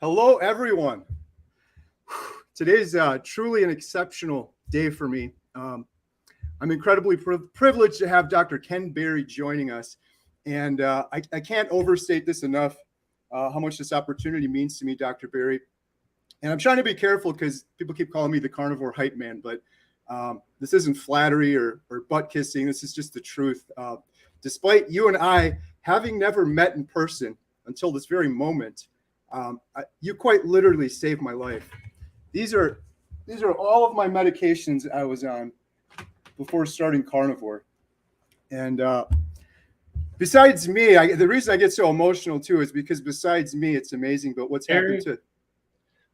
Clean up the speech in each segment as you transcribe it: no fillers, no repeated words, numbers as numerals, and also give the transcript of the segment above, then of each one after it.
Hello, everyone. Today's truly an exceptional day for me. I'm incredibly privileged to have Dr. Ken Berry joining us. And I can't overstate this enough, how much this opportunity means to me, Dr. Berry. And I'm trying to be careful because people keep calling me the carnivore hype man, but this isn't flattery or butt kissing. This is just the truth. Despite you and I having never met in person until this very moment, you quite literally saved my life. These are all of my medications I was on before starting Carnivore. And besides me, the reason I get so emotional too is because besides me, it's amazing. But what's happened to?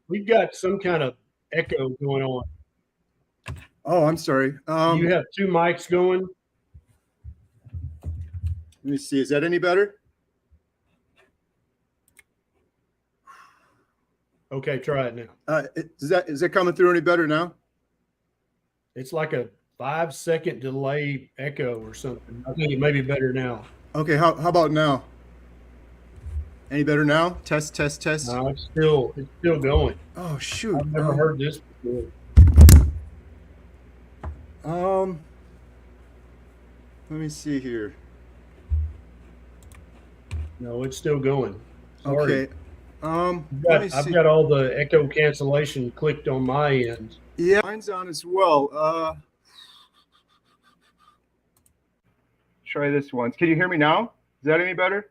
We've got some kind of echo going on. Oh, I'm sorry. You have two mics going. Let me see. Is that any better? Okay, try it now. Is that coming through any better now? It's like a 5-second delay echo or something. I think it may be better now. Okay, how about now? Any better now? Test. No, it's still going. Oh shoot! I've never heard this before. Let me see here. No, it's still going. Sorry. Okay. I've got all the echo cancellation clicked on my end. Yeah, mine's on as well. Try this once. Can you hear me now? Is that any better?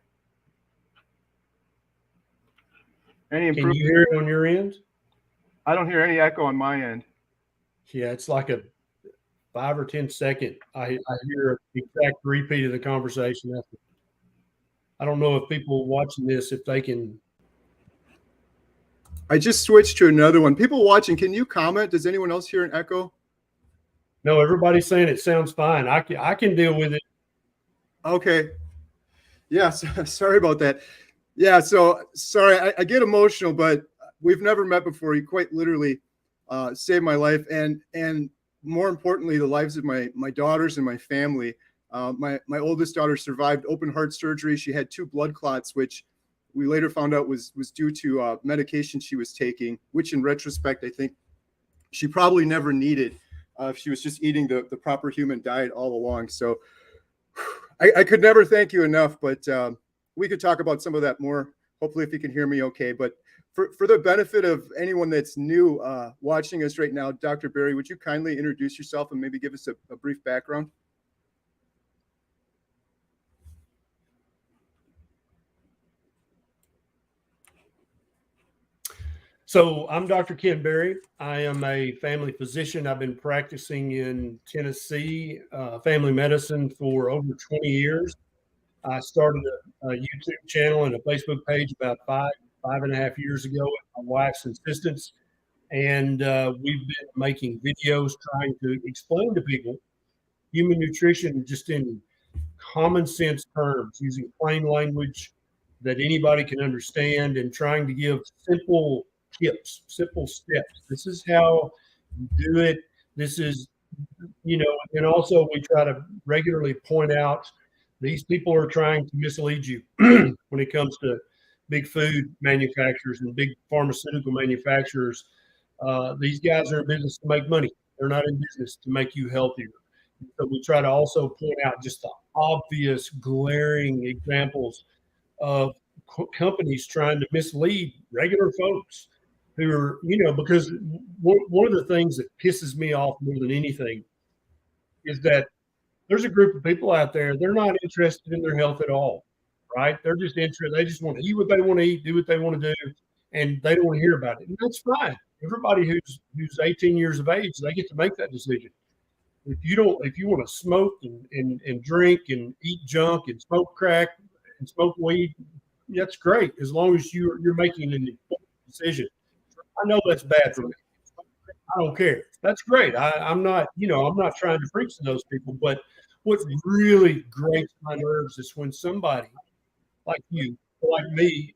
Any improvement? Can you hear it on your end? I don't hear any echo on my end. Yeah, it's like a 5 or 10 second. I hear the exact repeat of the conversation. I don't know if people watching this, if they can. I just switched to another one. People watching, can you comment? Does anyone else hear an echo? No, everybody's saying it sounds fine. I can deal with it. Okay. Yeah, sorry about that. Yeah, so sorry, I get emotional, but we've never met before. You quite literally saved my life, and more importantly, the lives of my daughters and my family. My oldest daughter survived open heart surgery. She had 2 blood clots, which we later found out was due to medication she was taking, which in retrospect, I think she probably never needed if she was just eating the proper human diet all along. So I could never thank you enough, but we could talk about some of that more, hopefully if you can hear me okay. But for the benefit of anyone that's new watching us right now, Dr. Berry, would you kindly introduce yourself and maybe give us a brief background? So I'm Dr. Ken Berry. I am a family physician. I've been practicing in Tennessee, family medicine for over 20 years. I started a YouTube channel and a Facebook page about 5.5 years ago at my wife's insistence. And we've been making videos trying to explain to people human nutrition just in common sense terms, using plain language that anybody can understand, and trying to give simple tips, simple steps. This is how you do it. This is, and also we try to regularly point out these people are trying to mislead you when it comes to big food manufacturers and big pharmaceutical manufacturers. These guys are in business to make money. They're not in business to make you healthier. So we try to also point out just the obvious, glaring examples of companies trying to mislead regular folks who are, because one of the things that pisses me off more than anything is that there's a group of people out there, they're not interested in their health at all, right? They're just interested. They just want to eat what they want to eat, do what they want to do, and they don't want to hear about it. And that's fine. Everybody who's 18 years of age, they get to make that decision. If you want to smoke and drink and eat junk and smoke crack and smoke weed, that's great, as long as you're making an informed decision. I know that's bad for me. I don't care. That's great. I'm not trying to preach to those people, but what really grates my nerves is when somebody like you, like me,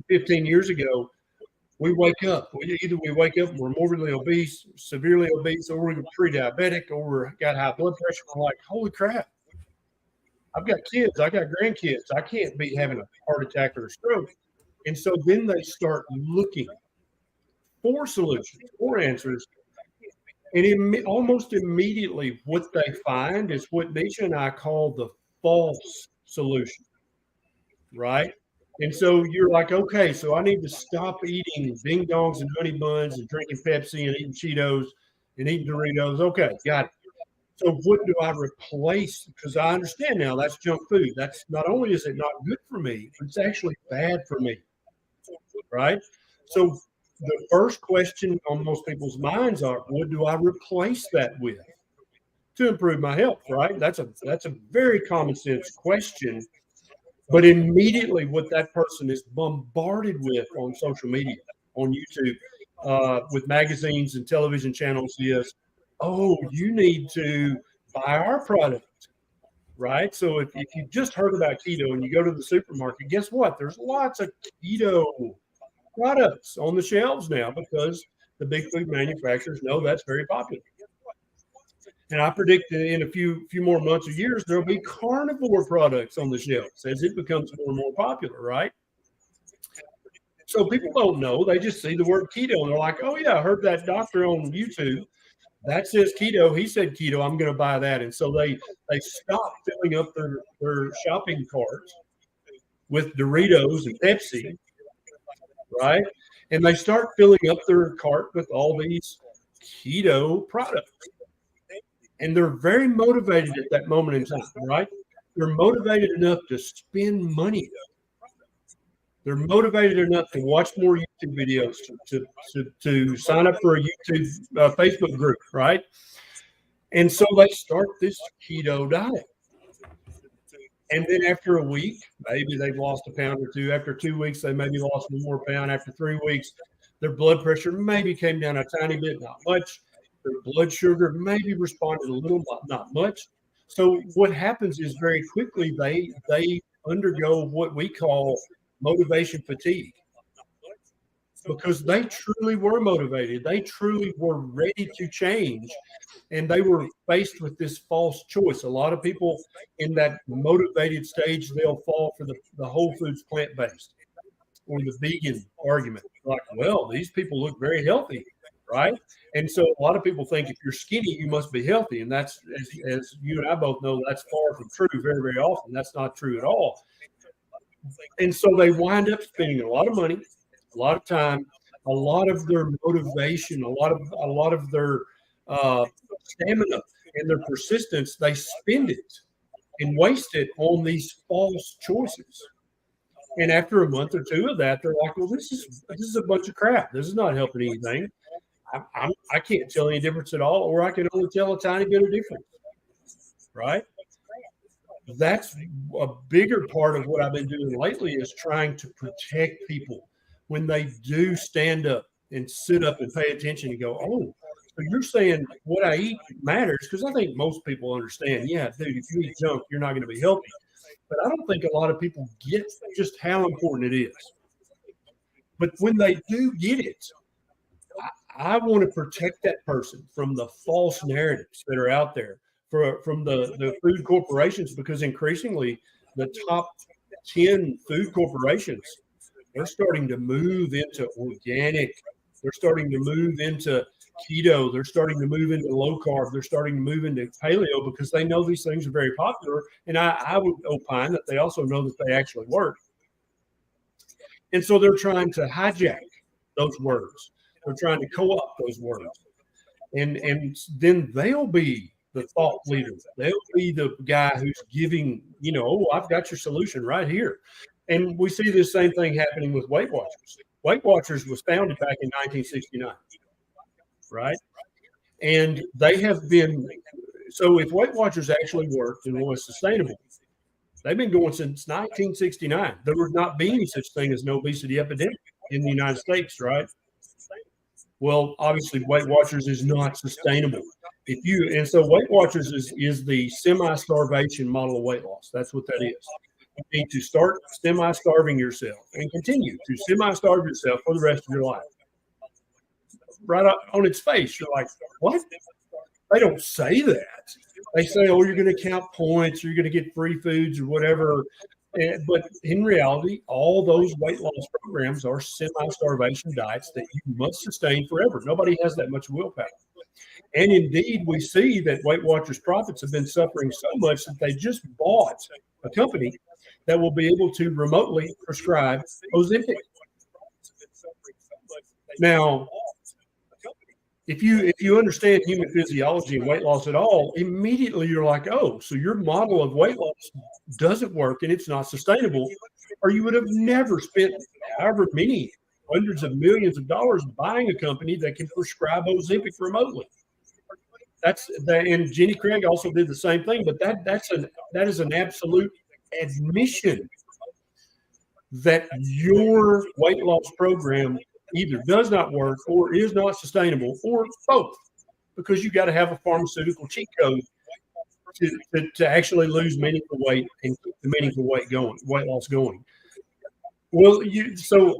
15 years ago, we wake up. Either we wake up and we're morbidly obese, severely obese, or we're pre-diabetic, or we're got high blood pressure. I'm like, holy crap. I've got kids. I got grandkids. I can't be having a heart attack or a stroke. And so then they start looking for solutions, for answers. And almost immediately, what they find is what Nisha and I call the false solution, right? And so you're like, okay, so I need to stop eating ding dongs and honey buns and drinking Pepsi and eating Cheetos and eating Doritos. Okay, got it. So what do I replace? Because I understand now that's junk food. That's not only is it not good for me, but it's actually bad for me, right? So the first question on most people's minds are, what do I replace that with to improve my health, right? That's a very common sense question. But immediately what that person is bombarded with on social media, on YouTube, with magazines and television channels is, oh, you need to buy our product, right? So if you just heard about keto and you go to the supermarket, guess what? There's lots of keto products on the shelves now because the big food manufacturers know that's very popular. And I predict that in a few more months or years, there'll be carnivore products on the shelves as it becomes more and more popular, right? So people don't know. They just see the word keto and they're like, oh, yeah, I heard that doctor on YouTube. That says keto. He said keto. I'm going to buy that. And so they stop filling up their shopping carts with Doritos and Pepsi, right? And they start filling up their cart with all these keto products. And they're very motivated at that moment in time, right? They're motivated enough to spend money. They're motivated enough to watch more YouTube videos, to sign up for a YouTube Facebook group, right? And so they start this keto diet. And then after a week, maybe they've lost a pound or two. After 2 weeks, they maybe lost one more pound. After 3 weeks, their blood pressure maybe came down a tiny bit, not much. Their blood sugar maybe responded a little, but not much. So what happens is very quickly they undergo what we call motivation fatigue, because they truly were motivated. They truly were ready to change, and they were faced with this false choice. A lot of people in that motivated stage, they'll fall for the whole foods plant-based or the vegan argument. Like, well, these people look very healthy, right? And so a lot of people think if you're skinny, you must be healthy. And that's, as you and I both know, that's far from true very, very often. That's not true at all. And so they wind up spending a lot of money, a lot of time, a lot of their motivation, a lot of their stamina and their persistence. They spend it and waste it on these false choices. And after a month or two of that, they're like, well, this is a bunch of crap. This is not helping anything. I can't tell any difference at all, or I can only tell a tiny bit of difference, right? That's a bigger part of what I've been doing lately, is trying to protect people when they do stand up and sit up and pay attention and go, oh, so you're saying what I eat matters? Because I think most people understand, yeah, dude, if you eat junk, you're not going to be healthy. But I don't think a lot of people get just how important it is. But when they do get it, I want to protect that person from the false narratives that are out there, from the food corporations, because increasingly the top 10 food corporations, they're starting to move into organic. They're starting to move into keto. They're starting to move into low carb. They're starting to move into paleo because they know these things are very popular. And I would opine that they also know that they actually work. And so they're trying to hijack those words. They're trying to co-opt those words. And then they'll be the thought leader. They'll be the guy who's giving, oh, I've got your solution right here. And we see this same thing happening with Weight Watchers. Weight Watchers was founded back in 1969, right? And they have been, so if Weight Watchers actually worked and was sustainable, they've been going since 1969. There would not be any such thing as an obesity epidemic in the United States, right? Well, obviously, Weight Watchers is not sustainable. And so Weight Watchers is the semi-starvation model of weight loss. That's what that is. You need to start semi-starving yourself and continue to semi-starve yourself for the rest of your life. Right on its face, you're like, what? They don't say that. They say, oh, you're going to count points, or you're going to get free foods or whatever. But in reality, all those weight loss programs are semi-starvation diets that you must sustain forever. Nobody has that much willpower. And indeed, we see that Weight Watchers profits have been suffering so much that they just bought a company that will be able to remotely prescribe Ozempic. Now, if you understand human physiology and weight loss at all, immediately you're like, oh, so your model of weight loss doesn't work and it's not sustainable, or you would have never spent however many hundreds of millions of dollars buying a company that can prescribe Ozempic remotely. That's that, and Jenny Craig also did the same thing, but that is an absolute admission that your weight loss program either does not work or is not sustainable or both, because you got to have a pharmaceutical cheat code to actually lose meaningful weight and keep the meaningful weight loss going. Well, so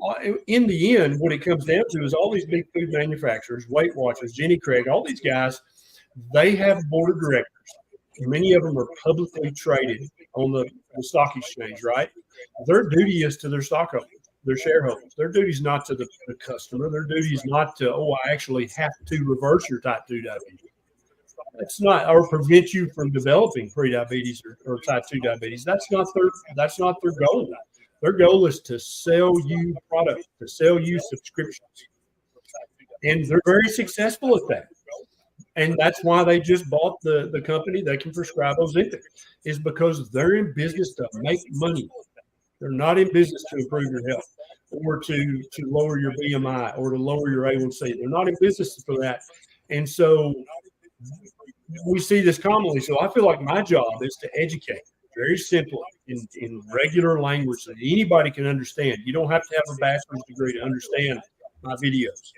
in the end, what it comes down to is all these big food manufacturers, Weight Watchers, Jenny Craig, all these guys, they have board of directors. Many of them are publicly traded on the stock exchange, right? Their duty is to their stockholders, their shareholders. Their duty is not to the customer. Their duty is not to, I actually have to reverse your type 2 diabetes. That's not, or prevent you from developing prediabetes or type 2 diabetes. That's not their goal. Their goal is to sell you products, to sell you subscriptions. And they're very successful at that. And that's why they just bought the company that can prescribe Ozempic, is because they're in business to make money. They're not in business to improve your health or to lower your BMI or to lower your A1C. They're not in business for that. And so we see this commonly. So I feel like my job is to educate very simply in regular language that anybody can understand. You don't have to have a bachelor's degree to understand my videos.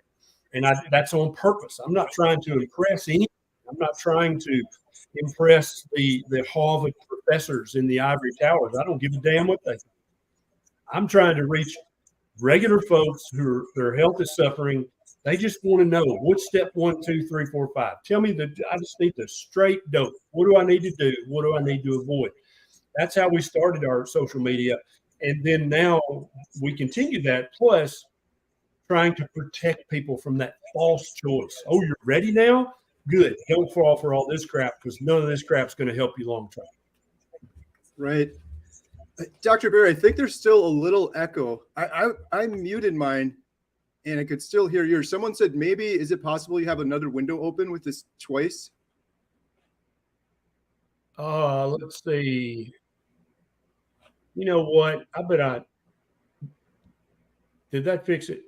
And that's on purpose. I'm not trying to impress anyone. I'm not trying to impress the Harvard professors in the ivory towers. I don't give a damn what they think. I'm trying to reach regular folks who their health is suffering. They just want to know what's step 1, 2, 3, 4, 5. Tell me I just need the straight dope. What do I need to do? What do I need to avoid? That's how we started our social media. And then now we continue that, plus trying to protect people from that false choice. Oh, you're ready now? Good. Don't fall for all this crap, because none of this crap's going to help you long term. Right. Dr. Berry, I think there's still a little echo. I muted mine and I could still hear yours. Someone said, maybe, is it possible you have another window open with this choice? Let's see. You know what? Did that fix it?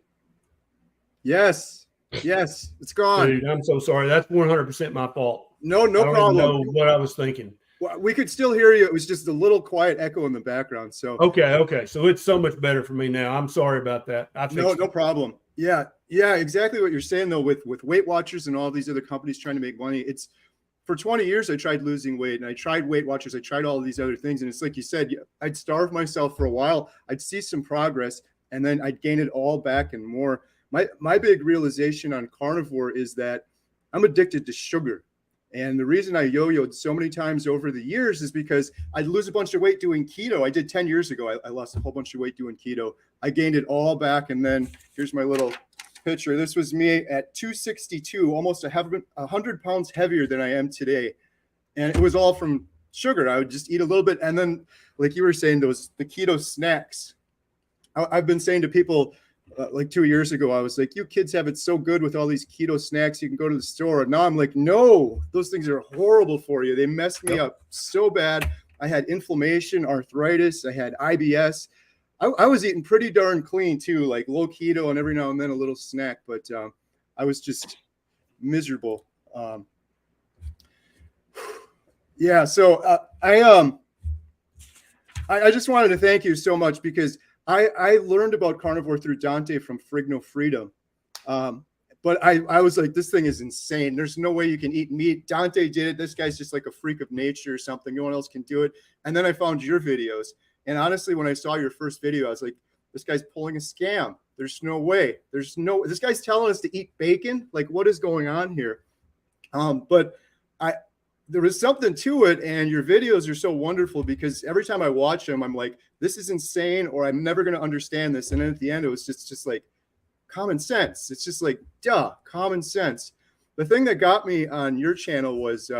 Yes, it's gone. Dude, I'm so sorry. That's 100% my fault. No problem. I don't know what I was thinking. Well, we could still hear you. It was just a little quiet echo in the background. So okay. So it's so much better for me now. I'm sorry about that. No problem. Yeah, exactly what you're saying though. With Weight Watchers and all these other companies trying to make money, it's for 20 years I tried losing weight, and I tried Weight Watchers. I tried all these other things, and it's like you said, I'd starve myself for a while. I'd see some progress, and then I'd gain it all back and more. My big realization on Carnivore is that I'm addicted to sugar. And the reason I yo-yoed so many times over the years is because I'd lose a bunch of weight doing keto. I did 10 years ago. I lost a whole bunch of weight doing keto. I gained it all back. And then here's my little picture. This was me at 262, almost 100 pounds heavier than I am today. And it was all from sugar. I would just eat a little bit. And then, like you were saying, the keto snacks. I've been saying to people, like 2 years ago, I was like, you kids have it so good with all these keto snacks. You can go to the store. And now I'm like, no, those things are horrible for you. They messed me up so bad. I had inflammation, arthritis. I had IBS. I was eating pretty darn clean too, like low keto and every now and then a little snack. But I was just miserable. Yeah. So I just wanted to thank you so much, because I learned about Carnivore through Dante from Frigno Freedom. But I was like, this thing is insane. There's no way you can eat meat. Dante did it. This guy's just like a freak of nature or something. No one else can do it. And then I found your videos. And honestly, when I saw your first video, I was like, this guy's pulling a scam. There's no way. This guy's telling us to eat bacon. Like, what is going on here? But there was something to it, and your videos are so wonderful because every time I watch them, I'm like, this is insane, or I'm never going to understand this. And then at the end, it was just like common sense. It's just like, duh, common sense. The thing that got me on your channel was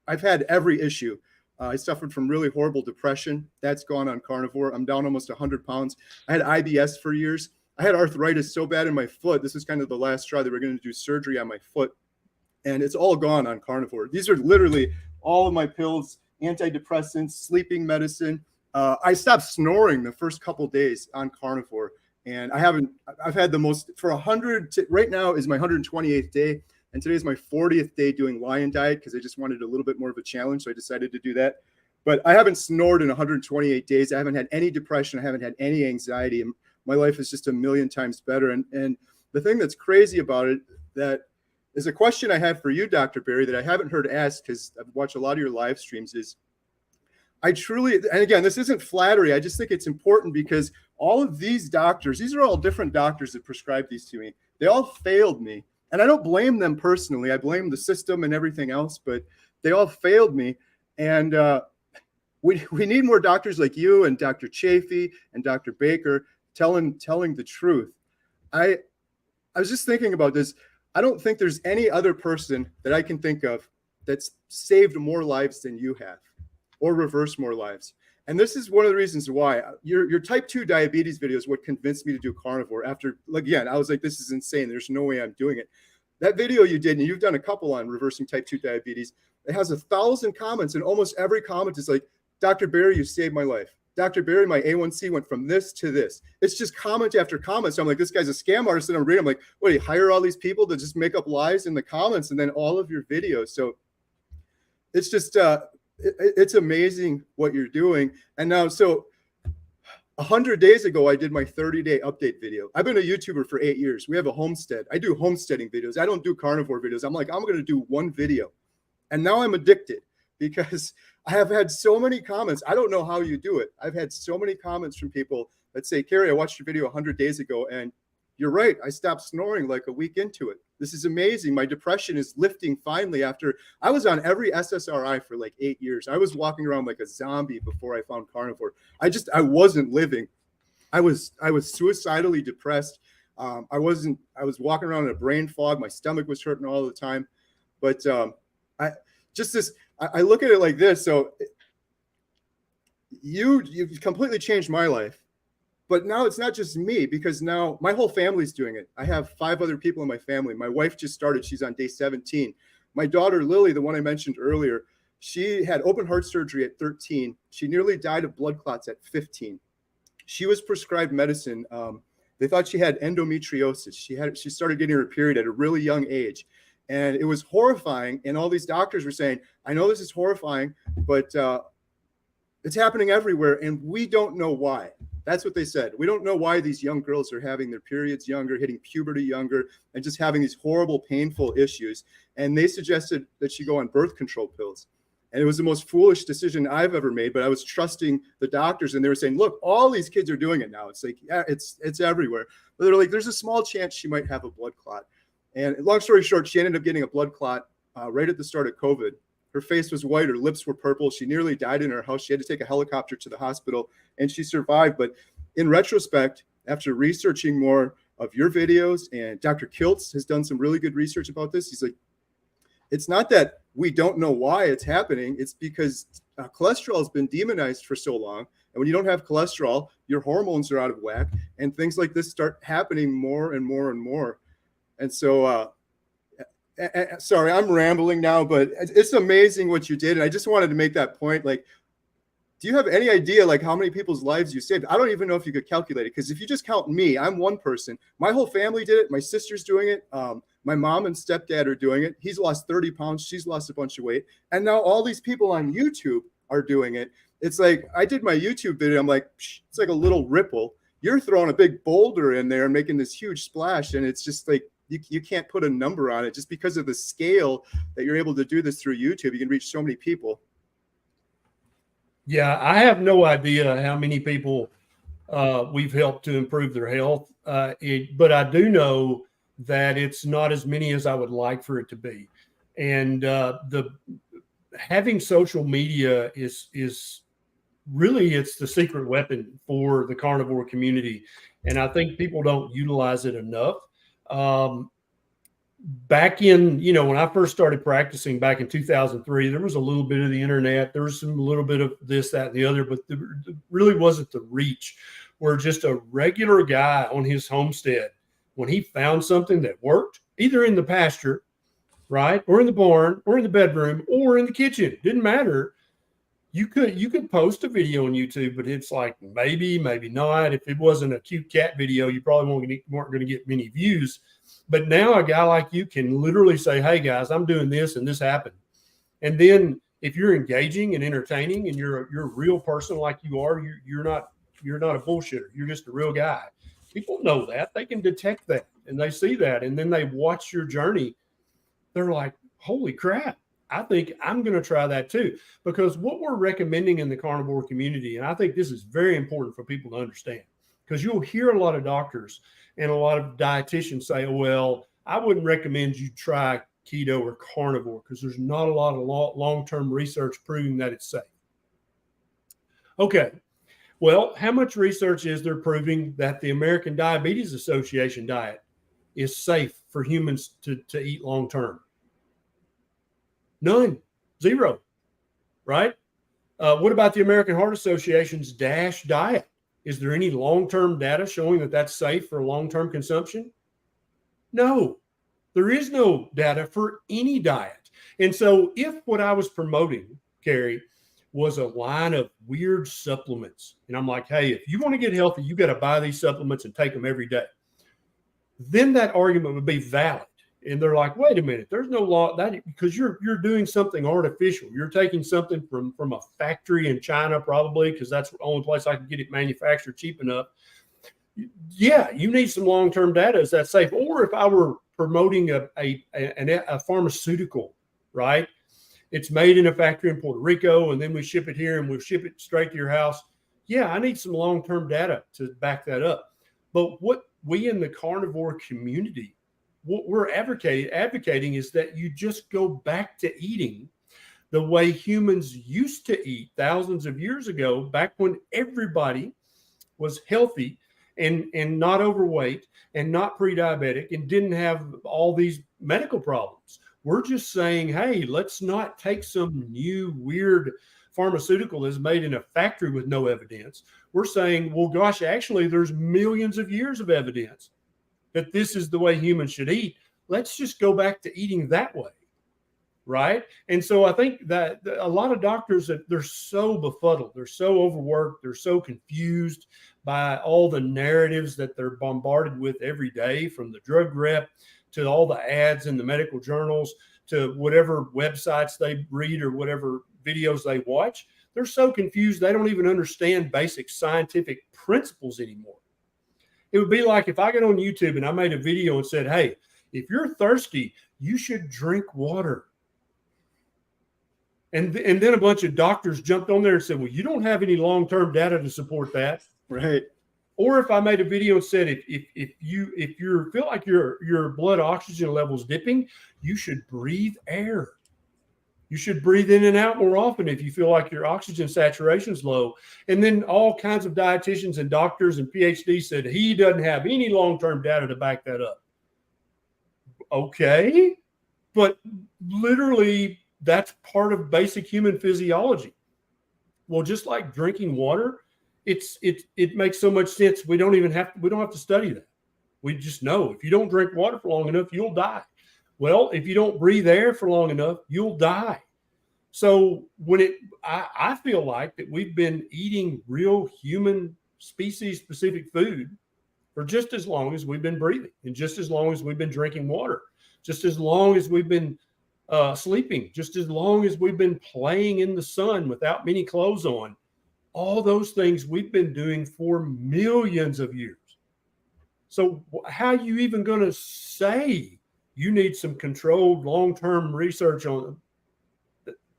I've had every issue. I suffered from really horrible depression. That's gone on Carnivore. I'm down almost 100 pounds. I had IBS for years. I had arthritis so bad in my foot. This was kind of the last straw. They were going to do surgery on my foot. And it's all gone on Carnivore. These are literally all of my pills, antidepressants, sleeping medicine. I stopped snoring the first couple days on Carnivore. And I've had the most for 100, right now is my 128th day. And today is my 40th day doing lion diet because I just wanted a little bit more of a challenge. So I decided to do that. But I haven't snored in 128 days. I haven't had any depression. I haven't had any anxiety. And my life is just a million times better. And the thing that's crazy about it, that is a question I have for you, Dr. Barry, that I haven't heard asked because I've watched a lot of your live streams, is I truly, and again, this isn't flattery. I just think it's important because all of these doctors, these are all different doctors that prescribed these to me. They all failed me. And I don't blame them personally. I blame the system and everything else, but they all failed me. And we need more doctors like you and Dr. Chafee and Dr. Baker telling the truth. I was just thinking about this. I don't think there's any other person that I can think of that's saved more lives than you have or reversed more lives. And this is one of the reasons why your type 2 diabetes video is what convinced me to do Carnivore. After, again, I was like, this is insane. There's no way I'm doing it. That video you did, and you've done a couple on reversing type 2 diabetes, it has 1,000 comments, and almost every comment is like, Dr. Barry, you saved my life. Dr. Barry, my A1C went from this to this. It's just comment after comment. So I'm like, this guy's a scam artist. And I'm reading, I'm like, what, do you hire all these people to just make up lies in the comments and then all of your videos? So it's just, it's amazing what you're doing. And now, so 100 days ago, I did my 30-day update video. I've been a YouTuber for 8 years. We have a homestead. I do homesteading videos. I don't do Carnivore videos. I'm like, I'm going to do one video. And now I'm addicted because I have had so many comments. I don't know how you do it. I've had so many comments from people that say, Carrie, I watched your video 100 days ago, and you're right. I stopped snoring like a week into it. This is amazing. My depression is lifting finally after I was on every SSRI for like 8 years. I was walking around like a zombie before I found Carnivore. I wasn't living. I was suicidally depressed. I was walking around in a brain fog. My stomach was hurting all the time. But I look at it like this. So you've completely changed my life. But now it's not just me, because now my whole family's doing it. I have 5 other people in my family. My wife just started. She's on day 17. My daughter, Lily, the one I mentioned earlier, she had open heart surgery at 13. She nearly died of blood clots at 15. She was prescribed medicine. They thought she had endometriosis. She started getting her period at a really young age. And it was horrifying. And all these doctors were saying, I know this is horrifying, but it's happening everywhere. And we don't know why. That's what they said. We don't know why these young girls are having their periods younger, hitting puberty younger, and just having these horrible, painful issues. And they suggested that she go on birth control pills. And it was the most foolish decision I've ever made, but I was trusting the doctors, and they were saying, look, all these kids are doing it now. It's like, yeah, it's everywhere. But they're like, there's a small chance she might have a blood clot. And long story short, she ended up getting a blood clot right at the start of COVID. Her face was white, her lips were purple. She nearly died in her house. She had to take a helicopter to the hospital, and she survived. But in retrospect, after researching more of your videos, and Dr. Kiltz has done some really good research about this, he's like, it's not that we don't know why it's happening. It's because cholesterol has been demonized for so long. And when you don't have cholesterol, your hormones are out of whack, and things like this start happening more and more and more. And so, sorry, I'm rambling now, but it's amazing what you did. And I just wanted to make that point. Like, do you have any idea like how many people's lives you saved? I don't even know if you could calculate it, because if you just count me, I'm one person. My whole family did it. My sister's doing it. My mom and stepdad are doing it. He's lost 30 pounds. She's lost a bunch of weight. And now all these people on YouTube are doing it. It's like, I did my YouTube video. I'm like, it's like a little ripple. You're throwing a big boulder in there and making this huge splash. And it's just like, you can't put a number on it just because of the scale that you're able to do this through YouTube. You can reach so many people. Yeah, I have no idea how many people we've helped to improve their health, but I do know that it's not as many as I would like for it to be. And the having social media is really, it's the secret weapon for the carnivore community. And I think people don't utilize it enough. Back in, when I first started practicing back in 2003, there was a little bit of the internet. There was a little bit of this, that, and the other, but there really wasn't the reach where just a regular guy on his homestead, when he found something that worked, either in the pasture, right, or in the barn, or in the bedroom, or in the kitchen, didn't matter. You could post a video on YouTube, but it's like maybe not. If it wasn't a cute cat video, you probably weren't going to get many views. But now a guy like you can literally say, hey guys, I'm doing this and this happened. And then if you're engaging and entertaining and you're a real person like you are, you're not a bullshitter. You're just a real guy. People know that. They can detect that and they see that. And then they watch your journey. They're like, holy crap, I think I'm going to try that too. Because what we're recommending in the carnivore community, and I think this is very important for people to understand, because you'll hear a lot of doctors and a lot of dietitians say, oh, well, I wouldn't recommend you try keto or carnivore because there's not a lot of long-term research proving that it's safe. Okay, well, how much research is there proving that the American Diabetes Association diet is safe for humans to eat long-term? None. Zero. Right? What about the American Heart Association's DASH diet? Is there any long-term data showing that that's safe for long-term consumption? No. There is no data for any diet. And so if what I was promoting, Carrie, was a line of weird supplements, and I'm like, hey, if you want to get healthy, you got to buy these supplements and take them every day, then that argument would be valid. And they're like, wait a minute, there's no law that because you're doing something artificial. You're taking something from a factory in China, probably, because that's the only place I can get it manufactured cheap enough. Yeah, you need some long-term data. Is that safe? Or if I were promoting a pharmaceutical, right? It's made in a factory in Puerto Rico, and then we ship it here and we'll ship it straight to your house. Yeah, I need some long-term data to back that up. But what we in the carnivore community, what we're advocating is that you just go back to eating the way humans used to eat thousands of years ago, back when everybody was healthy and not overweight and not pre-diabetic and didn't have all these medical problems. We're just saying, hey, let's not take some new weird pharmaceutical that's made in a factory with no evidence. We're saying, well, gosh, actually, there's millions of years of evidence that this is the way humans should eat. Let's just go back to eating that way, right? And so I think that a lot of doctors, they're so befuddled, they're so overworked, they're so confused by all the narratives that they're bombarded with every day, from the drug rep to all the ads in the medical journals to whatever websites they read or whatever videos they watch. They're so confused, they don't even understand basic scientific principles anymore. It would be like if I got on YouTube and I made a video and said, hey, if you're thirsty, you should drink water. And then a bunch of doctors jumped on there and said, well, you don't have any long-term data to support that. Right. Or if I made a video and said, if you feel like your blood oxygen level's dipping, you should breathe air. You should breathe in and out more often if you feel like your oxygen saturation is low. And then all kinds of dietitians and doctors and PhDs said he doesn't have any long-term data to back that up. Okay, but literally that's part of basic human physiology. Well, just like drinking water, it makes so much sense. We don't have to study that. We just know if you don't drink water for long enough, you'll die. Well, if you don't breathe air for long enough, you'll die. So I feel like that we've been eating real human species specific food for just as long as we've been breathing, and just as long as we've been drinking water, just as long as we've been sleeping, just as long as we've been playing in the sun without many clothes on. All those things we've been doing for millions of years. So how are you even going to say you need some controlled long-term research on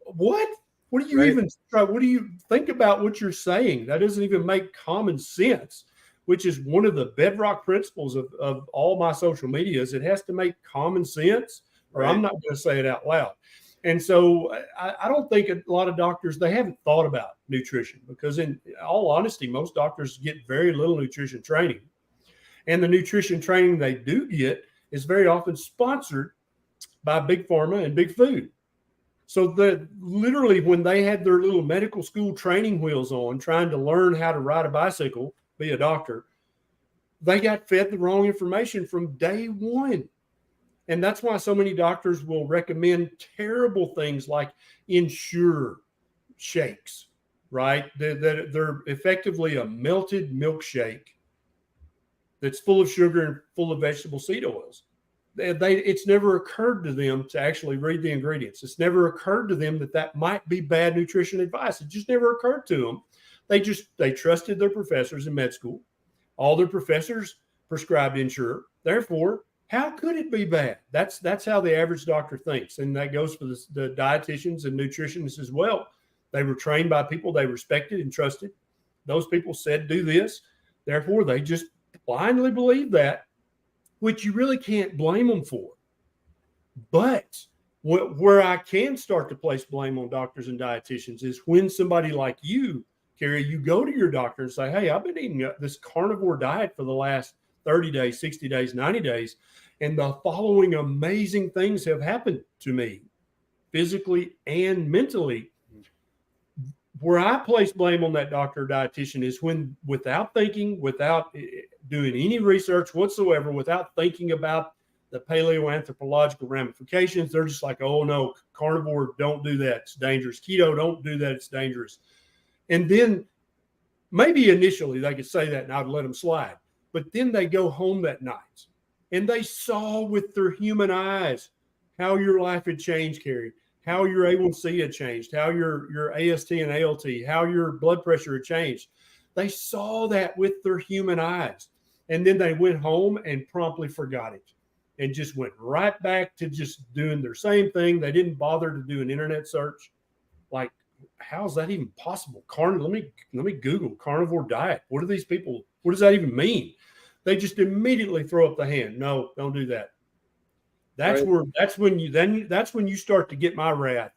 what? What do you even try? What do you think about what you're saying? That doesn't even make common sense, which is one of the bedrock principles of all my social media. Is it has to make common sense, or I'm not going to say it out loud. And so I don't think a lot of doctors, they haven't thought about nutrition, because in all honesty, most doctors get very little nutrition training. And the nutrition training they do get is very often sponsored by big pharma and big food. So literally when they had their little medical school training wheels on, trying to learn how to ride a bicycle, be a doctor, they got fed the wrong information from day one. And that's why so many doctors will recommend terrible things like Ensure shakes, right? They're effectively a melted milkshake that's full of sugar and full of vegetable seed oils. It's never occurred to them to actually read the ingredients. It's never occurred to them that might be bad nutrition advice. It just never occurred to them. They trusted their professors in med school. All their professors prescribed Ensure. Therefore, how could it be bad? That's how the average doctor thinks. And that goes for the dietitians and nutritionists as well. They were trained by people they respected and trusted. Those people said, do this. Therefore, they just blindly believe that, which you really can't blame them for. But where I can start to place blame on doctors and dietitians is when somebody like you, Carrie, you go to your doctor and say, hey, I've been eating this carnivore diet for the last 30 days, 60 days, 90 days, and the following amazing things have happened to me physically and mentally. Where I place blame on that doctor or dietitian is when, without thinking, without doing any research whatsoever, without thinking about the paleoanthropological ramifications, they're just like, oh no, carnivore, don't do that, it's dangerous. Keto, don't do that, it's dangerous. And then maybe initially they could say that and I'd let them slide. But then they go home that night and they saw with their human eyes how your life had changed, Carrie, how your A1C had changed, how your AST and ALT, how your blood pressure had changed. They saw that with their human eyes. And then they went home and promptly forgot it and just went right back to just doing their same thing. They didn't bother to do an internet search. Like, how is that even possible? Let me Google carnivore diet. What does that even mean? They just immediately throw up the hand. No, don't do that. That's when you start to get my wrath,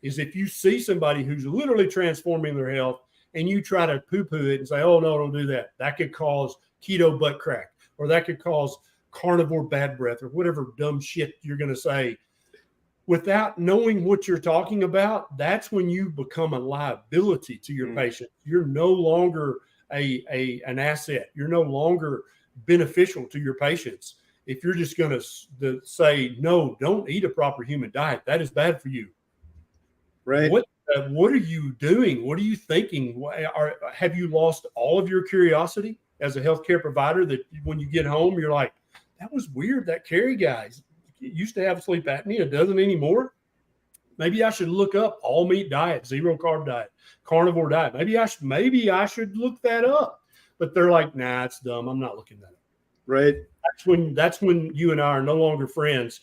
is if you see somebody who's literally transforming their health and you try to poo-poo it and say, oh no, don't do that. That could cause keto butt crack, or that could cause carnivore bad breath, or whatever dumb shit you're going to say. Without knowing what you're talking about, that's when you become a liability to your patient. You're no longer an asset. You're no longer beneficial to your patients. If you're just going to say, no, don't eat a proper human diet, that is bad for you. Right. What are you doing? What are you thinking? Have you lost all of your curiosity as a healthcare provider, that when you get home, you're like, that was weird. That Carrie guy used to have sleep apnea, doesn't anymore. Maybe I should look up all meat diet, zero carb diet, carnivore diet. Maybe I should look that up. But they're like, nah, it's dumb. I'm not looking that up. Right. That's when you and I are no longer friends.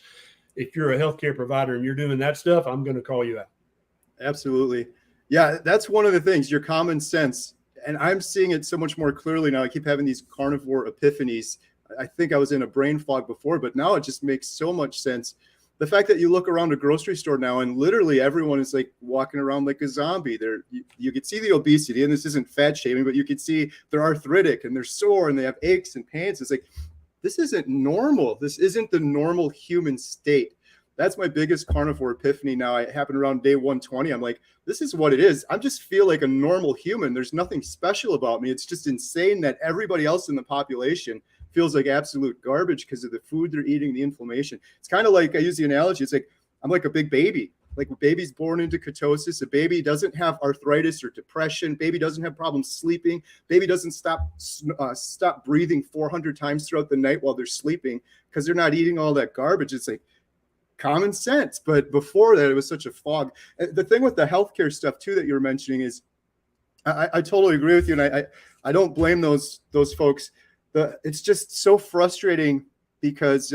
If you're a healthcare provider and you're doing that stuff, I'm going to call you out. Absolutely. Yeah, that's one of the things, your common sense. And I'm seeing it so much more clearly now. I keep having these carnivore epiphanies. I think I was in a brain fog before, but now it just makes so much sense. The fact that you look around a grocery store now and literally everyone is like walking around like a zombie. You could see the obesity, and this isn't fat shaming, but you could see they're arthritic and they're sore and they have aches and pains. It's like, this isn't normal. This isn't the normal human state. That's my biggest carnivore epiphany now. It happened around day 120. I'm like, this is what it is. I just feel like a normal human. There's nothing special about me. It's just insane that everybody else in the population feels like absolute garbage because of the food they're eating, the inflammation. It's kind of like, I use the analogy, it's like I'm like a big baby. Like a baby's born into ketosis. A baby doesn't have arthritis or depression. Baby doesn't have problems sleeping. Baby doesn't stop breathing 400 times throughout the night while they're sleeping because they're not eating all that garbage. It's like common sense. But before that, it was such a fog. The thing with the healthcare stuff too that you're mentioning is, I totally agree with you, and I don't blame those folks. It's just so frustrating because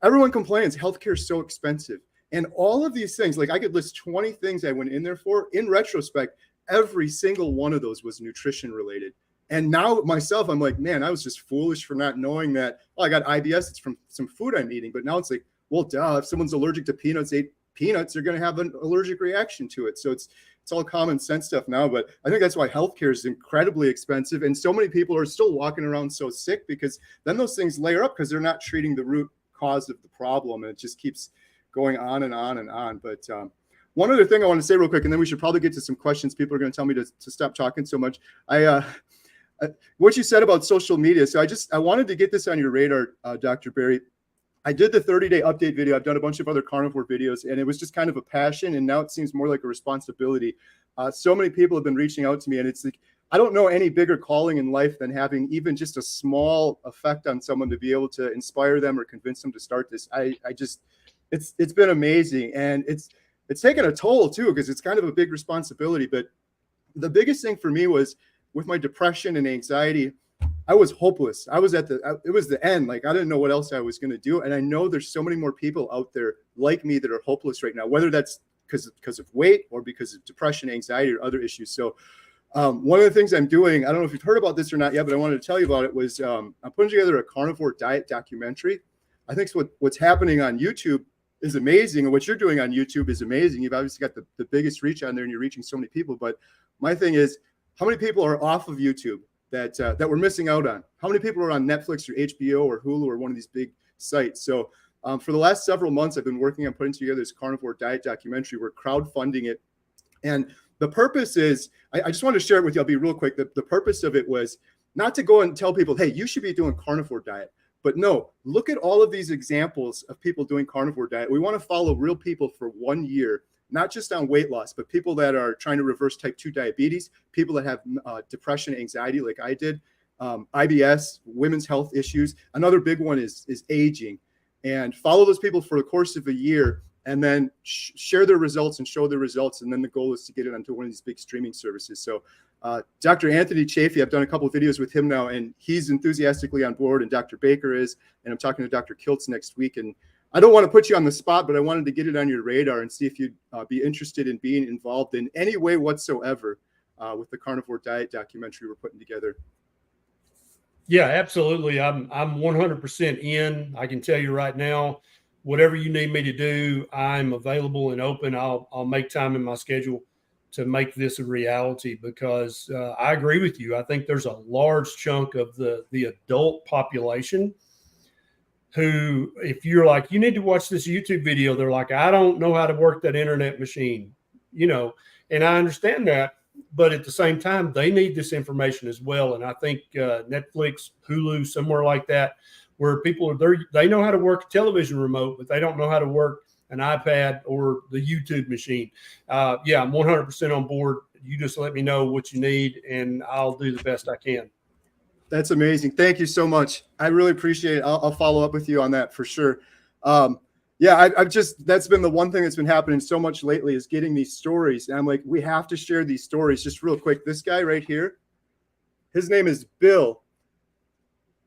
everyone complains healthcare is so expensive. And all of these things, like I could list 20 things I went in there for. In retrospect, every single one of those was nutrition related. And now myself, I'm like, man, I was just foolish for not knowing that, oh, I got IBS. It's from some food I'm eating. But now it's like, well, duh, if someone's allergic to peanuts, ate peanuts, they're going to have an allergic reaction to it. So it's all common sense stuff now. But I think that's why healthcare is incredibly expensive. And so many people are still walking around so sick, because then those things layer up because they're not treating the root cause of the problem. And it just keeps going on and on and on. But one other thing I want to say real quick, and then we should probably get to some questions. People are going to tell me to stop talking so much. What you said about social media. So I wanted to get this on your radar, Dr. Berry. I did the 30-day update video. I've done a bunch of other carnivore videos, and it was just kind of a passion. And now it seems more like a responsibility. So many people have been reaching out to me, and it's like, I don't know any bigger calling in life than having even just a small effect on someone to be able to inspire them or convince them to start this. It's been amazing. And it's taken a toll too, because it's kind of a big responsibility. But the biggest thing for me was with my depression and anxiety, I was hopeless. I was it was the end. Like, I didn't know what else I was going to do. And I know there's so many more people out there like me that are hopeless right now, whether that's because of weight or because of depression, anxiety, or other issues. So one of the things I'm doing, I don't know if you've heard about this or not yet, but I wanted to tell you about it, was I'm putting together a carnivore diet documentary. I think what's happening on YouTube is amazing. And what you're doing on YouTube is amazing. You've obviously got the biggest reach on there, and you're reaching so many people. But my thing is, how many people are off of YouTube that we're missing out on? How many people are on Netflix or HBO or Hulu or one of these big sites? So for the last several months, I've been working on putting together this carnivore diet documentary. We're crowdfunding it. And the purpose is, I just want to share it with you. I'll be real quick. The purpose of it was not to go and tell people, hey, you should be doing carnivore diet. But no, look at all of these examples of people doing carnivore diet. We want to follow real people for 1 year, not just on weight loss, but people that are trying to reverse type 2 diabetes, people that have depression, anxiety, like I did, IBS, women's health issues. Another big one is aging. And follow those people for the course of a year, and then share their results and show their results. And then the goal is to get it onto one of these big streaming services. So Dr. Anthony Chafee, I've done a couple of videos with him now, and he's enthusiastically on board, and Dr. Baker is, and I'm talking to Dr. Kiltz next week. And I don't want to put you on the spot, but I wanted to get it on your radar and see if you'd be interested in being involved in any way whatsoever with the carnivore diet documentary we're putting together. Yeah, absolutely. I'm 100% in. I can tell you right now, whatever you need me to do, I'm available and open. I'll make time in my schedule to make this a reality, because I agree with you. I think there's a large chunk of the adult population who, if you're like, you need to watch this YouTube video, they're like, I don't know how to work that internet machine, and I understand that. But at the same time, they need this information as well. And I think Netflix, Hulu, somewhere like that, where people are there, they know how to work a television remote, but they don't know how to work an iPad or the YouTube machine. Yeah, I'm 100% on board. You just let me know what you need, and I'll do the best I can. That's amazing. Thank you so much. I really appreciate it. I'll follow up with you on that for sure. Yeah, that's been the one thing that's been happening so much lately, is getting these stories. And I'm like, we have to share these stories. Just real quick, this guy right here, his name is Bill.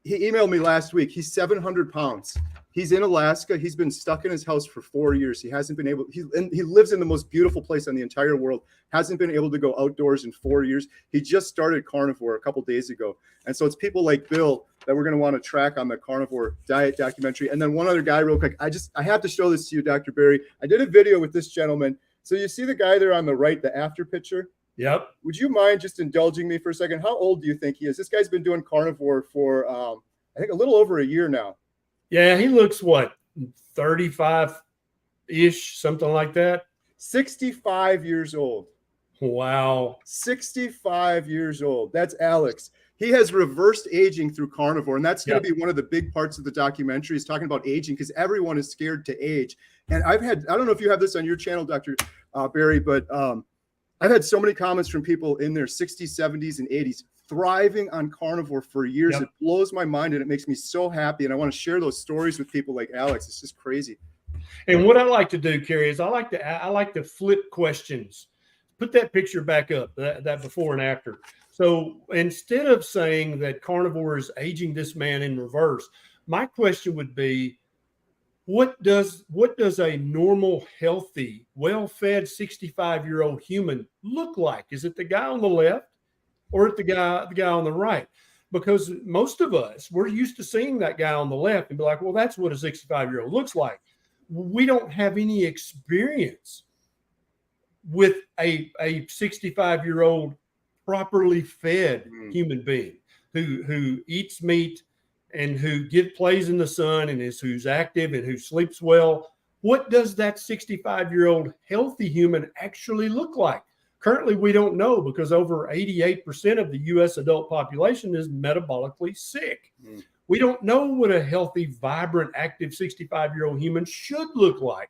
He emailed me last week. He's 700 pounds. He's in Alaska. He's been stuck in his house for 4 years. He hasn't been able, he lives in the most beautiful place on the entire world, hasn't been able to go outdoors in 4 years. He just started carnivore a couple days ago. And so it's people like Bill that we're going to want to track on the carnivore diet documentary. And then one other guy real quick, I have to show this to you, Dr. Berry. I did a video with this gentleman. So you see the guy there on the right, the after picture? Yep. Would you mind just indulging me for a second? How old do you think he is? This guy's been doing carnivore for, I think, a little over a year now. Yeah, he looks, what, 35-ish, something like that? 65 years old. Wow. 65 years old. That's Alex. He has reversed aging through carnivore, and that's going to be one of the big parts of the documentary, is talking about aging, because everyone is scared to age. And I don't know if you have this on your channel, Dr. Berry, but I've had so many comments from people in their 60s, 70s, and 80s thriving on carnivore for years. Yep. It blows my mind, and it makes me so happy. And I want to share those stories with people like Alex. It's just crazy. And what I like to do, Kerry, is I like to flip questions. Put that picture back up, that before and after. So instead of saying that carnivore is aging this man in reverse, my question would be, what does a normal, healthy, well-fed 65-year-old human look like? Is it the guy on the left, or the guy on the right? Because most of us, we're used to seeing that guy on the left and be like, well, that's what a 65-year-old looks like. we don't have any experience with a 65-year-old properly fed human being who eats meat and who plays in the sun and who's active and who sleeps well. What does that 65-year-old healthy human actually look like? Currently, we don't know, because over 88% of the U.S. adult population is metabolically sick. We don't know what a healthy, vibrant, active 65-year-old human should look like.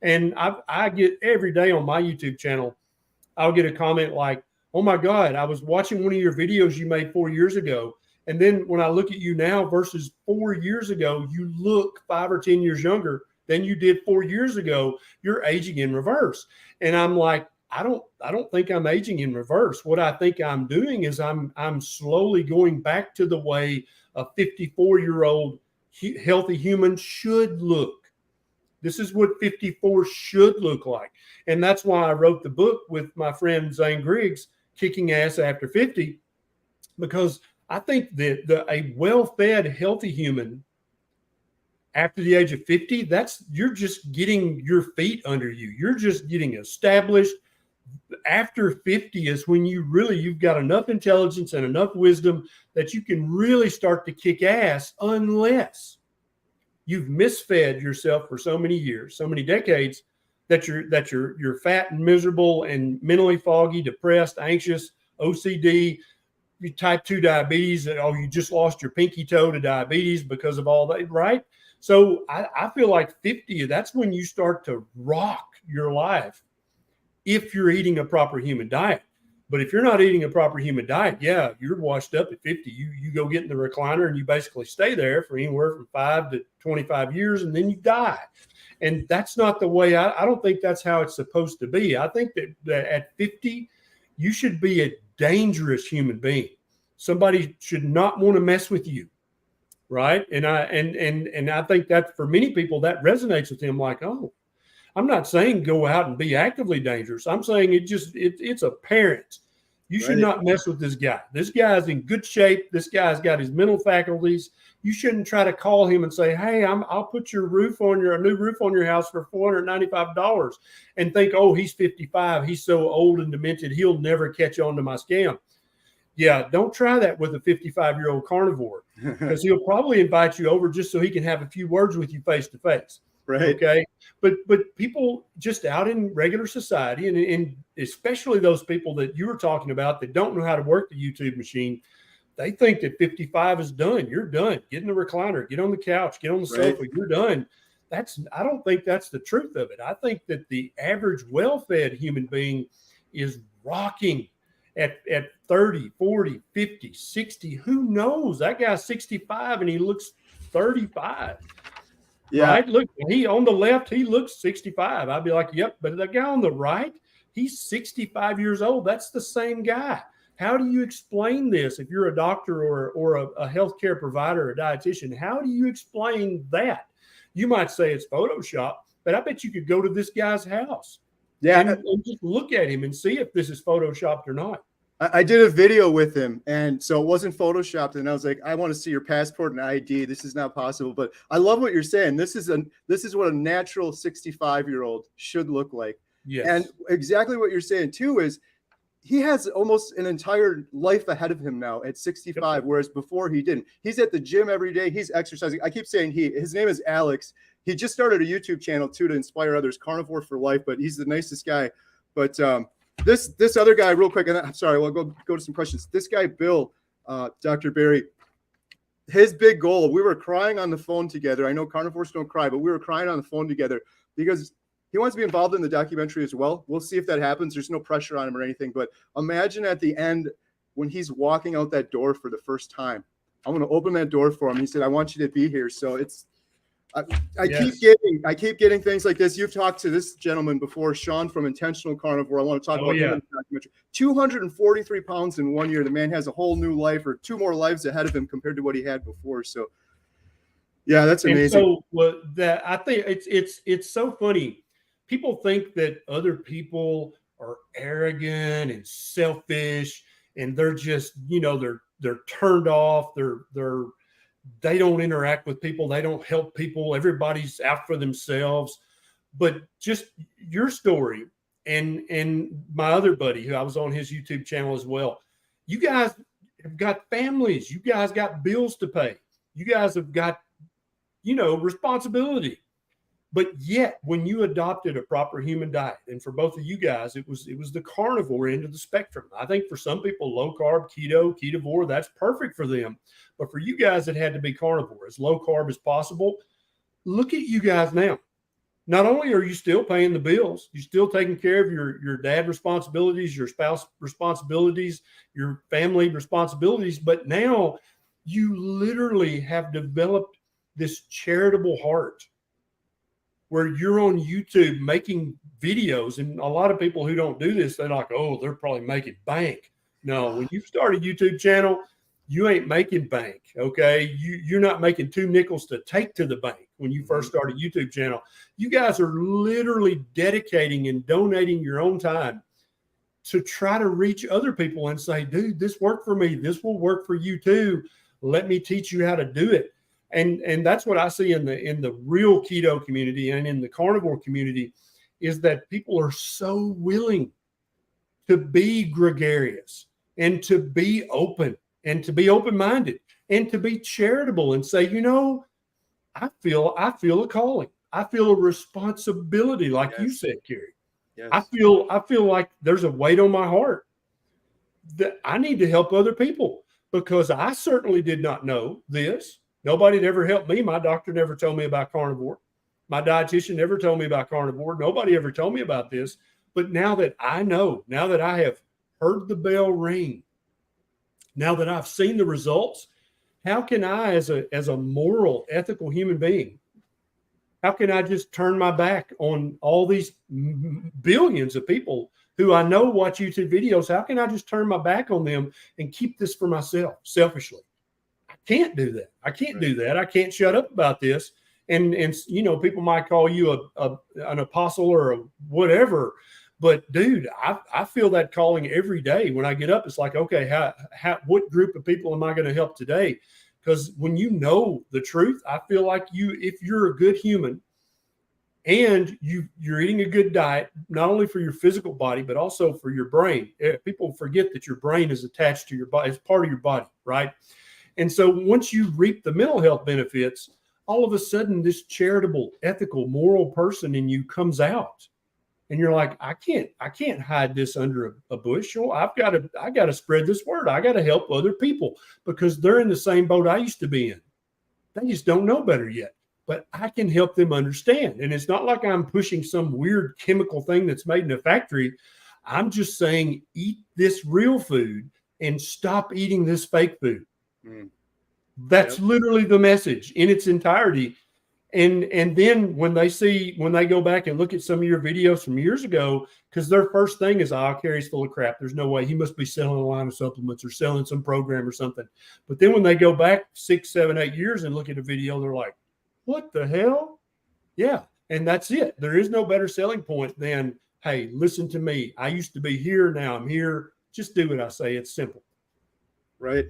And I get every day on my YouTube channel, I'll get a comment like, "Oh my God, I was watching one of your videos you made 4 years ago. And then when I look at you now versus 4 years ago, you look 5 or 10 years younger than you did 4 years ago. You're aging in reverse." And I'm like, I don't think I'm aging in reverse. What I think I'm doing is I'm slowly going back to the way a 54-year-old healthy human should look. This is what 54 should look like. And that's why I wrote the book with my friend Zane Griggs, Kicking Ass After 50, because I think that a well-fed, healthy human after the age of 50, you're just getting your feet under you. You're just getting established. After 50 is when you've got enough intelligence and enough wisdom that you can really start to kick ass, unless you've misfed yourself for so many years, so many decades, that you're fat and miserable and mentally foggy, depressed, anxious, OCD, type 2 diabetes, and you just lost your pinky toe to diabetes because of all that, right? So I feel like 50, that's when you start to rock your life if you're eating a proper human diet. But if you're not eating a proper human diet, yeah, you're washed up at 50. You go get in the recliner and you basically stay there for anywhere from 5 to 25 years, and then you die. And that's not the way. I don't think that's how it's supposed to be. I think that at 50, you should be a dangerous human being. Somebody should not want to mess with you, right? And I think that for many people that resonates with them. Like, oh, I'm not saying go out and be actively dangerous. I'm saying it's apparent. You should not mess with this guy. This guy's in good shape. This guy's got his mental faculties. You shouldn't try to call him and say, "Hey, I'll put a new roof on your house for $495," and think, "Oh, he's 55. He's so old and demented. He'll never catch on to my scam." Yeah, don't try that with a 55-year-old carnivore, because he'll probably invite you over just so he can have a few words with you face to face. Right. Okay. But people just out in regular society, and especially those people that you were talking about that don't know how to work the YouTube machine, they think that 55 is done. You're done. Get in the recliner, get on the couch, get on the sofa. You're done. I don't think that's the truth of it. I think that the average well-fed human being is rocking at 30, 40, 50, 60. Who knows? That guy's 65 and he looks 35. Yeah. Right? Look, he on the left, he looks 65. I'd be like, yep. But the guy on the right, he's 65 years old. That's the same guy. How do you explain this? If you're a doctor or a healthcare provider, a dietitian, how do you explain that? You might say it's Photoshop, but I bet you could go to this guy's house and just look at him and see if this is Photoshopped or not. I did a video with him, and so it wasn't Photoshopped. And I was like, "I want to see your passport and ID. This is not possible." But I love what you're saying. This is what a natural 65-year-old should look like. Yes. And exactly what you're saying too is he has almost an entire life ahead of him now at 65, whereas before he didn't. He's at the gym every day. He's exercising. I keep saying his name is Alex. He just started a YouTube channel too to inspire others, Carnivore for Life. But he's the nicest guy. But this other guy, real quick, and I'm sorry, we'll go to some questions. This guy, Bill, Dr. Barry, his big goal, we were crying on the phone together. I know carnivores don't cry, but we were crying on the phone together because he wants to be involved in the documentary as well. We'll see if that happens. There's no pressure on him or anything, but imagine at the end when he's walking out that door for the first time. I'm going to open that door for him. He said, "I want you to be here." So it's, I keep getting things like this. You've talked to this gentleman before, Sean from Intentional Carnivore. I want to talk about him in the documentary. 243 pounds in 1 year. The man has a whole new life, or 2 more lives ahead of him compared to what he had before. So, yeah, that's amazing. And so I think it's so funny. People think that other people are arrogant and selfish, and they're just they're turned off. they don't interact with people. They don't help people. Everybody's out for themselves. But just your story and my other buddy who I was on his YouTube channel as well. You guys have got families. You guys got bills to pay. You guys have got, responsibility. But yet, when you adopted a proper human diet, and for both of you guys, it was the carnivore end of the spectrum. I think for some people, low carb, ketovore, that's perfect for them. But for you guys, it had to be carnivore, as low carb as possible. Look at you guys now. Not only are you still paying the bills, you're still taking care of your dad responsibilities, your spouse responsibilities, your family responsibilities, but now you literally have developed this charitable heart where you're on YouTube making videos. And a lot of people who don't do this, they're like, oh, they're probably making bank. No, when you start a YouTube channel, you ain't making bank, okay? You're not making 2 nickels to take to the bank when you first start a YouTube channel. You guys are literally dedicating and donating your own time to try to reach other people and say, dude, this worked for me. This will work for you too. Let me teach you how to do it. And that's what I see in the real keto community and in the carnivore community, is that people are so willing to be gregarious and to be open and to be open-minded and to be charitable and say, I feel a calling. I feel a responsibility, like you said, Kerry. Yes. I feel like there's a weight on my heart that I need to help other people, because I certainly did not know this. Nobody had ever helped me. My doctor never told me about carnivore. My dietitian never told me about carnivore. Nobody ever told me about this. But now that I know, now that I have heard the bell ring, now that I've seen the results, how can I, as a moral, ethical human being, how can I just turn my back on all these billions of people who I know watch YouTube videos? How can I just turn my back on them and keep this for myself selfishly? I can't do that. I can't do that. I can't shut up about this. And people might call you an apostle or a whatever. But dude, I feel that calling every day when I get up. It's like, okay, what group of people am I going to help today? Because when you know the truth, I feel like if you're a good human and you're eating a good diet, not only for your physical body, but also for your brain. People forget that your brain is attached to your body. It's part of your body, right? And so once you reap the mental health benefits, all of a sudden this charitable, ethical, moral person in you comes out. And you're like, I can't hide this under a bushel. I got to spread this word. I got to help other people because they're in the same boat I used to be in. They just don't know better yet, but I can help them understand. And it's not like I'm pushing some weird chemical thing that's made in a factory. I'm just saying, eat this real food and stop eating this fake food. That's literally the message in its entirety. And then when they go back and look at some of your videos from years ago, because their first thing is, Kerry's full of crap. There's no way, he must be selling a line of supplements or selling some program or something. But then when they go back 6, 7, 8 years and look at a video, they're like, what the hell? Yeah. And that's it. There is no better selling point than, hey, listen to me. I used to be here. Now I'm here. Just do what I say. It's simple. Right.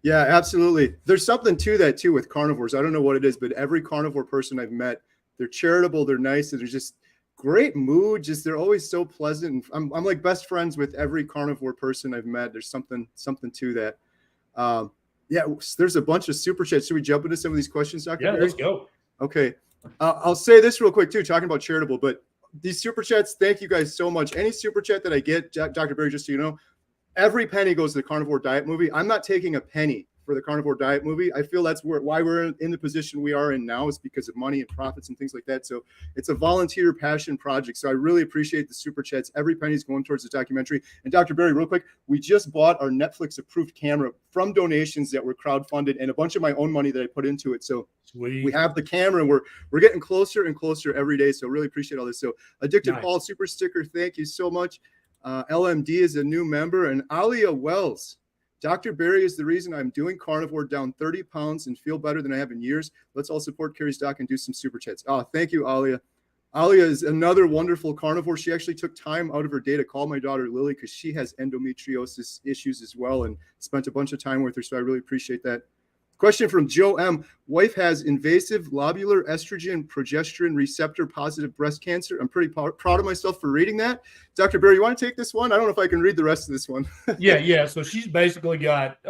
Yeah, absolutely. There's something to that too with carnivores. I don't know what it is, but every carnivore person I've met, they're charitable, they're nice, and they're just great mood. Just they're always so pleasant. I'm like best friends with every carnivore person I've met. There's something to that. Yeah, there's a bunch of super chats. Should we jump into some of these questions, Dr. Barry? Let's go. Okay. I'll say this real quick too, talking about charitable, but these super chats, thank you guys so much. Any super chat that I get, Dr. Barry, just so you know, every penny goes to the Carnivore Diet movie. I'm not taking a penny for the Carnivore Diet movie. I feel that's why we're in the position we are in now, is because of money and profits and things like that. So it's a volunteer passion project. So I really appreciate the super chats. Every penny is going towards the documentary. And Dr. Barry, real quick, we just bought our Netflix approved camera from donations that were crowdfunded and a bunch of my own money that I put into it. So Sweet. We have the camera and we're getting closer and closer every day. So really appreciate all this. So Addicted Nice. Paul super sticker. Thank you so much. LMD is a new member, and Alia Wells. Dr. Barry is the reason I'm doing carnivore, down 30 pounds and feel better than I have in years. Let's all support Carrie's doc and do some super chats. Oh, thank you, Alia. Alia is another wonderful carnivore. She actually took time out of her day to call my daughter Lily because she has endometriosis issues as well, and spent a bunch of time with her. So I really appreciate that. Question from Joe M. Wife has invasive lobular estrogen progesterone receptor positive breast cancer. I'm pretty proud of myself for reading that. Dr. Berry, you want to take this one? I don't know if I can read the rest of this one. Yeah. So she's basically got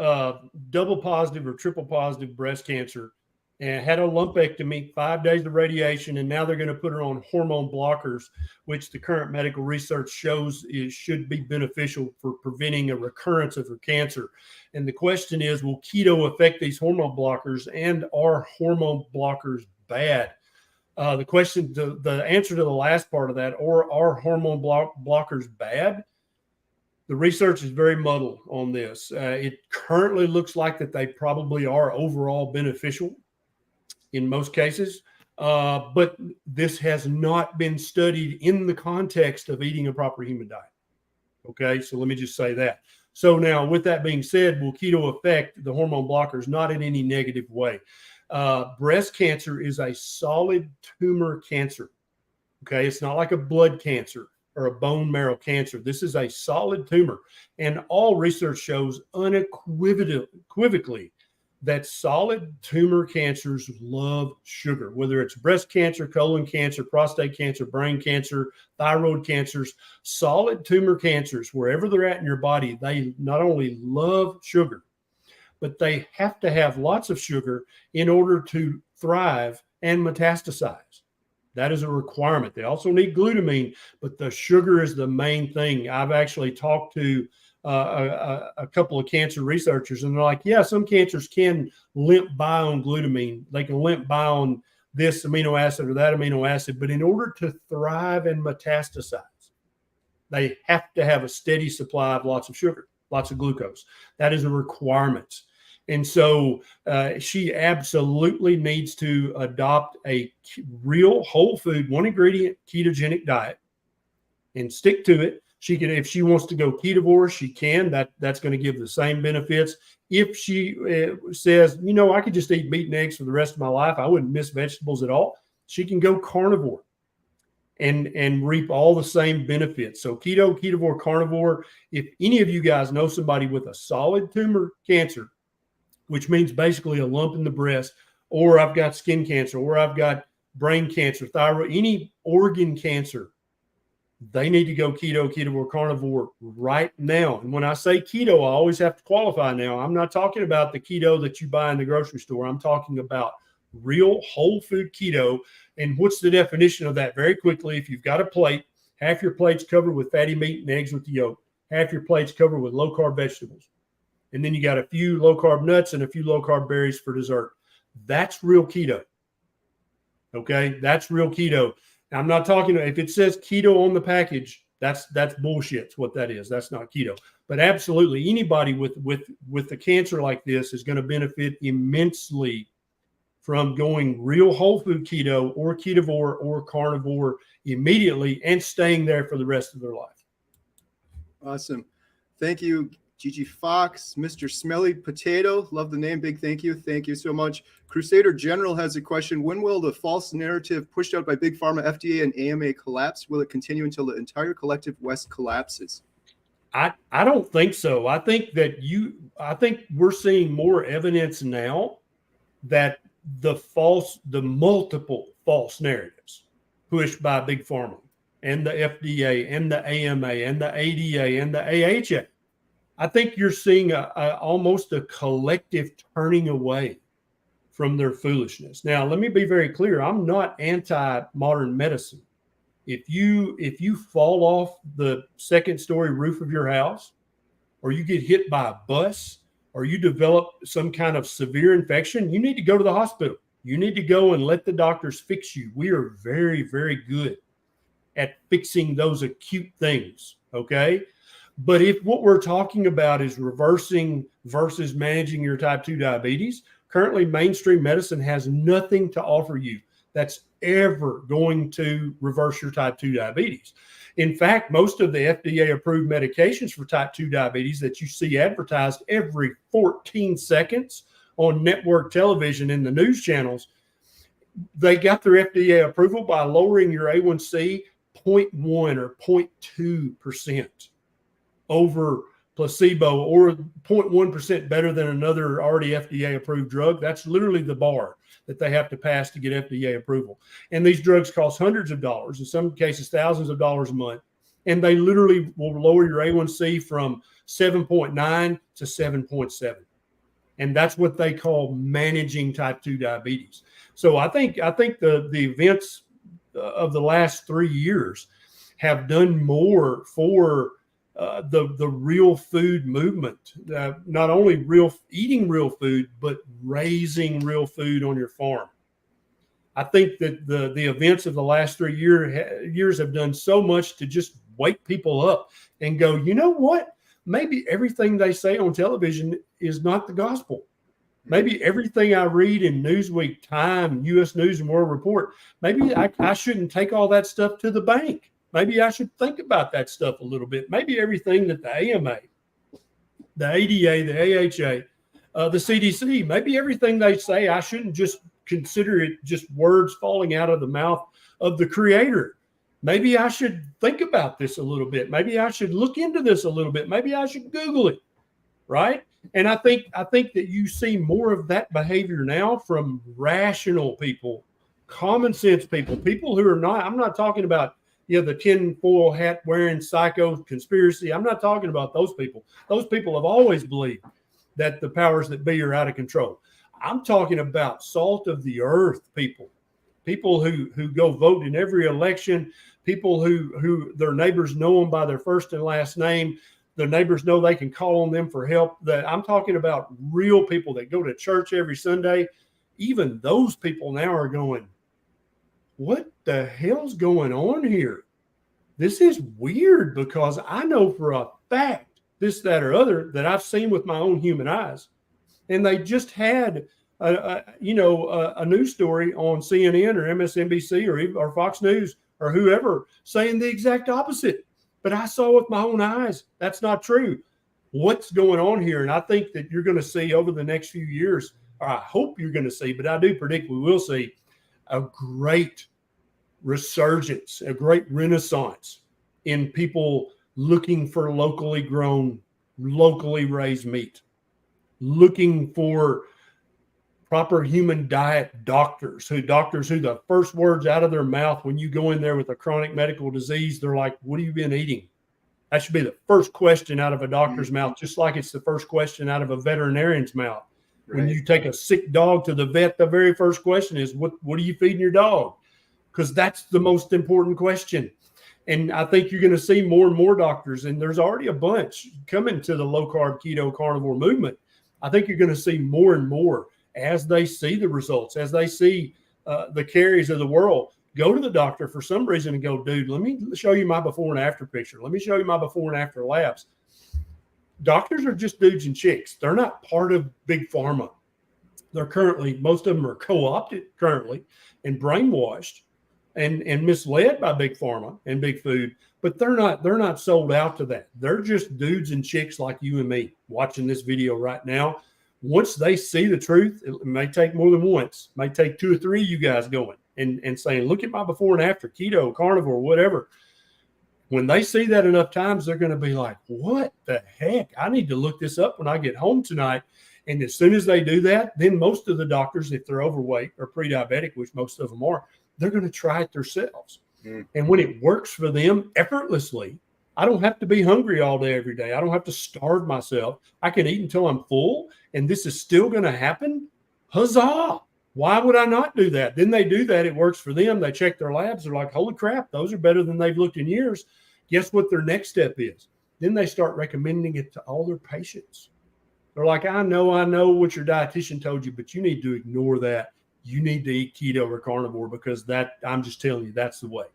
double positive or triple positive breast cancer and had a lumpectomy, 5 days of radiation, and now they're going to put her on hormone blockers, which the current medical research shows should be beneficial for preventing a recurrence of her cancer. And the question is, will keto affect these hormone blockers, and are hormone blockers bad? The answer to the last part of that, or are hormone blockers bad? The research is very muddled on this. It currently looks like that they probably are overall beneficial in most cases, but this has not been studied in the context of eating a proper human diet. Okay, so let me just say that. So now, with that being said, will keto affect the hormone blockers? Not in any negative way. Breast cancer is a solid tumor cancer. Okay, it's not like a blood cancer or a bone marrow cancer. This is a solid tumor, and all research shows unequivocally that solid tumor cancers love sugar, whether it's breast cancer, colon cancer, prostate cancer, brain cancer, thyroid cancers. Solid tumor cancers, wherever they're at in your body, they not only love sugar, but they have to have lots of sugar in order to thrive and metastasize. That is a requirement. They also need glutamine, but the sugar is the main thing. I've actually talked to a couple of cancer researchers, and they're like, yeah, some cancers can limp by on glutamine. They can limp by on this amino acid or that amino acid, but in order to thrive and metastasize, they have to have a steady supply of lots of sugar, lots of glucose. That is a requirement. And so she absolutely needs to adopt a real whole food, one ingredient ketogenic diet and stick to it. She can, if she wants to go ketovore, she can. That's going to give the same benefits. If she says, I could just eat meat and eggs for the rest of my life, I wouldn't miss vegetables at all, she can go carnivore and reap all the same benefits. So keto, ketovore, carnivore. If any of you guys know somebody with a solid tumor cancer, which means basically a lump in the breast, or I've got skin cancer, or I've got brain cancer, thyroid, any organ cancer, they need to go keto, ketovore, carnivore right now. And when I say keto, I always have to qualify now. I'm not talking about the keto that you buy in the grocery store. I'm talking about real whole food keto. And what's the definition of that? Very quickly, if you've got a plate, half your plate's covered with fatty meat and eggs with the yolk, half your plate's covered with low carb vegetables, and then you got a few low carb nuts and a few low carb berries for dessert. That's real keto. Okay, that's real keto. I'm not talking, if it says keto on the package, that's bullshit. It's what that is. That's not keto. But absolutely, anybody with a cancer like this is going to benefit immensely from going real whole food keto or ketovore or carnivore immediately and staying there for the rest of their life. Awesome. Thank you, Gigi Fox, Mr. Smelly Potato. Love the name. Big thank you. Thank you so much. Crusader General has a question. When will the false narrative pushed out by Big Pharma, FDA, and AMA collapse? Will it continue until the entire collective West collapses? I don't think so. I think we're seeing more evidence now that the multiple false narratives pushed by Big Pharma and the FDA and the AMA and the ADA and the AHA, I think you're seeing almost a collective turning away from their foolishness. Now, let me be very clear. I'm not anti-modern medicine. If you fall off the second story roof of your house, or you get hit by a bus, or you develop some kind of severe infection, you need to go to the hospital. You need to go and let the doctors fix you. We are very, very good at fixing those acute things, okay? But if what we're talking about is reversing versus managing your type 2 diabetes, currently mainstream medicine has nothing to offer you that's ever going to reverse your type 2 diabetes. In fact, most of the FDA-approved medications for type 2 diabetes that you see advertised every 14 seconds on network television in the news channels, they got their FDA approval by lowering your A1C 0.1 or 0.2% over placebo or 0.1% better than another already FDA approved drug. That's literally the bar that they have to pass to get FDA approval. And these drugs cost hundreds of dollars, in some cases thousands of dollars a month. And they literally will lower your A1C from 7.9 to 7.7. And that's what they call managing type 2 diabetes. So I think the events of the last 3 years have done more for the real food movement, not only eating real food, but raising real food on your farm. I think that the events of the last 3 years have done so much to just wake people up and go, you know what? Maybe everything they say on television is not the gospel. Maybe everything I read in Newsweek, Time, U.S. News and World Report, maybe I shouldn't take all that stuff to the bank. Maybe I should think about that stuff a little bit. Maybe everything that the AMA, the ADA, the AHA, the CDC, maybe everything they say, I shouldn't just consider it just words falling out of the mouth of the creator. Maybe I should think about this a little bit. Maybe I should look into this a little bit. Maybe I should Google it, right? And I think that you see more of that behavior now from rational people, common sense people, people who are not, I'm not talking about, the tinfoil hat wearing psycho conspiracy. I'm not talking about those people. Those people have always believed that the powers that be are out of control. I'm talking about salt of the earth people who go vote in every election, people who their neighbors know them by their first and last name. Their neighbors know they can call on them for help. That I'm talking about real people that go to church every Sunday. Even those people now are going, what the hell's going on here? This is weird, because I know for a fact this, that, or other that I've seen with my own human eyes. And they just had a news story on CNN or MSNBC or Fox News or whoever saying the exact opposite. But I saw with my own eyes, that's not true. What's going on here? And I think that you're going to see over the next few years, or I hope you're going to see, but I do predict we will see a great resurgence, a great renaissance in people looking for locally grown, locally raised meat, looking for proper human diet doctors who the first words out of their mouth when you go in there with a chronic medical disease, they're like, what have you been eating? That should be the first question out of a doctor's mouth, just like it's the first question out of a veterinarian's mouth. Right. When you take a sick dog to the vet, the very first question is, what are you feeding your dog? Because that's the most important question. And I think you're going to see more and more doctors, and there's already a bunch coming to the low-carb keto carnivore movement. I think you're going to see more and more as they see the results, as they see the carries of the world, go to the doctor for some reason and go, dude, let me show you my before and after picture. Let me show you my before and after labs. Doctors are just dudes and chicks. They're not part of big pharma. They're currently, most of them are co-opted currently and brainwashed and misled by big pharma and big food, but they're not sold out to that. They're just dudes and chicks like you and me watching this video right now. Once they see the truth, it may take more than once, it may take 2 or 3 of you guys going and saying, look at my before and after, keto, carnivore, whatever. When they see that enough times, they're going to be like, what the heck? I need to look this up when I get home tonight. And as soon as they do that, then most of the doctors, if they're overweight or pre-diabetic, which most of them are, they're going to try it themselves. And when it works for them effortlessly, I don't have to be hungry all day, every day. I don't have to starve myself. I can eat until I'm full, and this is still going to happen. Huzzah. Why would I not do that? Then they do that. It works for them. They check their labs. They're like, holy crap, those are better than they've looked in years. Guess what their next step is? Then they start recommending it to all their patients. They're like, I know what your dietitian told you, but you need to ignore that. You need to eat keto or carnivore, because that, I'm just telling you, that's the way.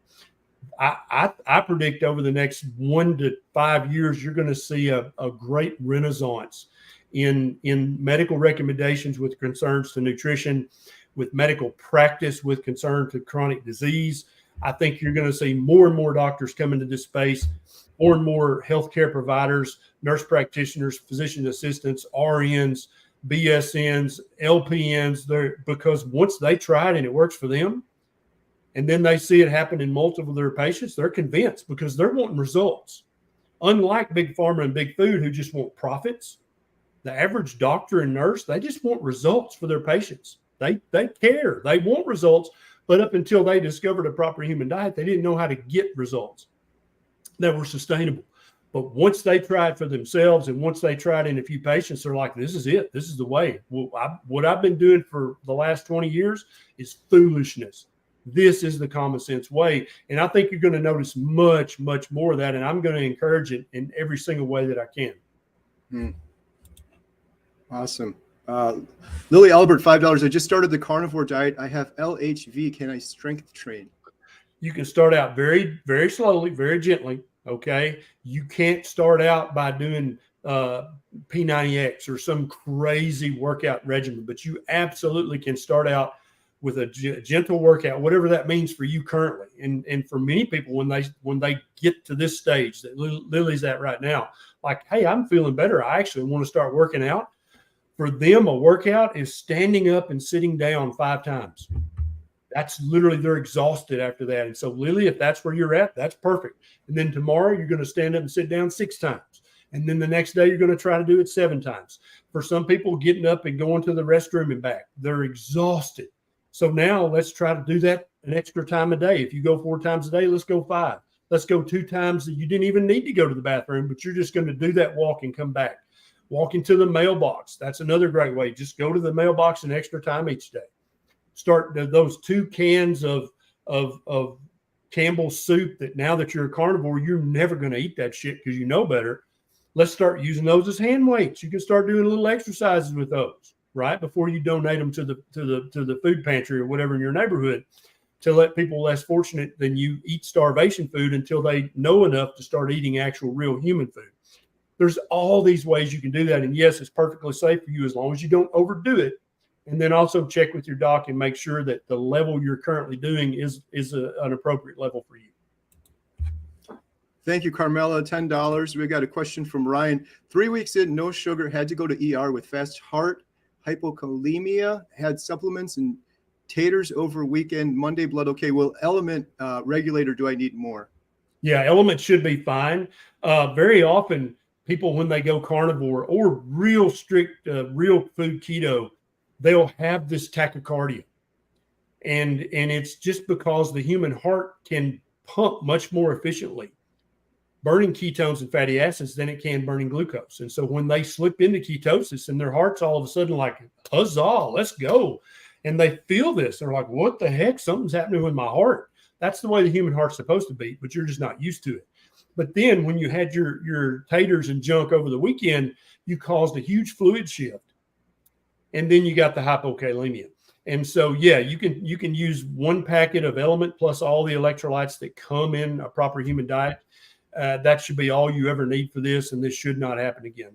I predict over the next 1 to 5 years, you're going to see a great renaissance in medical recommendations with concerns to nutrition, with medical practice with concern to chronic disease. I think you're going to see more and more doctors come into this space, more and more healthcare providers, nurse practitioners, physician assistants, RNs, BSNs, LPNs, because once they try it and it works for them, and then they see it happen in multiple of their patients, they're convinced because they're wanting results. Unlike big pharma and big food who just want profits, the average doctor and nurse, they just want results for their patients. They care. They want results, but up until they discovered a proper human diet, they didn't know how to get results that were sustainable. But once they tried for themselves and once they tried in a few patients, they're like, this is it. This is the way. Well, what I've been doing for the last 20 years is foolishness. This is the common sense way. And I think you're going to notice much, much more of that. And I'm going to encourage it in every single way that I can. Awesome. Lily Albert, $5. I just started the carnivore diet. I have LHV. Can I strength train? You can start out very, very slowly, very gently. Okay. You can't start out by doing P90X or some crazy workout regimen, but you absolutely can start out with a gentle workout, whatever that means for you currently. And for many people, when they get to this stage that Lily's at right now, like, hey, I'm feeling better. I actually want to start working out. For them, a workout is standing up and sitting down 5 times. That's literally, they're exhausted after that. And so, Lily, if that's where you're at, that's perfect. And then tomorrow you're going to stand up and sit down 6 times. And then the next day you're going to try to do it 7 times. For some people, getting up and going to the restroom and back, they're exhausted. So now let's try to do that an extra time a day. If you go 4 times a day, let's go 5. Let's go 2 times that you didn't even need to go to the bathroom, but you're just going to do that walk and come back. Walking to the mailbox. That's another great way. Just go to the mailbox an extra time each day. Start those 2 cans of Campbell's soup that now that you're a carnivore, you're never going to eat that shit because you know better. Let's start using those as hand weights. You can start doing little exercises with those, right? Before you donate them to the food pantry or whatever in your neighborhood, to let people less fortunate than you eat starvation food until they know enough to start eating actual real human food. There's all these ways you can do that. And yes, it's perfectly safe for you as long as you don't overdo it. And then also check with your doc and make sure that the level you're currently doing is an appropriate level for you. Thank you, Carmela. $10. We got a question from Ryan. 3 weeks in, no sugar, had to go to ER with fast heart, hypokalemia, had supplements and taters over weekend, Monday blood okay. Will element regulator, do I need more? Yeah, element should be fine. Very often people, when they go carnivore or real strict, real food keto, they'll have this tachycardia. And it's just because the human heart can pump much more efficiently burning ketones and fatty acids than it can burning glucose. And so when they slip into ketosis and their heart's all of a sudden like, huzzah, let's go. And they feel this, they're like, what the heck? Something's happening with my heart. That's the way the human heart's supposed to beat, but you're just not used to it. But then when you had your taters and junk over the weekend, you caused a huge fluid shift. And then you got the hypokalemia. And so, yeah, you can use 1 packet of element plus all the electrolytes that come in a proper human diet. That should be all you ever need for this, and this should not happen again.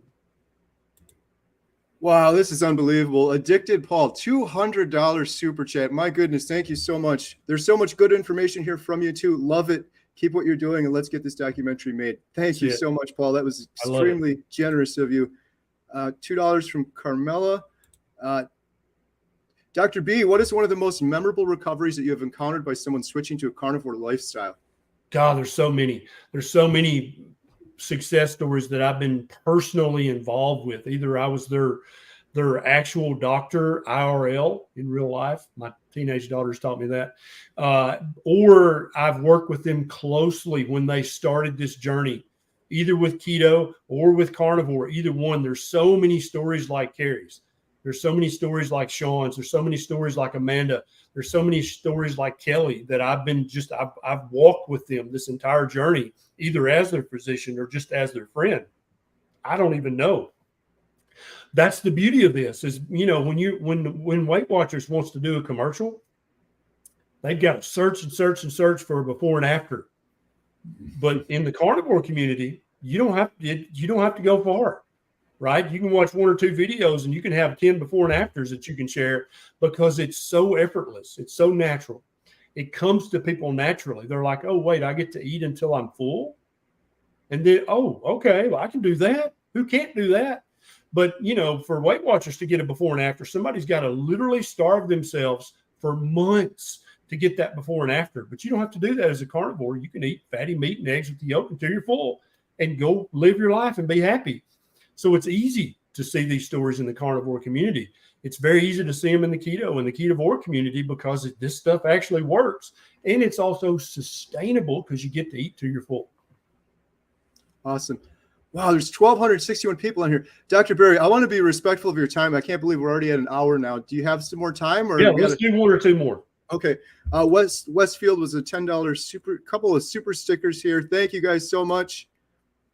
Wow, this is unbelievable. Addicted Paul, $200 super chat. My goodness, thank you so much. There's so much good information here from you too. Love it. Keep what you're doing, and let's get this documentary made. Thank you so much, Paul. That was extremely generous of you. $2 from Carmela. Dr. B, what is one of the most memorable recoveries that you have encountered by someone switching to a carnivore lifestyle? God, there's so many. There's so many success stories that I've been personally involved with. Either I was their actual doctor, IRL, in real life. My teenage daughters taught me that. Or I've worked with them closely when they started this journey, either with keto or with carnivore, either one. There's so many stories like Carrie's. There's so many stories like Sean's. There's so many stories like Amanda. There's so many stories like Kelly that I've walked with them this entire journey, either as their physician or just as their friend. I don't even know. That's the beauty of this is, when Weight Watchers wants to do a commercial, they've got to search for a before and after. But in the carnivore community, you don't have to go far. Right? You can watch 1 or 2 videos and you can have 10 before and afters that you can share because it's so effortless. It's so natural. It comes to people naturally. They're like, oh, wait, I get to eat until I'm full. And then, oh, okay, well, I can do that. Who can't do that? But, for Weight Watchers to get a before and after, somebody's got to literally starve themselves for months to get that before and after. But you don't have to do that as a carnivore. You can eat fatty meat and eggs with the yolk until you're full. and go live your life and be happy. So it's easy to see these stories in the carnivore community. It's very easy to see them in the keto and the ketovore community because this stuff actually works. And it's also sustainable because you get to eat till you're full. Awesome. Wow, there's 1,261 people on here. Dr. Berry, I want to be respectful of your time. I can't believe we're already at an hour now. Do you have some more time? Or yeah, let's do one or two more. Okay. Westfield was a $10 couple of super stickers here. Thank you guys so much.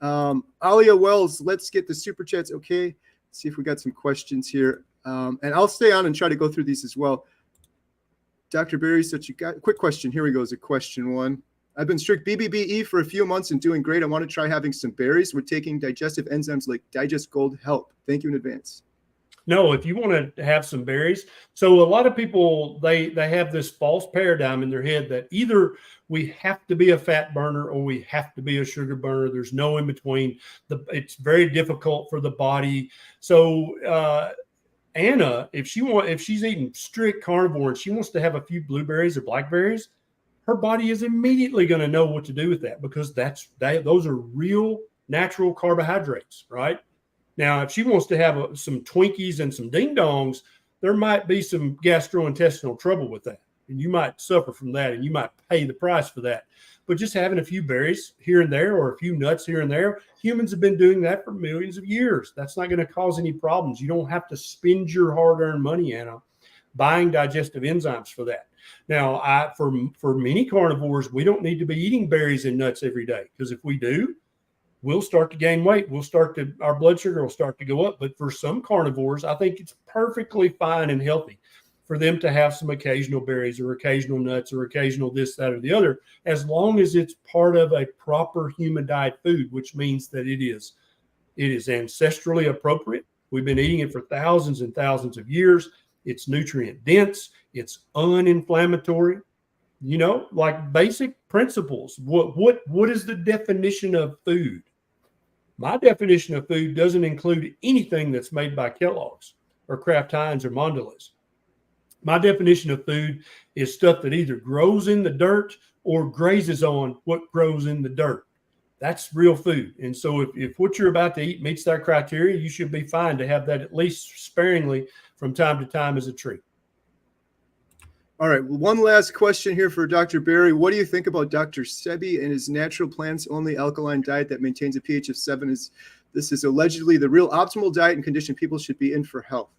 Alia Wells, let's get the super chats. Okay. Let's see if we got some questions here. And I'll stay on and try to go through these as well. Dr. Berry, such a quick question. Here we go. Is a question one. I've been strict BBBE for a few months and doing great. I want to try having some berries. Would taking digestive enzymes like Digest Gold help? Thank you in advance. No, if you want to have some berries. So a lot of people, they have this false paradigm in their head that either we have to be a fat burner or we have to be a sugar burner. There's no in between. It's very difficult for the body. So Anna, if she's eating strict carnivore and she wants to have a few blueberries or blackberries, her body is immediately going to know what to do with that because those are real natural carbohydrates, right? Now, if she wants to have some Twinkies and some ding dongs, there might be some gastrointestinal trouble with that. And you might suffer from that and you might pay the price for that. But just having a few berries here and there or a few nuts here and there, humans have been doing that for millions of years. That's not going to cause any problems. You don't have to spend your hard-earned money, Anna, buying digestive enzymes for that. Now, for many carnivores, we don't need to be eating berries and nuts every day because if we do, we'll start to gain weight. Our blood sugar will start to go up. But for some carnivores, I think it's perfectly fine and healthy for them to have some occasional berries or occasional nuts or occasional this, that, or the other, as long as it's part of a proper human diet food, which means that it is ancestrally appropriate. We've been eating it for thousands and thousands of years. It's nutrient dense. It's uninflammatory. Like basic principles. What is the definition of food? My definition of food doesn't include anything that's made by Kellogg's or Kraft Heinz or Mondelez. My definition of food is stuff that either grows in the dirt or grazes on what grows in the dirt. That's real food. And so if what you're about to eat meets that criteria, you should be fine to have that at least sparingly from time to time as a treat. All right. Well, one last question here for Dr. Berry. What do you think about Dr. Sebi and his natural plants-only alkaline diet that maintains a pH of 7? This is allegedly the real optimal diet and condition people should be in for health.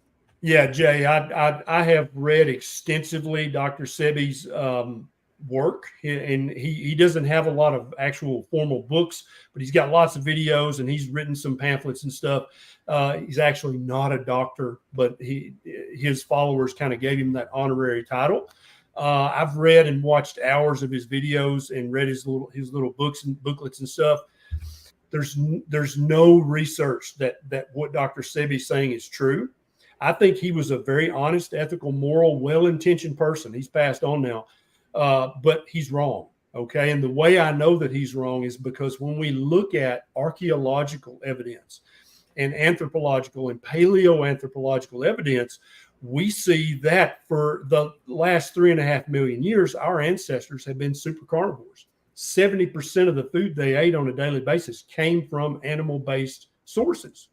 Yeah, Jay, I have read extensively Dr. Sebi's work, and he doesn't have a lot of actual formal books, but he's got lots of videos and he's written some pamphlets and stuff. He's actually not a doctor, but his followers kind of gave him that honorary title. I've read and watched hours of his videos and read his little books and booklets and stuff. There's no research that what Dr. Sebi's saying is true. I think he was a very honest, ethical, moral, well-intentioned person. He's passed on now, but he's wrong. Okay. And the way I know that he's wrong is because when we look at archaeological evidence and anthropological and paleoanthropological evidence, we see that for the last 3.5 million years, our ancestors have been super carnivores. 70% of the food they ate on a daily basis came from animal-based sources,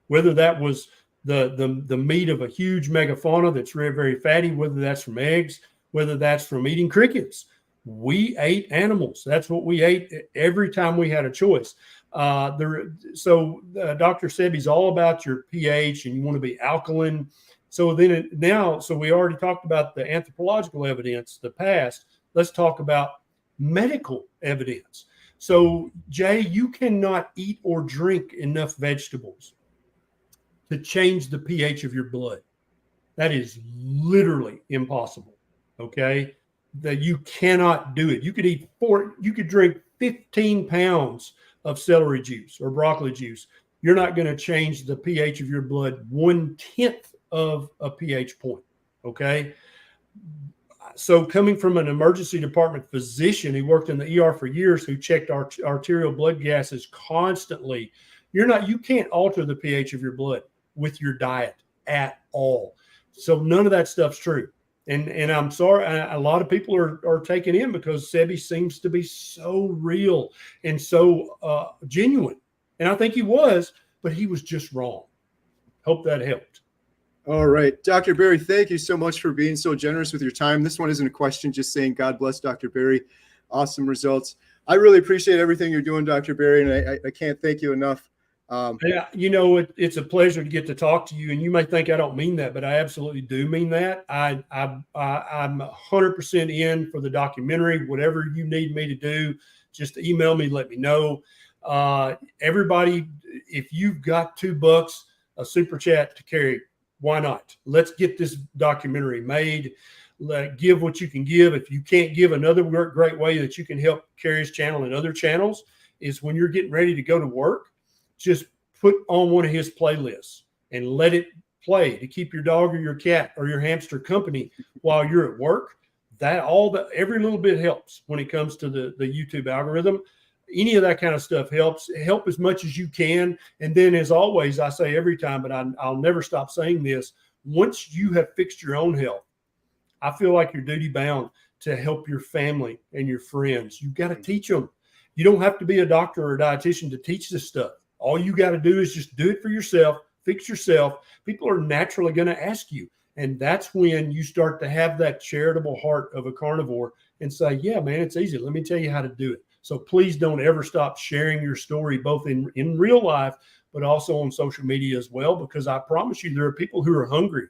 whether that was the meat of a huge megafauna that's very, very fatty, whether that's from eggs, whether that's from eating crickets. We ate animals. That's what we ate every time we had a choice. Dr. Sebi's all about your pH and you want to be alkaline. So we already talked about the anthropological evidence, the past. Let's talk about medical evidence. So, Jay, you cannot eat or drink enough vegetables to change the pH of your blood. That is literally impossible. Okay. That you cannot do it. You could drink 15 pounds of celery juice or broccoli juice. You're not going to change the pH of your blood 1/10 of a pH point. Okay. So coming from an emergency department physician who worked in the ER for years, who checked arterial blood gases constantly, you can't alter the pH of your blood with your diet at all. So none of that stuff's true. And I'm sorry, a lot of people are taken in because Sebi seems to be so real and so genuine. And I think he was, but he was just wrong. Hope that helped. All right. Dr. Berry, thank you so much for being so generous with your time. This one isn't a question, just saying God bless Dr. Berry. Awesome results. I really appreciate everything you're doing, Dr. Berry, and I can't thank you enough. Yeah, it's a pleasure to get to talk to you. And you may think I don't mean that, but I absolutely do mean that. I'm 100% in for the documentary. Whatever you need me to do, just email me, let me know. Everybody, if you've got $2, a super chat to carry, why not? Let's get this documentary made. Give what you can give. If you can't give, another great way that you can help Carrie's channel and other channels is when you're getting ready to go to work, just put on one of his playlists and let it play to keep your dog or your cat or your hamster company while you're at work. Every little bit helps when it comes to the YouTube algorithm. Any of that kind of stuff helps. Help as much as you can. And then, as always, I say every time, but I'll never stop saying this. Once you have fixed your own health, I feel like you're duty bound to help your family and your friends. You've got to teach them. You don't have to be a doctor or a dietitian to teach this stuff. All you got to do is just do it for yourself, fix yourself. People are naturally going to ask you. And that's when you start to have that charitable heart of a carnivore and say, yeah, man, it's easy. Let me tell you how to do it. So please don't ever stop sharing your story, both in real life, but also on social media as well, because I promise you, there are people who are hungry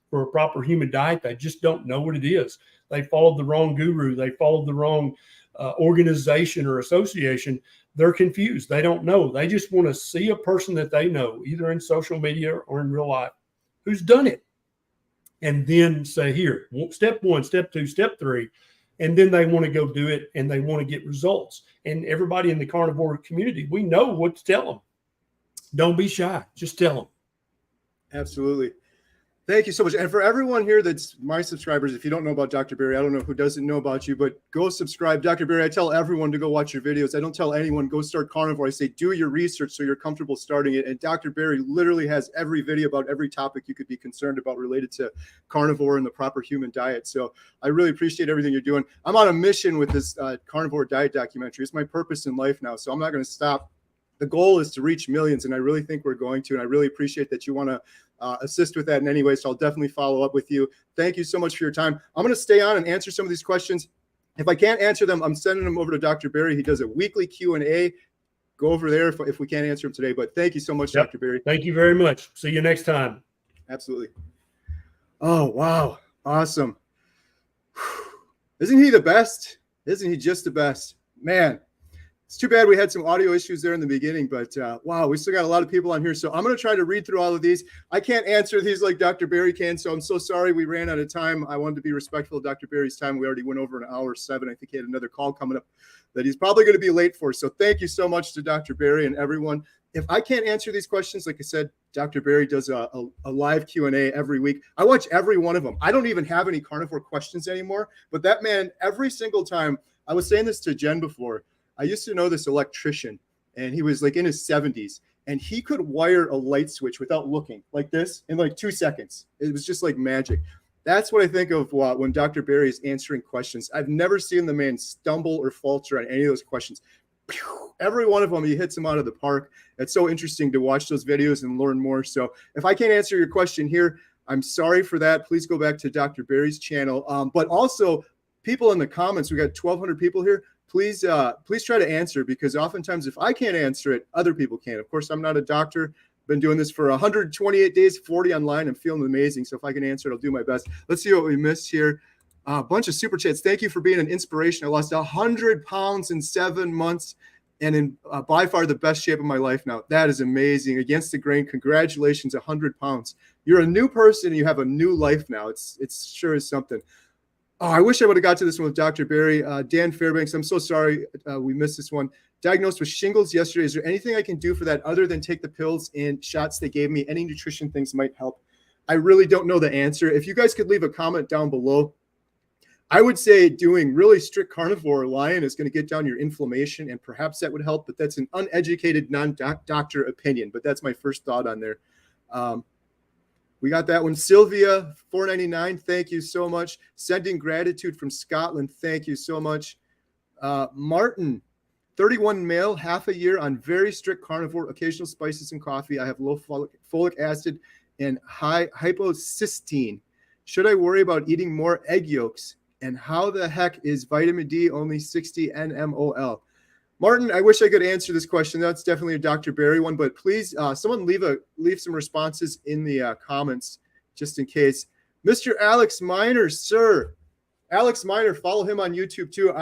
for a proper human diet. They just don't know what it is. They followed the wrong guru. They followed the wrong organization or association. They're confused. They don't know. They just want to see a person that they know, either in social media or in real life, who's done it. And then say, here, step 1, step 2, step 3. And then they want to go do it and they want to get results. And everybody in the carnivore community, we know what to tell them. Don't be shy. Just tell them. Absolutely. Thank you so much. And for everyone here that's my subscribers, if you don't know about Dr. Berry, I don't know who doesn't know about you, but go subscribe. Dr. Berry, I tell everyone to go watch your videos. I don't tell anyone, go start carnivore. I say, do your research so you're comfortable starting it. And Dr. Berry literally has every video about every topic you could be concerned about related to carnivore and the proper human diet. So I really appreciate everything you're doing. I'm on a mission with this carnivore diet documentary. It's my purpose in life now, so I'm not going to stop. The goal is to reach millions, and I really think we're going to, and I really appreciate that you want to assist with that in any way. So I'll definitely follow up with you. Thank you so much for your time. I'm going to stay on and answer some of these questions. If I can't answer them, I'm sending them over to Dr. Berry. He does a weekly Q&A. Go over there if we can't answer them today. But thank you so much, Dr. Berry. Thank you very much. See you next time. Absolutely. Oh, wow. Awesome. Isn't he the best? Isn't he just the best? Man. It's too bad we had some audio issues there in the beginning, but wow, we still got a lot of people on here. So I'm going to try to read through all of these. I can't answer these like Dr. Berry can, so I'm so sorry we ran out of time. I wanted to be respectful of Dr. Berry's time. We already went over an hour 7. I think he had another call coming up that he's probably going to be late for. So thank you so much to Dr. Berry and everyone. If I can't answer these questions, like I said, Dr. Berry does a live Q&A every week. I watch every one of them. I don't even have any carnivore questions anymore, but that man, every single time, I was saying this to Jen before, I used to know this electrician, and he was like in his 70s, and he could wire a light switch without looking like this in like 2 seconds. It was just like magic. That's what I think of when Dr. Berry is answering questions. I've never seen the man stumble or falter on any of those questions. Every one of them, he hits them out of the park. It's so interesting to watch those videos and learn more. So if I can't answer your question here, I'm sorry for that. Please go back to Dr. Berry's channel. But also, people in the comments, we got 1,200 people here. Please try to answer, because oftentimes if I can't answer it, other people can. Of course, I'm not a doctor. Been doing this for 128 days, 40 online. I'm feeling amazing. So if I can answer it, I'll do my best. Let's see what we missed here. A bunch of super chats. Thank you for being an inspiration. I lost 100 pounds in 7 months and in by far the best shape of my life now. That is amazing. Against the grain. Congratulations, 100 pounds. You're a new person and you have a new life now. It's sure is something. Oh, I wish I would have got to this one with Dr. Berry. Dan Fairbanks, I'm so sorry we missed this one. Diagnosed with shingles yesterday. Is there anything I can do for that other than take the pills and shots they gave me? Any nutrition things might help. I really don't know the answer. If you guys could leave a comment down below. I would say doing really strict carnivore lion is going to get down your inflammation, and perhaps that would help, but that's an uneducated non-doctor opinion. But that's my first thought on there. We got that one. Sylvia, $4.99. Thank you so much. Sending gratitude from Scotland. Thank you so much. Martin, 31 male, half a year on very strict carnivore, occasional spices and coffee. I have low folic acid and high hypocysteine. Should I worry about eating more egg yolks? And how the heck is vitamin D only 60 nmol? Martin, I wish I could answer this question. That's definitely a Dr. Barry one, but please, someone leave some responses in the comments just in case. Mr. Alex Miner, sir. Alex Miner, follow him on YouTube too.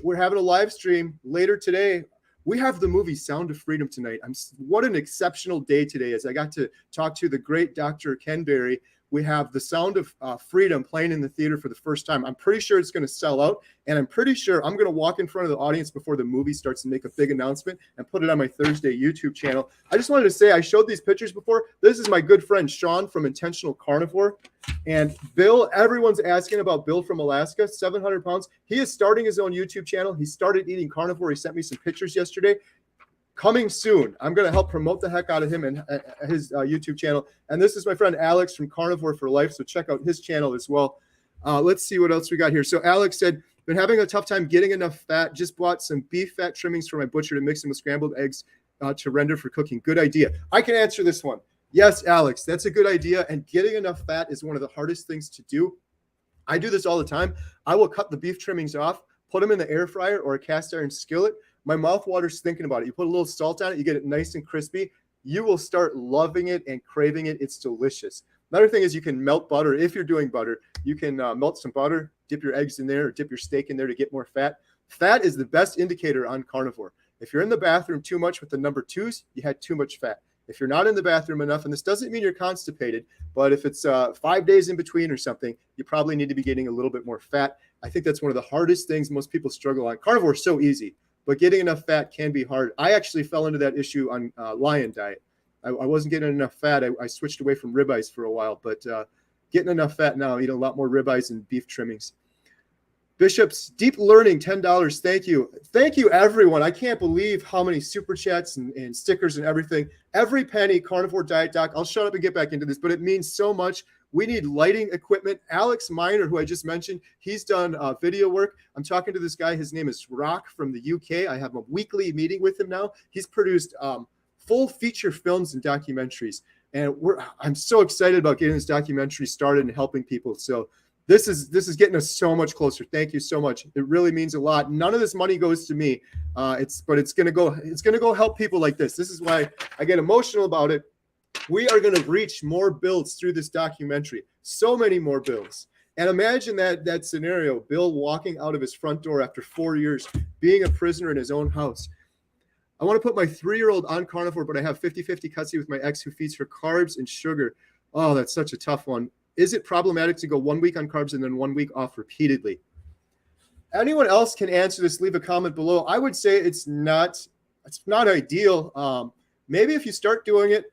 We're having a live stream later today. We have the movie Sound of Freedom tonight. What an exceptional day today as I got to talk to the great Dr. Ken Berry. We have the Sound of Freedom playing in the theater for the first time. I'm pretty sure it's going to sell out, and I'm pretty sure I'm going to walk in front of the audience before the movie starts and make a big announcement and put it on my Thursday YouTube channel. I just wanted to say I showed these pictures before. This is my good friend Sean from Intentional Carnivore, and Bill. Everyone's asking about Bill from Alaska, 700 pounds. He is starting his own YouTube channel. He started eating carnivore. He sent me some pictures yesterday. Coming soon. I'm going to help promote the heck out of him and his YouTube channel. And this is my friend Alex from Carnivore for Life. So check out his channel as well. Let's see what else we got here. So Alex said, been having a tough time getting enough fat. Just bought some beef fat trimmings from my butcher to mix them with scrambled eggs to render for cooking. Good idea. I can answer this one. Yes, Alex, that's a good idea. And getting enough fat is one of the hardest things to do. I do this all the time. I will cut the beef trimmings off, put them in the air fryer or a cast iron skillet. My mouth waters thinking about it. You put a little salt on it, you get it nice and crispy. You will start loving it and craving it. It's delicious. Another thing is you can melt butter. If you're doing butter, you can melt some butter, dip your eggs in there, or dip your steak in there to get more fat. Fat is the best indicator on carnivore. If you're in the bathroom too much with the number 2s, you had too much fat. If you're not in the bathroom enough, and this doesn't mean you're constipated, but if it's 5 days in between or something, you probably need to be getting a little bit more fat. I think that's one of the hardest things most people struggle on. Carnivore is so easy, but getting enough fat can be hard. I actually fell into that issue on lion diet. I wasn't getting enough fat. I switched away from ribeyes for a while, but getting enough fat now. I eat a lot more ribeyes and beef trimmings. Bishop's Deep Learning, $10. Thank you. Thank you, everyone. I can't believe how many super chats and stickers and everything. Every penny, Carnivore Diet Doc. I'll shut up and get back into this, but it means so much. We need lighting equipment. Alex Miner, who I just mentioned, he's done video work. I'm talking to this guy. His name is Rock from the UK. I have a weekly meeting with him now. He's produced full feature films and documentaries. And I'm so excited about getting this documentary started and helping people. So this is getting us so much closer. Thank you so much. It really means a lot. None of this money goes to me. It's gonna go help people like this. This is why I get emotional about it. We are going to reach more builds through this documentary. So many more builds. And imagine that scenario, Bill walking out of his front door after 4 years, being a prisoner in his own house. I want to put my 3-year-old on carnivore, but I have 50-50 custody with my ex who feeds her carbs and sugar. Oh, that's such a tough one. Is it problematic to go 1 week on carbs and then 1 week off repeatedly? Anyone else can answer this. Leave a comment below. I would say it's not ideal. Maybe if you start doing it,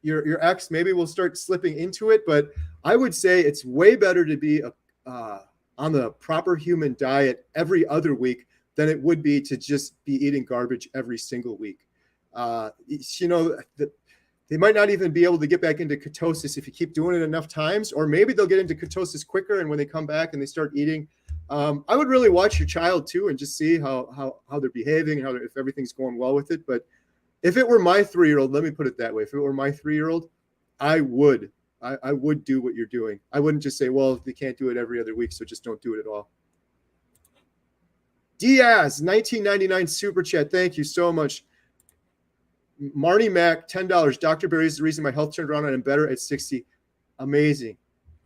your ex maybe will start slipping into it, but I would say it's way better to be on the proper human diet every other week than it would be to just be eating garbage every single week. They might not even be able to get back into ketosis if you keep doing it enough times, or maybe they'll get into ketosis quicker. And when they come back and they start eating, I would really watch your child too and just see how they're behaving and if everything's going well with it. But if it were my 3-year-old, let me put it that way. If it were my 3-year-old, I would do what you're doing. I wouldn't just say, well, they can't do it every other week, so just don't do it at all. Diaz, 1999 super chat. Thank you so much. Marnie Mac, $10. Dr. Berry is the reason my health turned around and I'm better at 60. Amazing.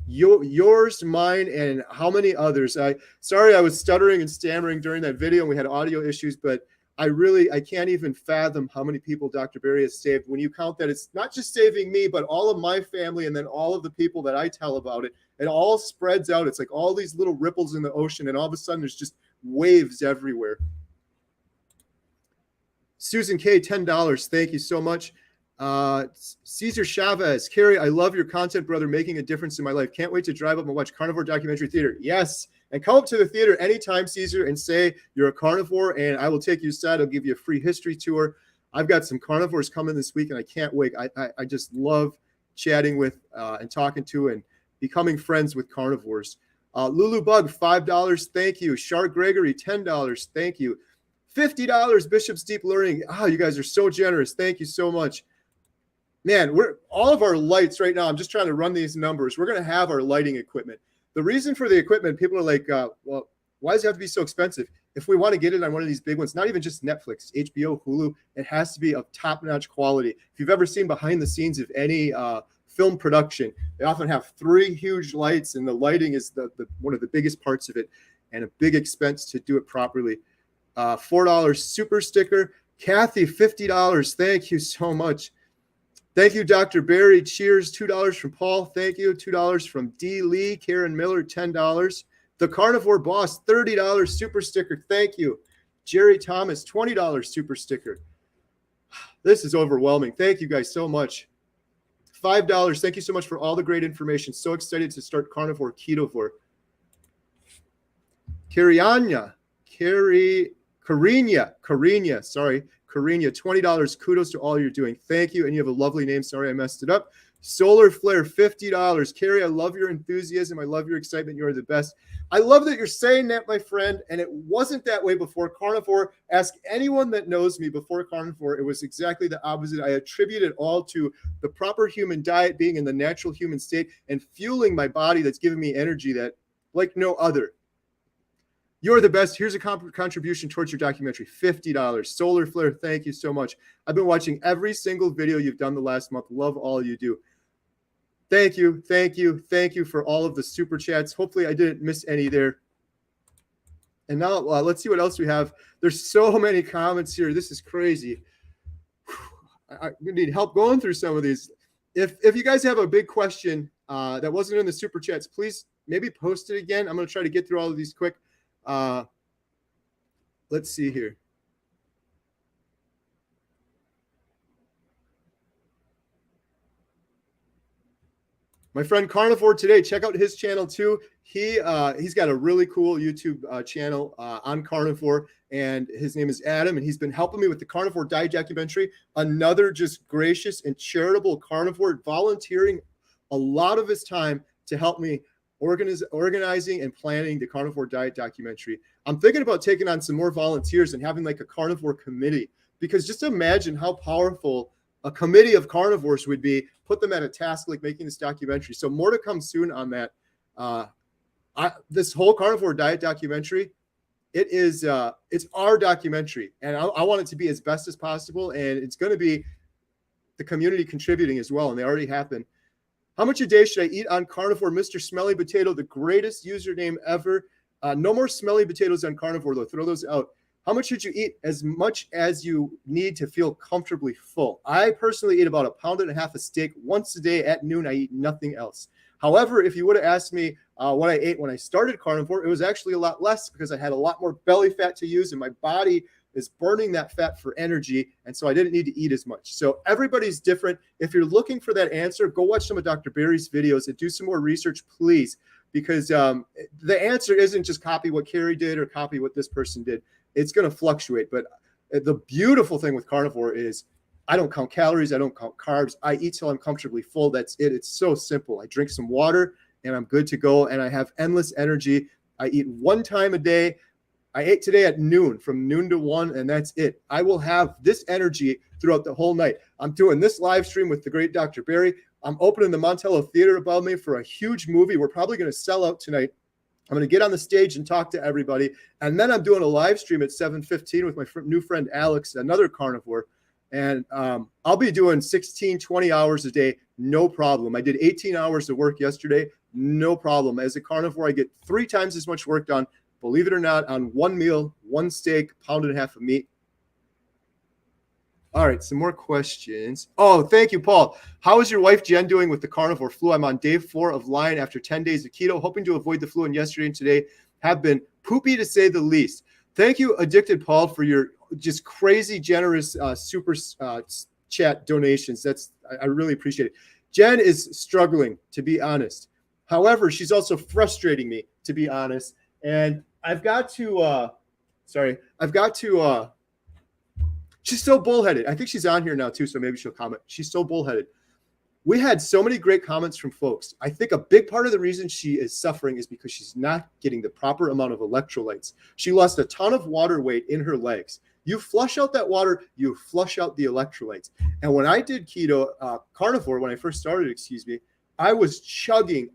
Yours, mine, and how many others? Sorry, I was stuttering and stammering during that video and we had audio issues, but I can't even fathom how many people Dr. Berry has saved. When you count that, it's not just saving me, but all of my family and then all of the people that I tell about it. It all spreads out. It's like all these little ripples in the ocean, and all of a sudden there's just waves everywhere. Susan K, $10. Thank you so much. Cesar Chavez, Carrie, I love your content, brother, making a difference in my life. Can't wait to drive up and watch Carnivore Documentary Theater. Yes. And come up to the theater anytime, Caesar, and say you're a carnivore, and I will take you aside. I'll give you a free history tour. I've got some carnivores coming this week, and I can't wait. I just love chatting with and talking to and becoming friends with carnivores. Lulu Bug, $5. Thank you. Shark Gregory, $10. Thank you. $50. Bishop's Deep Learning. You guys are so generous. Thank you so much. Man, we're all of our lights right now. I'm just trying to run these numbers. We're going to have our lighting equipment. The reason for the equipment, people are like, well, why does it have to be so expensive? If we want to get it on one of these big ones, not even just Netflix, HBO, Hulu, it has to be of top-notch quality. If you've ever seen behind the scenes of any film production, they often have 3 huge lights, and the lighting is the one of the biggest parts of it, and a big expense to do it properly. $4 super sticker. Kathy, $50. Thank you so much. Thank you, Dr. Barry. Cheers. $2 from Paul. Thank you. $2 from D. Lee. Karen Miller, $10. The Carnivore Boss, $30 super sticker. Thank you. Jerry Thomas, $20 super sticker. This is overwhelming. Thank you guys so much. $5. Thank you so much for all the great information. So excited to start Carnivore Ketovore. Karina, sorry. Karina, $20. Kudos to all you're doing. Thank you. And you have a lovely name. Sorry, I messed it up. Solar Flare, $50. Carrie, I love your enthusiasm. I love your excitement. You're the best. I love that you're saying that, my friend. And it wasn't that way before Carnivore. Ask anyone that knows me before Carnivore. It was exactly the opposite. I attribute it all to the proper human diet, being in the natural human state and fueling my body that's giving me energy that like no other. You're the best. Here's a contribution towards your documentary, $50. Solar Flare, thank you so much. I've been watching every single video you've done the last month. Love all you do. Thank you, thank you, thank you for all of the super chats. Hopefully I didn't miss any there. And now let's see what else we have. There's so many comments here. This is crazy. I need help going through some of these. If you guys have a big question that wasn't in the super chats, please maybe post it again. I'm going to try to get through all of these quick. Let's see here. My friend Carnivore today, check out his channel too. He's got a really cool YouTube channel on Carnivore, and his name is Adam, and he's been helping me with the Carnivore diet documentary. Another just gracious and charitable carnivore, volunteering a lot of his time to help me organizing and planning the Carnivore diet documentary. I'm thinking about taking on some more volunteers and having like a carnivore committee, because just imagine how powerful a committee of carnivores would be. Put them at a task like making this documentary. So more to come soon on that. This whole Carnivore diet documentary, it's our documentary, and I want it to be as best as possible, and it's going to be the community contributing as well, and they already have been. How much a day should I eat on Carnivore? Mr. Smelly Potato, the greatest username ever. No more smelly potatoes on Carnivore, though. Throw those out. How much should you eat? As much as you need to feel comfortably full. I personally eat about 1.5 pounds of steak once a day at noon. I eat nothing else. However, if you would have asked me what I ate when I started Carnivore, it was actually a lot less, because I had a lot more belly fat to use, and my body is burning that fat for energy, and so I didn't need to eat as much. So everybody's different. If you're looking for that answer, go watch some of Dr. Barry's videos and do some more research, please, because the answer isn't just copy what Carrie did or copy what this person did. It's going to fluctuate. But the beautiful thing with Carnivore is I don't count calories. I don't count carbs. I eat till I'm comfortably full. That's it. It's so simple. I drink some water and I'm good to go. And I have endless energy. I eat 1 time a day. I ate today at noon, from noon to 1, and that's it. I will have this energy throughout the whole night. I'm doing this live stream with the great Dr. Barry. I'm opening the Montello Theater above me for a huge movie. We're probably going to sell out tonight. I'm going to get on the stage and talk to everybody. And then I'm doing a live stream at 7:15 with my new friend, Alex, another carnivore. And I'll be doing 16, 20 hours a day. No problem. I did 18 hours of work yesterday. No problem. As a carnivore, I get 3 times as much work done, believe it or not, on 1 meal, 1 steak, 1.5 pounds of meat. All right, some more questions. Oh, thank you, Paul. How is your wife, Jen, doing with the carnivore flu? I'm on day 4 of Lion after 10 days of keto, hoping to avoid the flu, and yesterday and today have been poopy to say the least. Thank you, Addicted Paul, for your just crazy generous super chat donations. I really appreciate it. Jen is struggling, to be honest. However, she's also frustrating me, to be honest. And I've got to she's so bullheaded. I think she's on here now too, so maybe she'll comment. She's so bullheaded. We had so many great comments from folks. I think a big part of the reason she is suffering is because she's not getting the proper amount of electrolytes. She lost a ton of water weight in her legs. You flush out that water, you flush out the electrolytes. And when I did carnivore, when I first started, I was chugging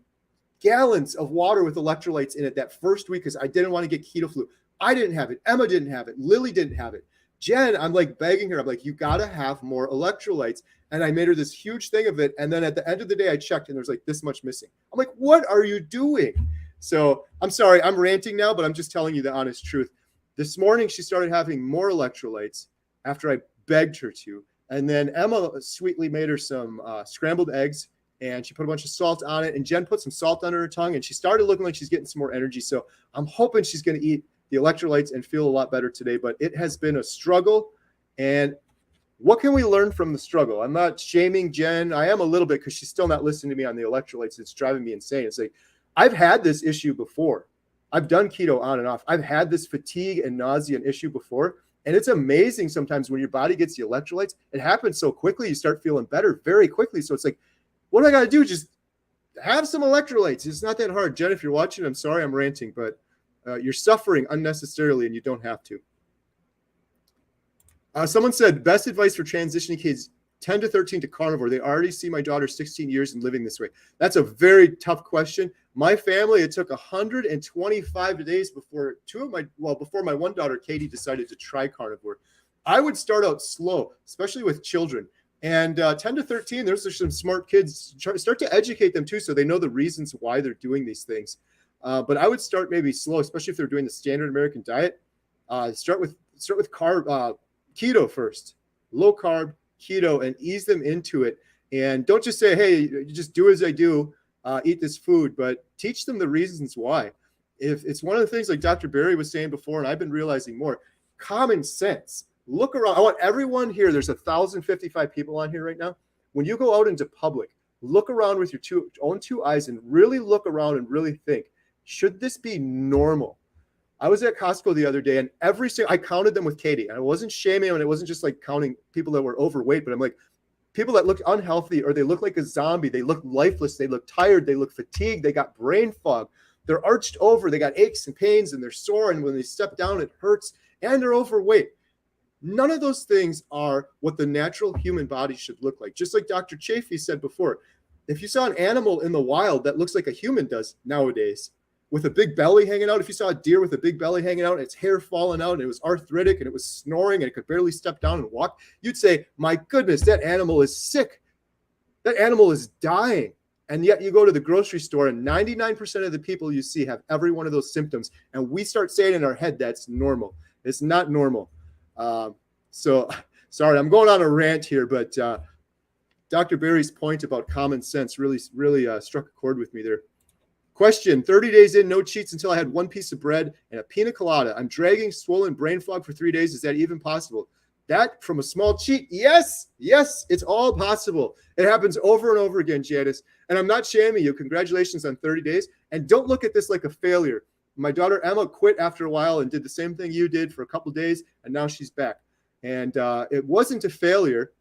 gallons of water with electrolytes in it that first week because I didn't want to get keto flu. I didn't have it. Emma didn't have it. Lily didn't have it. Jen, I'm like begging her. I'm like, you got to have more electrolytes. And I made her this huge thing of it. And then at the end of the day, I checked and there's like this much missing. I'm like, what are you doing? So I'm sorry, I'm ranting now, but I'm just telling you the honest truth. This morning, she started having more electrolytes after I begged her to. And then Emma sweetly made her some scrambled eggs, and she put a bunch of salt on it. And Jen put some salt under her tongue, and she started looking like she's getting some more energy. So I'm hoping she's going to eat the electrolytes and feel a lot better today. But it has been a struggle. And what can we learn from the struggle? I'm not shaming Jen. I am a little bit because she's still not listening to me on the electrolytes. It's driving me insane. It's like, I've had this issue before. I've done keto on and off. I've had this fatigue and nausea issue before. And it's amazing sometimes when your body gets the electrolytes, it happens so quickly. You start feeling better very quickly. So it's like, what do I got to do? Just have some electrolytes. It's not that hard. Jen, if you're watching, I'm sorry I'm ranting, but you're suffering unnecessarily and you don't have to. Someone said, best advice for transitioning kids 10 to 13 to carnivore. They already see my daughter 16 years and living this way. That's a very tough question. My family, it took 125 days before before my one daughter, Katie, decided to try carnivore. I would start out slow, especially with children. And 10 to 13, there's some smart kids. Start to educate them too, so they know the reasons why they're doing these things. But I would start maybe slow, especially if they're doing the standard American diet. Start with keto first, low carb, keto, and ease them into it. And don't just say, hey, you just do as I do, eat this food, but teach them the reasons why. If it's one of the things like Dr. Barry was saying before, and I've been realizing more, common sense. Look around. I want everyone here. There's 1,055 people on here right now. When you go out into public, look around with your own two eyes and really look around and really think, should this be normal? I was at Costco the other day, and I counted them with Katie. And I wasn't shaming them, and it wasn't just like counting people that were overweight, but I'm like, people that look unhealthy, or they look like a zombie, they look lifeless, they look tired, they look fatigued, they got brain fog, they're arched over, they got aches and pains, and they're sore, and when they step down, it hurts, and they're overweight. None of those things are what the natural human body should look like. Just like Dr. Chafee said before, if you saw an animal in the wild that looks like a human does nowadays, with a big belly hanging out, if you saw a deer with a big belly hanging out and its hair falling out and it was arthritic and it was snoring and it could barely step down and walk, you'd say, my goodness, that animal is sick. That animal is dying. And yet you go to the grocery store and 99% of the people you see have every one of those symptoms. And we start saying in our head, that's normal. It's not normal. So sorry, I'm going on a rant here, but Dr. Barry's point about common sense really struck a chord with me there. Question, 30 days in, no cheats until I had one piece of bread and a pina colada. I'm dragging swollen brain fog for 3 days. Is that even possible? That from a small cheat? Yes, it's all possible. It happens over and over again, Janice. And I'm not shaming you. Congratulations on 30 days. And don't look at this like a failure. My daughter Emma quit after a while and did the same thing you did for a couple of days, and now she's back. And it wasn't a failure.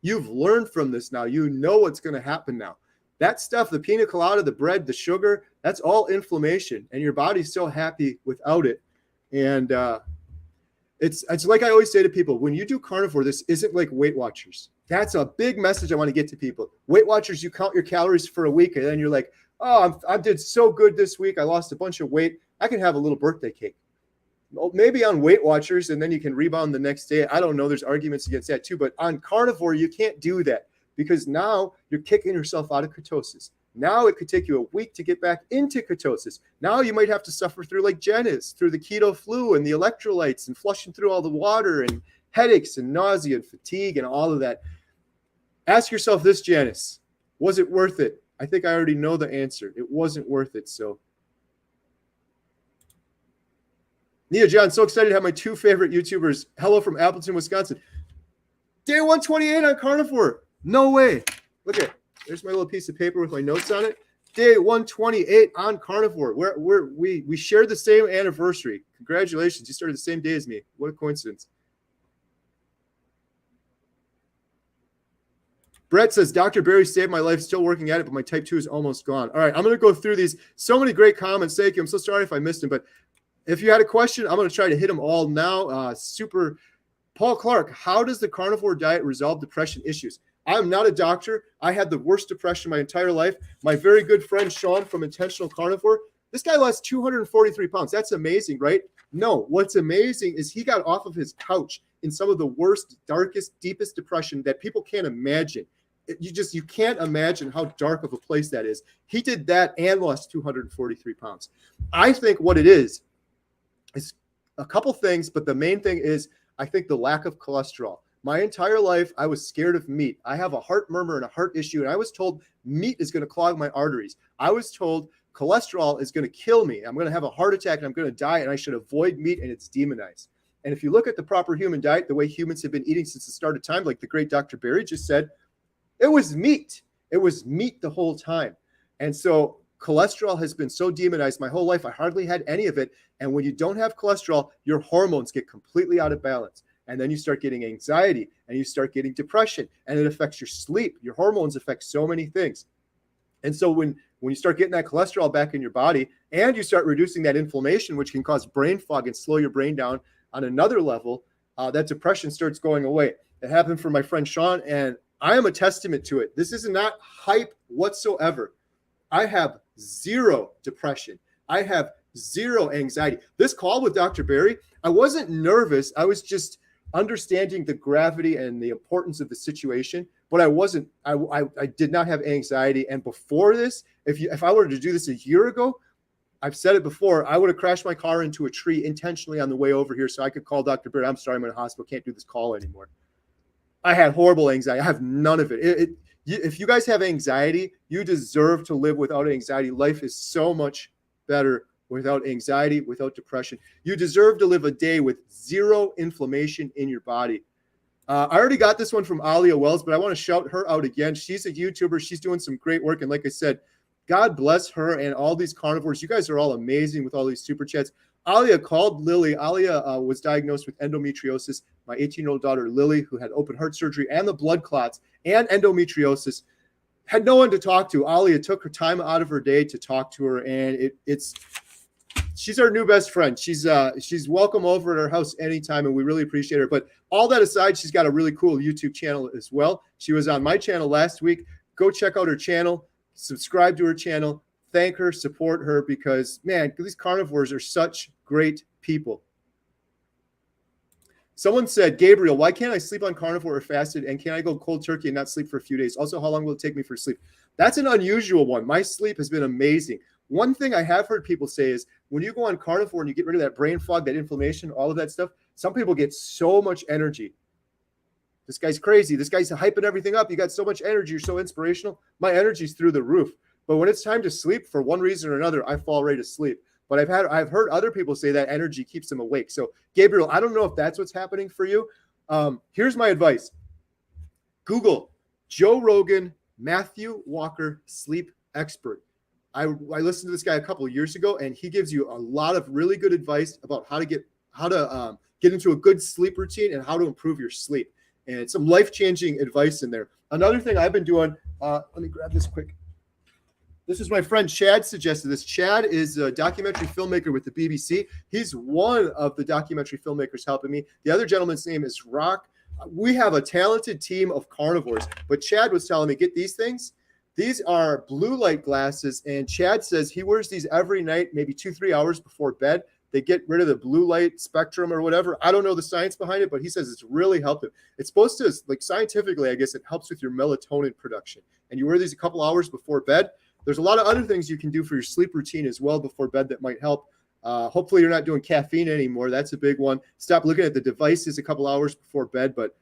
You've learned from this now. You know what's going to happen now. That stuff, the pina colada, the bread, the sugar, that's all inflammation, and your body's so happy without it. And it's like I always say to people, when you do carnivore, this isn't like Weight Watchers. That's a big message I want to get to people. Weight Watchers, you count your calories for a week, and then you're like, oh, I did so good this week. I lost a bunch of weight. I can have a little birthday cake. Maybe on Weight Watchers, and then you can rebound the next day. I don't know. There's arguments against that too. But on carnivore, you can't do that, because now you're kicking yourself out of ketosis. Now it could take you a week to get back into ketosis. Now you might have to suffer through, like Jen is, through the keto flu and the electrolytes and flushing through all the water and headaches and nausea and fatigue and all of that. Ask yourself this, Janice, was it worth it? I think I already know the answer. It wasn't worth it. So, Nia John, so excited to have my two favorite YouTubers. Hello from Appleton, Wisconsin. Day 128 on carnivore. No way. Look at it. There's my little piece of paper with my notes on it. Day 128 on carnivore. We share the same anniversary. Congratulations. You started the same day as me. What a coincidence. Brett says, Dr. Barry saved my life, still working at it, but my type 2 is almost gone. All right, I'm going to go through these. So many great comments. Thank you. I'm so sorry if I missed them, but if you had a question, I'm going to try to hit them all now. Super. Paul Clark, how does the carnivore diet resolve depression issues? I'm not a doctor. I had the worst depression my entire life. My very good friend Sean from Intentional Carnivore, this guy lost 243 pounds. That's amazing, right? No, what's amazing is he got off of his couch in some of the worst, darkest, deepest depression that people can't imagine. You can't imagine how dark of a place that is. He did that and lost 243 pounds. I think what it is a couple things, but the main thing is I think the lack of cholesterol. My entire life, I was scared of meat. I have a heart murmur and a heart issue, and I was told meat is going to clog my arteries. I was told cholesterol is going to kill me. I'm going to have a heart attack, and I'm going to die, and I should avoid meat, and it's demonized. And if you look at the proper human diet, the way humans have been eating since the start of time, like the great Dr. Barry just said, it was meat. It was meat the whole time. And so cholesterol has been so demonized my whole life. I hardly had any of it. And when you don't have cholesterol, your hormones get completely out of balance. And then you start getting anxiety and you start getting depression, and it affects your sleep. Your hormones affect so many things. And so when you start getting that cholesterol back in your body and you start reducing that inflammation, which can cause brain fog and slow your brain down on another level, that depression starts going away. It happened for my friend Sean, and I am a testament to it. This is not hype whatsoever. I have zero depression. I have zero anxiety. This call with Dr. Barry, I wasn't nervous. I was just understanding the gravity and the importance of the situation, but I did not have anxiety. And before this, if I were to do this a year ago, I've said it before, I would have crashed my car into a tree intentionally on the way over here so I could call Dr. Barry. I'm sorry, I'm in a hospital. Can't do this call anymore. I had horrible anxiety. I have none of it. If you guys have anxiety, you deserve to live without anxiety. Life is so much better without anxiety, without depression. You deserve to live a day with zero inflammation in your body. I already got this one from Alia Wells, but I want to shout her out again. She's a YouTuber. She's doing some great work. And like I said, God bless her and all these carnivores. You guys are all amazing with all these super chats. Alia called Lily. Alia was diagnosed with endometriosis. My 18-year-old daughter, Lily, who had open heart surgery and the blood clots and endometriosis, had no one to talk to. Alia took her time out of her day to talk to her, and she's our new best friend. She's welcome over at our house anytime, and we really appreciate her. But all that aside, she's got a really cool YouTube channel as well. She was on my channel last week. Go check out her channel, subscribe to her channel, thank her, support her, because, man, these carnivores are such great people. Someone said, Gabriel, why can't I sleep on carnivore or fasted? And can I go cold turkey and not sleep for a few days? Also, how long will it take me for sleep? That's an unusual one. My sleep has been amazing. One thing I have heard people say is when you go on carnivore and you get rid of that brain fog, that inflammation, all of that stuff, some people get so much energy. This guy's crazy. This guy's hyping everything up. You got so much energy. You're so inspirational. My energy's through the roof. But when it's time to sleep, for one reason or another, I fall right asleep. But I've heard other people say that energy keeps them awake. So, Gabriel, I don't know if that's what's happening for you. Here's my advice. Google Joe Rogan, Matthew Walker, sleep expert. I listened to this guy a couple of years ago, and he gives you a lot of really good advice about how to get into a good sleep routine and how to improve your sleep. And some life-changing advice in there. Another thing I've been doing, let me grab this quick. This is my friend Chad suggested this. Chad is a documentary filmmaker with the BBC. He's one of the documentary filmmakers helping me. The other gentleman's name is Rock. We have a talented team of carnivores, but Chad was telling me, get these things. These are blue light glasses, and Chad says he wears these every night, maybe 2-3 hours before bed. They get rid of the blue light spectrum or whatever. I don't know the science behind it, but he says it's really helped him. It's supposed to, like scientifically, I guess it helps with your melatonin production. And you wear these a couple hours before bed. There's a lot of other things you can do for your sleep routine as well before bed that might help. Hopefully you're not doing caffeine anymore. That's a big one. Stop looking at the devices a couple hours before bed. But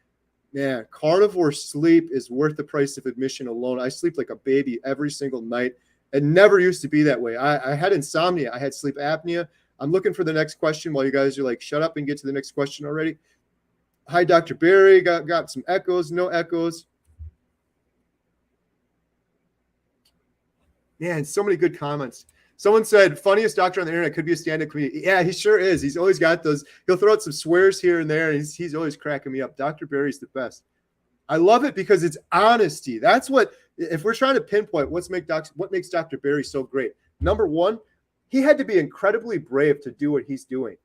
man, carnivore sleep is worth the price of admission alone. I sleep like a baby every single night. It never used to be that way. I had insomnia. I had sleep apnea. I'm looking for the next question while you guys are like, shut up and get to the next question already. Hi, Dr. Barry. Got some echoes, no echoes. Man, so many good comments. Someone said, funniest doctor on the internet, could be a stand-up comedian. Yeah, he sure is. He's always got those. He'll throw out some swears here and there, and he's always cracking me up. Dr. Barry's the best. I love it because it's honesty. That's what, if we're trying to pinpoint what makes Dr. Berry so great. Number one, he had to be incredibly brave to do what he's doing.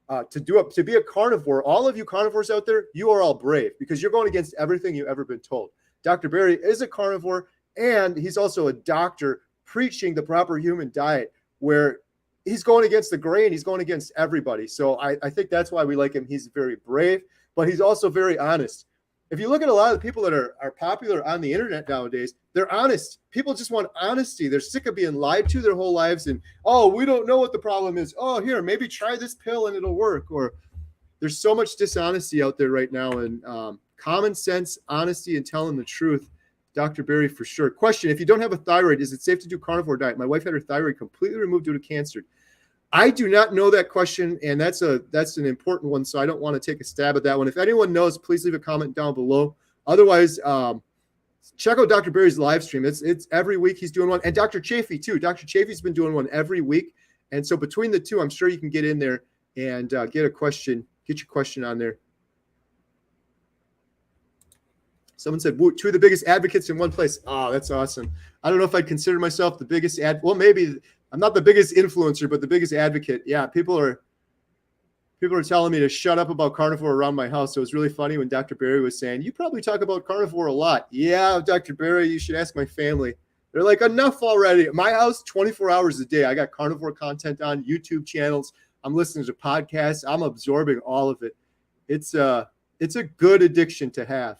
To be a carnivore, all of you carnivores out there, you are all brave because you're going against everything you've ever been told. Dr. Berry is a carnivore, and he's also a doctor preaching the proper human diet, where he's going against the grain. He's going against everybody. So I think that's why we like him. He's very brave, but he's also very honest. If you look at a lot of the people that are popular on the internet nowadays, they're honest. People just want honesty. They're sick of being lied to their whole lives. And, oh, we don't know what the problem is. Oh, here, maybe try this pill and it'll work. Or there's so much dishonesty out there right now. And common sense, honesty, and telling the truth, Dr. Berry for sure. Question, if you don't have a thyroid, is it safe to do carnivore diet? My wife had her thyroid completely removed due to cancer. I do not know that question, and that's an important one, so I don't want to take a stab at that one. If anyone knows, please leave a comment down below. Otherwise, check out Dr. Berry's live stream. It's every week he's doing one, and Dr. Chafee too. Dr. Chafee's been doing one every week, and so between the two, I'm sure you can get in there and get your question on there. Someone said, two of the biggest advocates in one place. Oh, that's awesome. I don't know if I'd consider myself the biggest well, maybe I'm not the biggest influencer, but the biggest advocate. Yeah, people are telling me to shut up about carnivore around my house. So it was really funny when Dr. Berry was saying, you probably talk about carnivore a lot. Yeah, Dr. Berry, you should ask my family. They're like, enough already. My house, 24 hours a day. I got carnivore content on YouTube channels. I'm listening to podcasts. I'm absorbing all of it. It's a good addiction to have.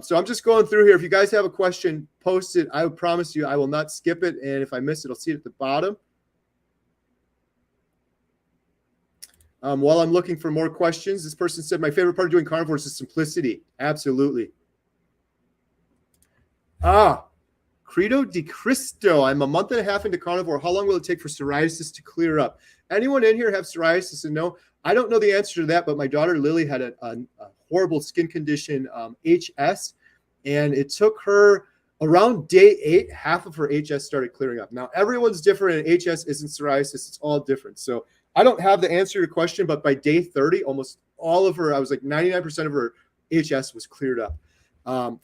So I'm just going through here. If you guys have a question, post it. I promise you I will not skip it. And if I miss it, I'll see it at the bottom. While I'm looking for more questions, this person said, my favorite part of doing carnivore is the simplicity. Absolutely. Credo di Cristo. I'm a month and a half into carnivore. How long will it take for psoriasis to clear up? Anyone in here have psoriasis? And no, I don't know the answer to that, but my daughter Lily had a horrible skin condition, HS, and it took her around day 8, half of her HS started clearing up. Now, everyone's different, and HS isn't psoriasis. It's all different. So I don't have the answer to your question, but by day 30, almost all of her, I was like 99% of her HS was cleared up.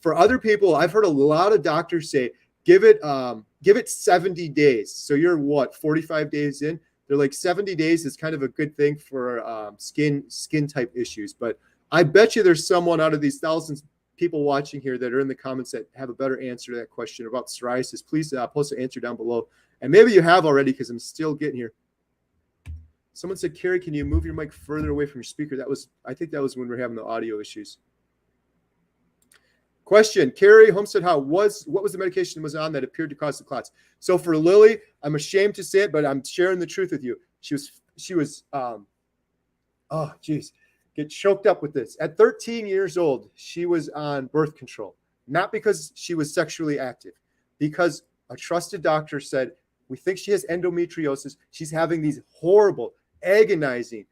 For other people, I've heard a lot of doctors say, give it 70 days. So you're what, 45 days in? They're like 70 days is kind of a good thing for skin type issues. But I bet you there's someone out of these thousands of people watching here that are in the comments that have a better answer to that question about psoriasis. Please post an answer down below. And maybe you have already because I'm still getting here. Someone said, Carrie, can you move your mic further away from your speaker? I think that was when we were having the audio issues. Question, Carrie, HomesteadHow, what was the medication that was on that appeared to cause the clots? So for Lily, I'm ashamed to say it, but I'm sharing the truth with you. She was get choked up with this. At 13 years old, she was on birth control, not because she was sexually active, because a trusted doctor said, we think she has endometriosis. She's having these horrible, agonizing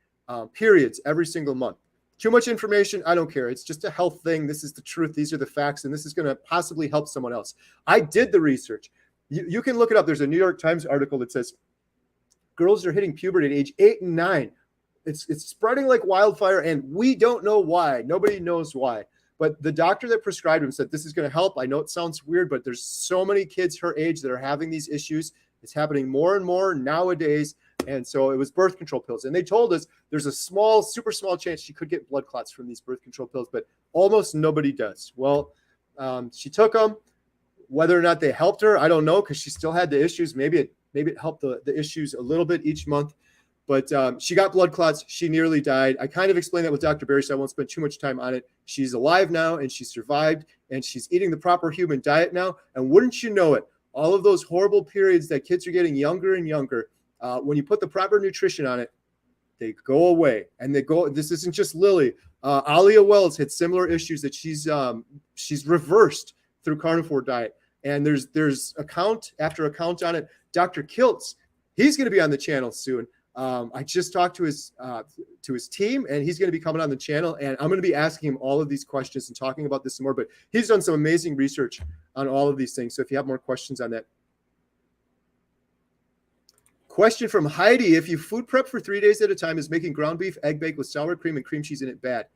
periods every single month. Too much information, I don't care. It's just a health thing. This is the truth. These are the facts, and this is going to possibly help someone else. I did the research. You can look it up. There's a New York Times article that says girls are hitting puberty at age 8 and 9. It's spreading like wildfire, and we don't know why. Nobody knows why. But the doctor that prescribed him said, this is going to help. I know it sounds weird, but there's so many kids her age that are having these issues. It's happening more and more nowadays. And so it was birth control pills. And they told us there's a super small chance she could get blood clots from these birth control pills, but almost nobody does. Well, she took them. Whether or not they helped her, I don't know, because she still had the issues. Maybe it helped the issues a little bit each month. But she got blood clots. She nearly died. I kind of explained that with Dr. Berry, so I won't spend too much time on it. She's alive now, and she survived, and she's eating the proper human diet now. And wouldn't you know it, all of those horrible periods that kids are getting younger and younger, when you put the proper nutrition on it, they go away. And they go. This isn't just Lily. Alia Wells had similar issues that she's reversed through carnivore diet. And there's account after account on it. Dr. Kiltz, he's going to be on the channel soon. I just talked to his team, and he's going to be coming on the channel, and I'm going to be asking him all of these questions and talking about this some more. But he's done some amazing research on all of these things. So if you have more questions on that. Question from Heidi. If you food prep for 3 days at a time, is making ground beef, egg bake with sour cream and cream cheese in it bad?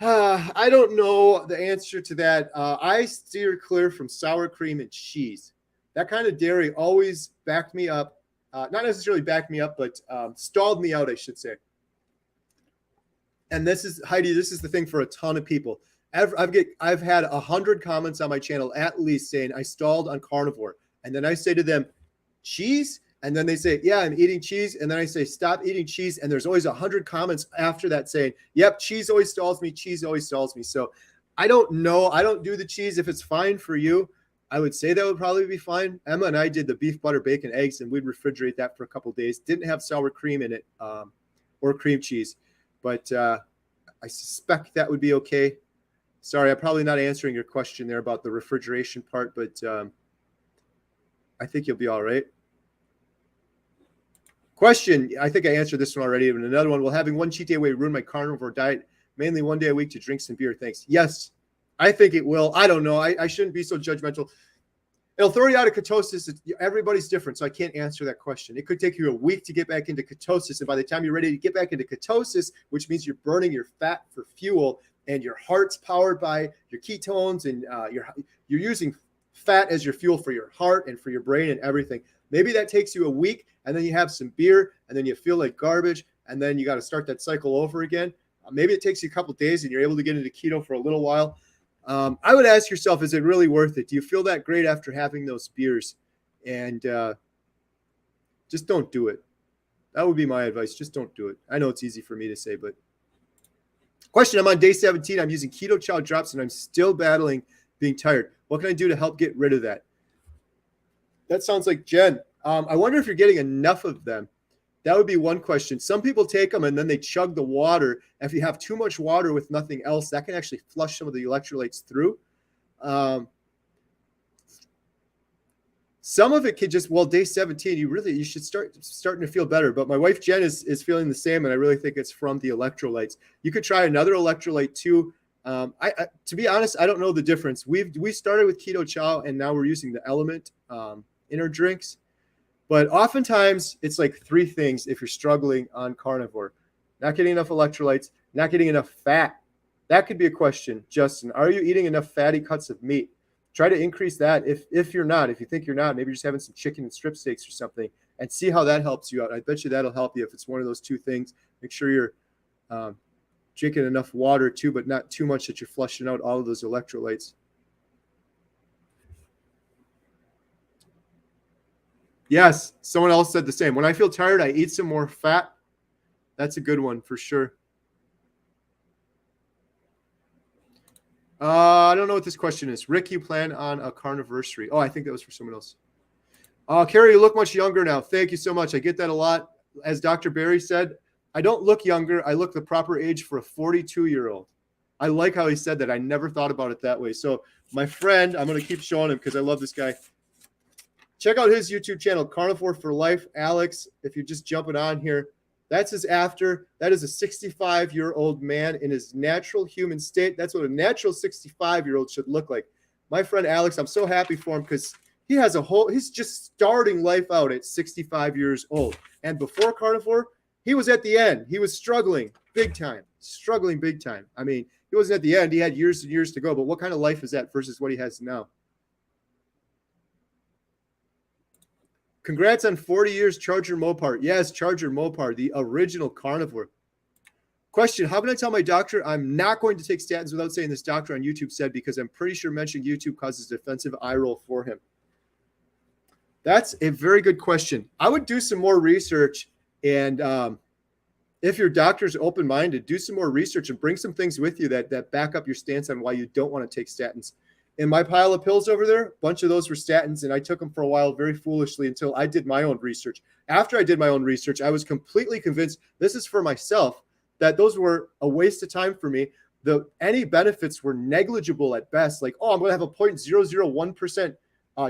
I don't know the answer to that. I steer clear from sour cream and cheese. That kind of dairy always backed me up. Not necessarily backed me up, but stalled me out, I should say. And this is, Heidi, this is the thing for a ton of people. I've had 100 comments on my channel at least saying I stalled on carnivore. And then I say to them, cheese? And then they say, yeah, I'm eating cheese. And then I say, stop eating cheese. And there's always 100 comments after that saying, yep, cheese always stalls me. Cheese always stalls me. So I don't know. I don't do the cheese. If it's fine for you, I would say that would probably be fine. Emma and I did the beef, butter, bacon, eggs, and we'd refrigerate that for a couple of days. Didn't have sour cream in it or cream cheese. But I suspect that would be okay. Sorry, I'm probably not answering your question there about the refrigeration part, but I think you'll be all right. Question, I think I answered this one already, but another one, will having one cheat day away ruin my carnivore diet, mainly one day a week to drink some beer? Thanks. Yes, I think it will. I don't know. I shouldn't be so judgmental. It'll throw you out of ketosis. Everybody's different, so I can't answer that question. It could take you a week to get back into ketosis, and by the time you're ready to get back into ketosis, which means you're burning your fat for fuel, and your heart's powered by your ketones, and you're using fat as your fuel for your heart and for your brain and everything. Maybe that takes you a week, and then you have some beer, and then you feel like garbage, and then you got to start that cycle over again. Maybe it takes you a couple of days, and you're able to get into keto for a little while. I would ask yourself, is it really worth it? Do you feel that great after having those beers? And just don't do it. That would be my advice. Just don't do it. I know it's easy for me to say, but question, I'm on day 17. I'm using keto chow drops, and I'm still battling being tired. What can I do to help get rid of that? That sounds like Jen. I wonder if you're getting enough of them. That would be one question. Some people take them and then they chug the water. If you have too much water with nothing else, that can actually flush some of the electrolytes through. Some of it could just, well, day 17, you should starting to feel better. But my wife Jen is feeling the same, and I really think it's from the electrolytes. You could try another electrolyte too. To be honest, I don't know the difference. We started with keto chow, and now we're using the element in our drinks. But oftentimes it's like three things if you're struggling on carnivore: not getting enough electrolytes, not getting enough fat. That could be a question. Justin, are you eating enough fatty cuts of meat? Try to increase that. If you're not, if you think you're not, maybe you're just having some chicken and strip steaks or something, and see how that helps you out. I bet you that'll help you if it's one of those two things. Make sure you're drinking enough water too, but not too much that you're flushing out all of those electrolytes. Yes, someone else said the same. When I feel tired, I eat some more fat. That's a good one for sure. I don't know what this question is. Rick, you plan on a carniversary? Oh, I think that was for someone else. Carrie, you look much younger now. Thank you so much. I get that a lot. As Dr. Barry said, I don't look younger. I look the proper age for a 42-year-old. I like how he said that. I never thought about it that way. So my friend, I'm going to keep showing him because I love this guy. Check out his YouTube channel, Carnivore for Life. Alex, if you're just jumping on here, that's his after. That is a 65-year-old man in his natural human state. That's what a natural 65-year-old should look like. My friend Alex, I'm so happy for him because he's just starting life out at 65 years old. And before carnivore, he was at the end. He was struggling big time. I mean, he wasn't at the end. He had years and years to go. But what kind of life is that versus what he has now? Congrats on 40 years, Charger Mopar. Yes, Charger Mopar, the original carnivore. Question, how can I tell my doctor I'm not going to take statins without saying this doctor on YouTube said, because I'm pretty sure mentioning YouTube causes defensive eye roll for him? That's a very good question. I would do some more research, and if your doctor's open-minded, do some more research and bring some things with you that back up your stance on why you don't want to take statins. In my pile of pills over there, a bunch of those were statins, and I took them for a while very foolishly until I did my own research. After I did my own research, I was completely convinced, this is for myself, that those were a waste of time for me. Any benefits were negligible at best. Like, oh, I'm going to have a 0.001%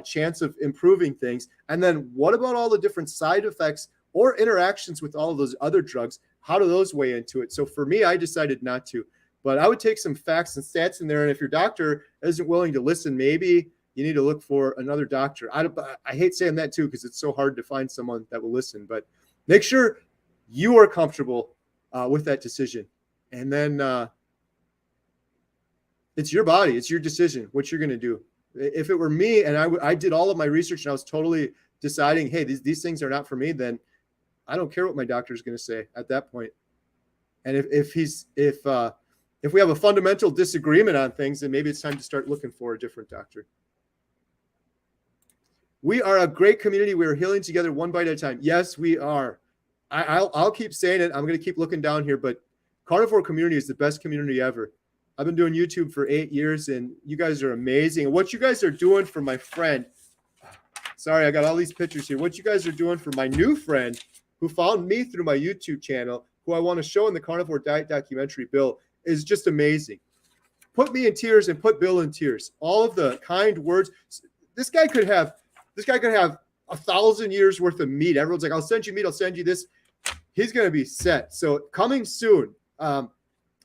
chance of improving things. And then what about all the different side effects or interactions with all of those other drugs? How do those weigh into it? So for me, I decided not to. But I would take some facts and stats in there. And if your doctor isn't willing to listen, maybe you need to look for another doctor. I hate saying that too, because it's so hard to find someone that will listen. But make sure you are comfortable with that decision. And then It's your body. It's your decision, what you're going to do. If it were me and I did all of my research and I was totally deciding, hey, these things are not for me, then I don't care what my doctor is going to say at that point. And if we have a fundamental disagreement on things, then maybe it's time to start looking for a different doctor. We are a great community. We are healing together one bite at a time. Yes, we are. I'll keep saying it. I'm going to keep looking down here, but Carnivore community is the best community ever. I've been doing YouTube for 8 years, and you guys are amazing. And what you guys are doing for my friend, sorry, I got all these pictures here. What you guys are doing for my new friend who found me through my YouTube channel, who I want to show in the Carnivore Diet documentary, Bill, is just amazing. Put me in tears and put Bill in tears. All of the kind words. This guy could have 1,000 years worth of meat. Everyone's like, I'll send you meat. I'll send you this. He's going to be set. So coming soon.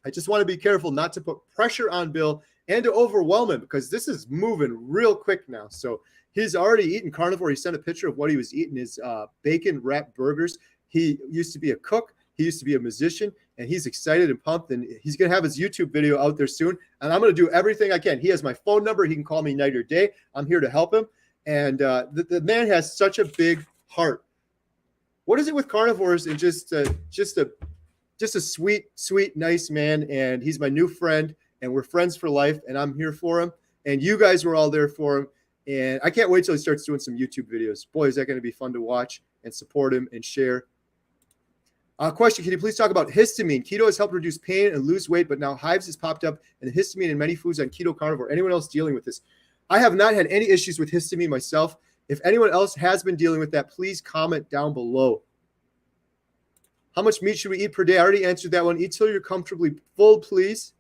I just want to be careful not to put pressure on Bill and to overwhelm him, because this is moving real quick now. So he's already eaten carnivore. He sent a picture of what he was eating, his bacon wrapped burgers. He used to be a cook. He used to be a musician, and he's excited and pumped, and he's going to have his YouTube video out there soon. And I'm going to do everything I can. He has my phone number. He can call me night or day. I'm here to help him. And the man has such a big heart. What is it with carnivores and just a sweet, nice man, and he's my new friend, and we're friends for life, and I'm here for him, and you guys were all there for him, and I can't wait till he starts doing some YouTube videos. Boy, is that going to be fun to watch and support him and share. Question, can you please talk about histamine? Keto has helped reduce pain and lose weight, but now hives has popped up, and the histamine in many foods on keto carnivore. Anyone else dealing with this? I have not had any issues with histamine myself. If anyone else has been dealing with that, please comment down below. How much meat should we eat per day? I already answered that one. Eat till you're comfortably full, please.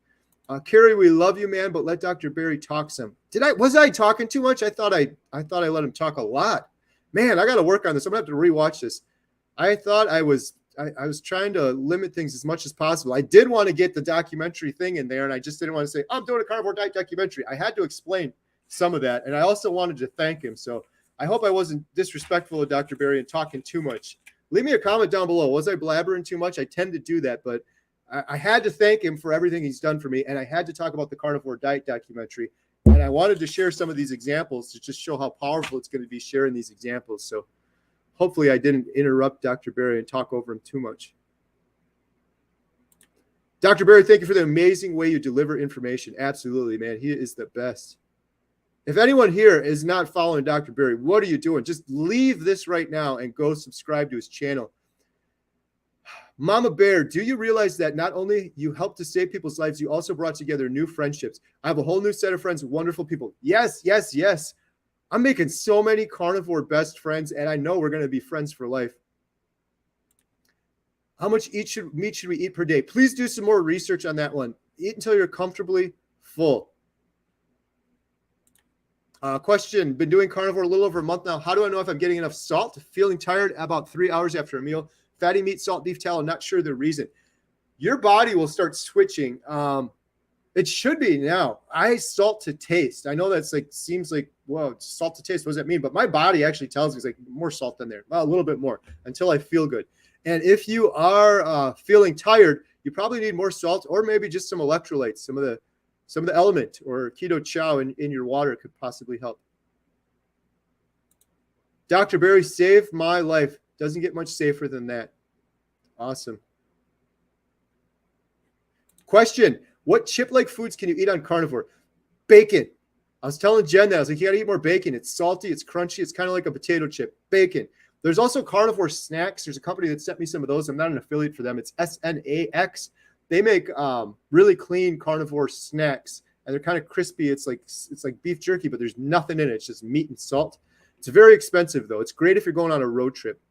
Carrie, we love you, man, but let Dr. Barry talk some. Was I talking too much? I thought I let him talk a lot. Man, I got to work on this. I'm going to have to rewatch this. I thought I was trying to limit things as much as possible. I did want to get the documentary thing in there, and I just didn't want to say, I'm doing a carnivore diet documentary. I had to explain some of that, and I also wanted to thank him. So I hope I wasn't disrespectful of Dr. Barry and talking too much. Leave me a comment down below. Was I blabbering too much? I tend to do that, but I had to thank him for everything he's done for me, and I had to talk about the Carnivore Diet documentary, and I wanted to share some of these examples to just show how powerful it's going to be sharing these examples. So hopefully I didn't interrupt Dr. Barry and talk over him too much. Dr. Barry, thank you for the amazing way you deliver information. Absolutely, man. He is the best. If anyone here is not following Dr. Barry, what are you doing? Just leave this right now and go subscribe to his channel. Mama Bear, do you realize that not only you helped to save people's lives, you also brought together new friendships? I have a whole new set of friends, wonderful people. Yes, yes, yes. I'm making so many carnivore best friends, and I know we're going to be friends for life. How much meat should we eat per day? Please do some more research on that one. Eat until you're comfortably full. Question, been doing carnivore a little over a month now. How do I know if I'm getting enough salt? Feeling tired about 3 hours after a meal. Fatty meat, salt, beef tallow, not sure the reason. Your body will start switching. It should be now. I salt to taste. I know that's seems like, whoa, salt to taste. What does that mean? But my body actually tells me it's like more salt than there. Well, a little bit more until I feel good. And if you are feeling tired, you probably need more salt or maybe just some electrolytes, some of the element or keto chow in your water could possibly help. Dr. Barry saved my life. Doesn't get much safer than that. Awesome. Question, what chip-like foods can you eat on carnivore? Bacon. I was telling Jen that. I was like, you got to eat more bacon. It's salty. It's crunchy. It's kind of like a potato chip. Bacon. There's also carnivore snacks. There's a company that sent me some of those. I'm not an affiliate for them. It's SNAX. They make really clean carnivore snacks, and they're kind of crispy. It's like beef jerky, but there's nothing in it. It's just meat and salt. It's very expensive, though. It's great if you're going on a road trip.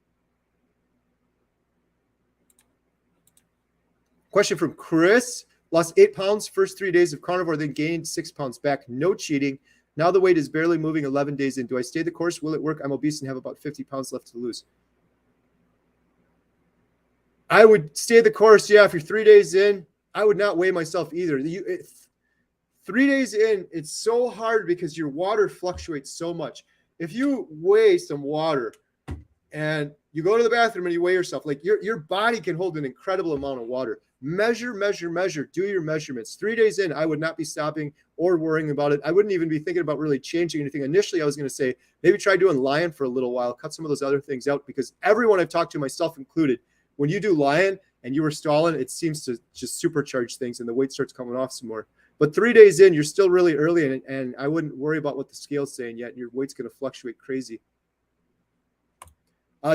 Question from Chris. Lost 8 pounds first 3 days of carnivore, then gained 6 pounds back. No cheating. Now the weight is barely moving 11 days in. Do I stay the course? Will it work? I'm obese and have about 50 pounds left to lose. I would stay the course. Yeah, if you're 3 days in, I would not weigh myself either. 3 days in, it's so hard because your water fluctuates so much. If you weigh some water and You go to the bathroom and you weigh yourself. Like your body can hold an incredible amount of water. Measure, do your measurements. 3 days in, I would not be stopping or worrying about it. I wouldn't even be thinking about really changing anything. Initially, I was going to say, maybe try doing lion for a little while, cut some of those other things out, because everyone I've talked to, myself included, when you do lion and you were stalling, it seems to just supercharge things and the weight starts coming off some more. But 3 days in, you're still really early, and I wouldn't worry about what the scale's saying yet. Your weight's going to fluctuate crazy.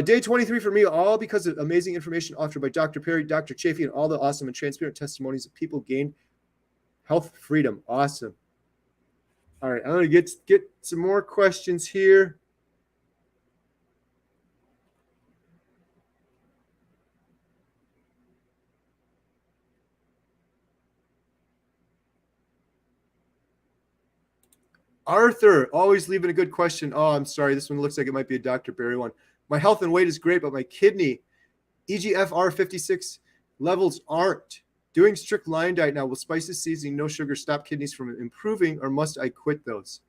Day 23 for me, all because of amazing information offered by Dr. Perry, Dr. Chafee, and all the awesome and transparent testimonies of people gained health freedom. Awesome. All right, I'm going to get some more questions here. Arthur, always leaving a good question. Oh, I'm sorry. This one looks like it might be a Dr. Barry one. My health and weight is great, but my kidney EGFR 56 levels aren't. Doing strict lion diet now. Will spices, seasoning, no sugar stop kidneys from improving, or must I quit those?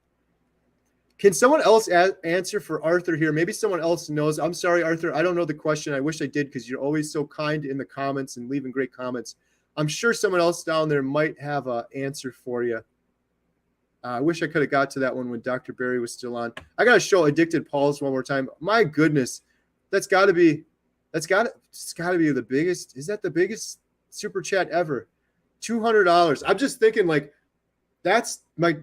Can someone else answer for Arthur here? Maybe someone else knows. I'm sorry, Arthur. I don't know the question. I wish I did, because you're always so kind in the comments and leaving great comments. I'm sure someone else down there might have an answer for you. I wish I could have got to that one when Dr. Barry was still on. I got to show Addicted Pauls one more time. My goodness, it's got to be the biggest. Is that the biggest super chat ever? $200. I'm just thinking, like, that's a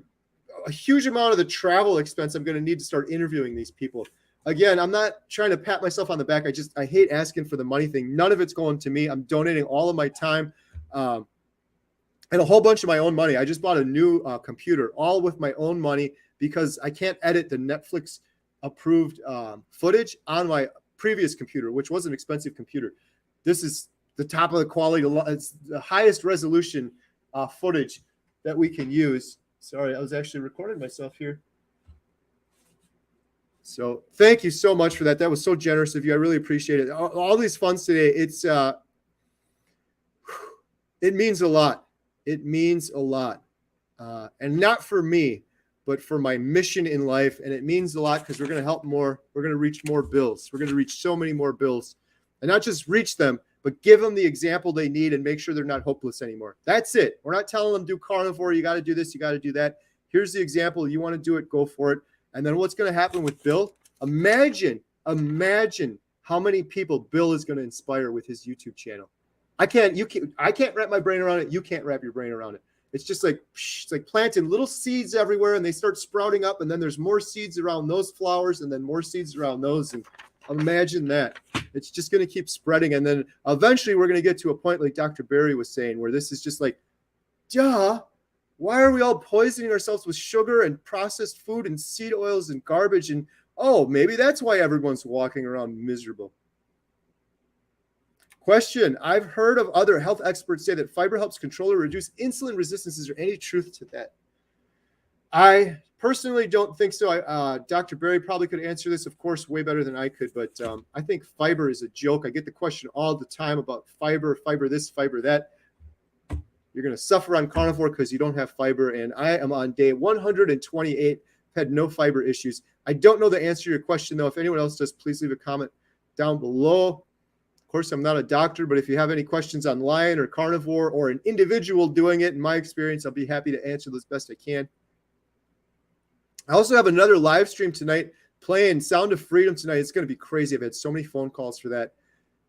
huge amount of the travel expense I'm going to need to start interviewing these people. Again, I'm not trying to pat myself on the back. I hate asking for the money thing. None of it's going to me. I'm donating all of my time. And a whole bunch of my own money. I just bought a new computer, all with my own money, because I can't edit the Netflix approved footage on my previous computer, which was an expensive computer. This is the top of the quality. It's the highest resolution footage that we can use. Sorry, I was actually recording myself here. So thank you so much for that. That was so generous of you. I really appreciate it. All these funds today, it means a lot. It means a lot. And not for me, but for my mission in life. And it means a lot because we're going to help more. We're going to reach more bills. We're going to reach so many more bills. And not just reach them, but give them the example they need and make sure they're not hopeless anymore. That's it. We're not telling them do carnivore. You got to do this. You got to do that. Here's the example. You want to do it, go for it. And then what's going to happen with Bill? Imagine how many people Bill is going to inspire with his YouTube channel. I can't wrap my brain around it. You can't wrap your brain around it. It's just like, it's like planting little seeds everywhere, and they start sprouting up, and then there's more seeds around those flowers, and then more seeds around those. And imagine that. It's just going to keep spreading. And then eventually we're going to get to a point, like Dr. Barry was saying, where this is just like, duh, why are we all poisoning ourselves with sugar and processed food and seed oils and garbage? And oh, maybe that's why everyone's walking around miserable. Question. I've heard of other health experts say that fiber helps control or reduce insulin resistance. Is there any truth to that? I personally don't think so. Dr. Barry probably could answer this, of course, way better than I could. But I think fiber is a joke. I get the question all the time about fiber this, fiber that. You're going to suffer on carnivore because you don't have fiber. And I am on day 128, had no fiber issues. I don't know the answer to your question, though. If anyone else does, please leave a comment down below. Of course, I'm not a doctor, but if you have any questions on lion or carnivore or an individual doing it, in my experience, I'll be happy to answer those best I can. I also have another live stream tonight playing Sound of Freedom tonight. It's going to be crazy. I've had so many phone calls for that.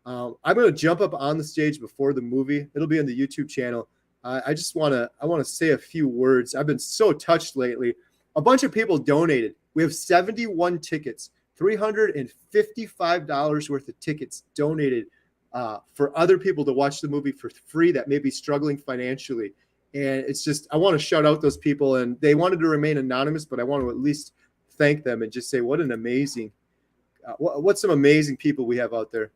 I'm going to jump up on the stage before the movie. It'll be on the YouTube channel. I want to say a few words. I've been so touched lately. A bunch of people donated. We have 71 tickets, $355 worth of tickets donated for other people to watch the movie for free that may be struggling financially. And it's just, I want to shout out those people, and they wanted to remain anonymous, but I want to at least thank them and just say, what an amazing, what some amazing people we have out there.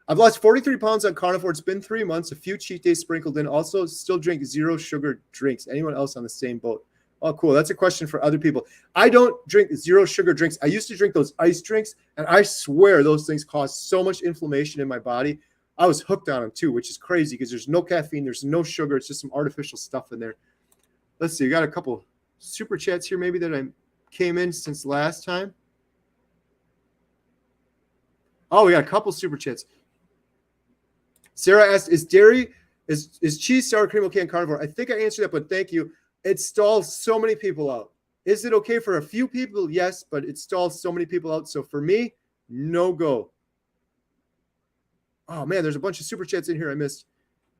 I've lost 43 pounds on carnivore. It's been 3 months, a few cheat days sprinkled in. Also, still drink zero sugar drinks. Anyone else on the same boat? Oh, cool. That's a question for other people. I don't drink zero sugar drinks. I used to drink those ice drinks, and I swear those things cause so much inflammation in my body. I was hooked on them too, which is crazy because there's no caffeine, there's no sugar. It's just some artificial stuff in there. Let's see. We got a couple super chats here maybe that I came in since last time. Oh, we got a couple super chats. Sarah asked, is dairy, is cheese, sour cream okay in carnivore? I think I answered that, but thank you. It stalls so many people out. Is it okay for a few people? Yes, but it stalls so many people out. So for me, no go. Oh, man, there's a bunch of super chats in here I missed.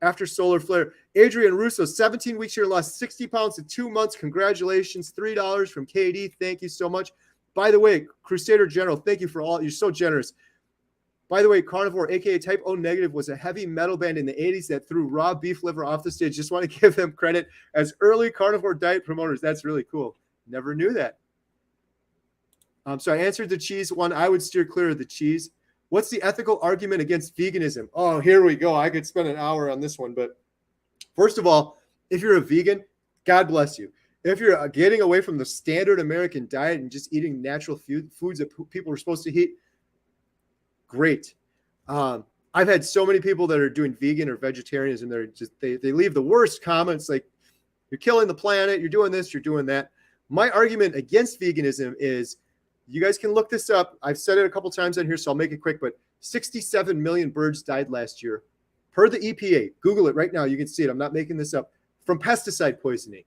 After solar flare. Adrian Russo, 17 weeks here, lost 60 pounds in 2 months. Congratulations. $3 from KD. Thank you so much. By the way, Crusader General, thank you for all. You're so generous. By the way, Carnivore, aka Type O Negative, was a heavy metal band in the 80s that threw raw beef liver off the stage. Just want to give them credit as early carnivore diet promoters. That's really cool. Never knew that. So I answered the cheese one. I would steer clear of the cheese. What's the ethical argument against veganism? Oh, here we go. I could spend an hour on this one. But first of all, if you're a vegan, God bless you. If you're getting away from the standard American diet and just eating natural foods that people are supposed to eat, great. I've had so many people that are doing vegan or vegetarians, and they leave the worst comments like, you're killing the planet, you're doing this, you're doing that. My argument against veganism is, you guys can look this up. I've said it a couple times on here, so I'll make it quick, but 67 million birds died last year per the EPA. Google it right now. You can see it. I'm not making this up. From pesticide poisoning.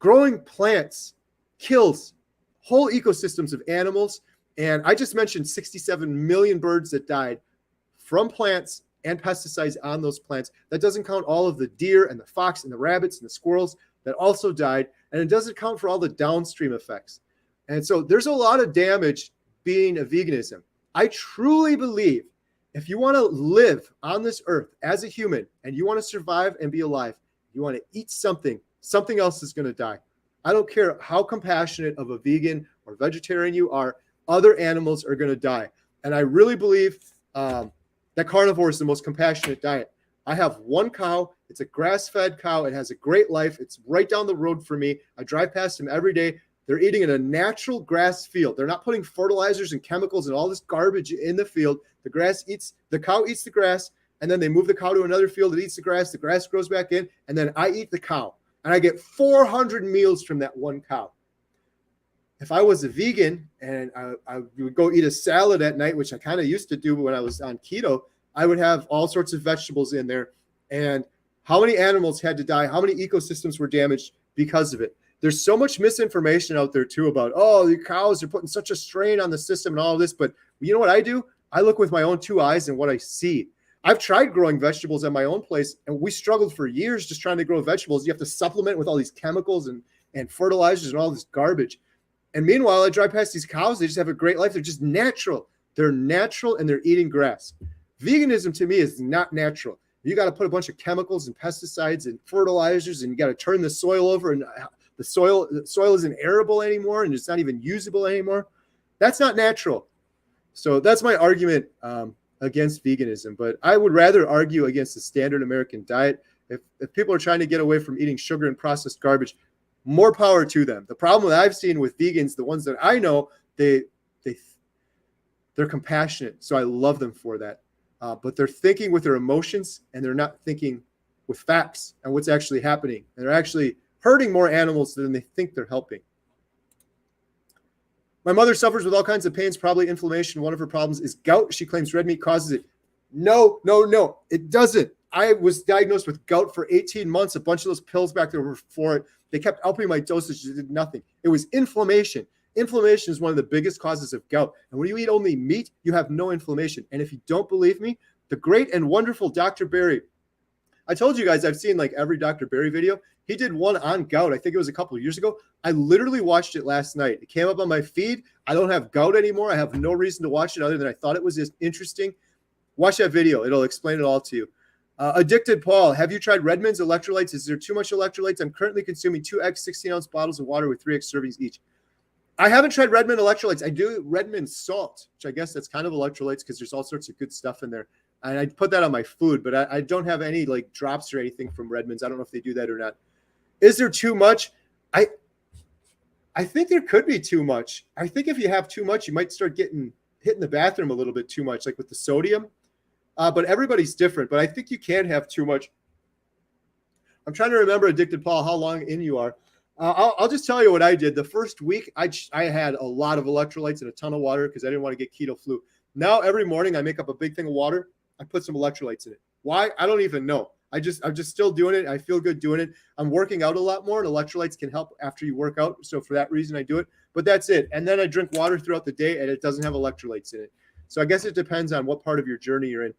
Growing plants kills whole ecosystems of animals. And I just mentioned 67 million birds that died from plants and pesticides on those plants. That doesn't count all of the deer and the fox and the rabbits and the squirrels that also died. And it doesn't count for all the downstream effects. And so there's a lot of damage being a veganism. I truly believe if you want to live on this earth as a human and you want to survive and be alive, you want to eat something, something else is going to die. I don't care how compassionate of a vegan or vegetarian you are, other animals are going to die. And I really believe that carnivore is the most compassionate diet. I have one cow. It's a grass-fed cow. It has a great life. It's right down the road for me. I drive past him every day. They're eating in a natural grass field. They're not putting fertilizers and chemicals and all this garbage in the field. The cow eats the grass, and then they move the cow to another field that eats the grass grows back in, and then I eat the cow. And I get 400 meals from that one cow. If I was a vegan and I would go eat a salad at night, which I kind of used to do when I was on keto, I would have all sorts of vegetables in there. And how many animals had to die? How many ecosystems were damaged because of it? There's so much misinformation out there too about, oh, the cows are putting such a strain on the system and all of this. But you know what I do? I look with my own two eyes and what I see. I've tried growing vegetables at my own place, and we struggled for years just trying to grow vegetables. You have to supplement with all these chemicals and fertilizers and all this garbage. And meanwhile, I drive past these cows. They just have a great life. They're just natural. They're natural, and they're eating grass. Veganism to me is not natural. You got to put a bunch of chemicals and pesticides and fertilizers, and you got to turn the soil over, and the soil isn't arable anymore, and it's not even usable anymore. That's not natural. So that's my argument against veganism. But I would rather argue against the standard American diet. If people are trying to get away from eating sugar and processed garbage, more power to them. The problem that I've seen with vegans, the ones that I know, they're compassionate. So I love them for that. But they're thinking with their emotions, and they're not thinking with facts and what's actually happening. And they're actually hurting more animals than they think they're helping. My mother suffers with all kinds of pains, probably inflammation. One of her problems is gout. She claims red meat causes it. No, it doesn't. I was diagnosed with gout for 18 months. A bunch of those pills back there were for it. They kept upping my dosage. It did nothing. It was inflammation. Inflammation is one of the biggest causes of gout. And when you eat only meat, you have no inflammation. And if you don't believe me, the great and wonderful Dr. Berry, I told you guys I've seen like every Dr. Berry video. He did one on gout. I think it was a couple of years ago. I literally watched it last night. It came up on my feed. I don't have gout anymore. I have no reason to watch it other than I thought it was just interesting. Watch that video. It'll explain it all to you. Addicted Paul, have you tried Redmond's electrolytes? Is there too much electrolytes? I'm currently consuming 2x 16-ounce bottles of water with 3x servings each. I haven't tried Redmond electrolytes. I do Redmond salt, which I guess that's kind of electrolytes because there's all sorts of good stuff in there. And I put that on my food, but I don't have any like drops or anything from Redmond's. I don't know if they do that or not. Is there too much? I think there could be too much. I think if you have too much, you might start hitting the bathroom a little bit too much, like with the sodium. But everybody's different. But I think you can have too much. I'm trying to remember, Addicted Paul, how long in you are. I'll just tell you what I did. The first week, I had a lot of electrolytes and a ton of water because I didn't want to get keto flu. Now every morning I make up a big thing of water. I put some electrolytes in it. Why? I don't even know. I'm just still doing it. I feel good doing it. I'm working out a lot more, and electrolytes can help after you work out. So for that reason, I do it. But that's it. And then I drink water throughout the day, and it doesn't have electrolytes in it. So I guess it depends on what part of your journey you're in.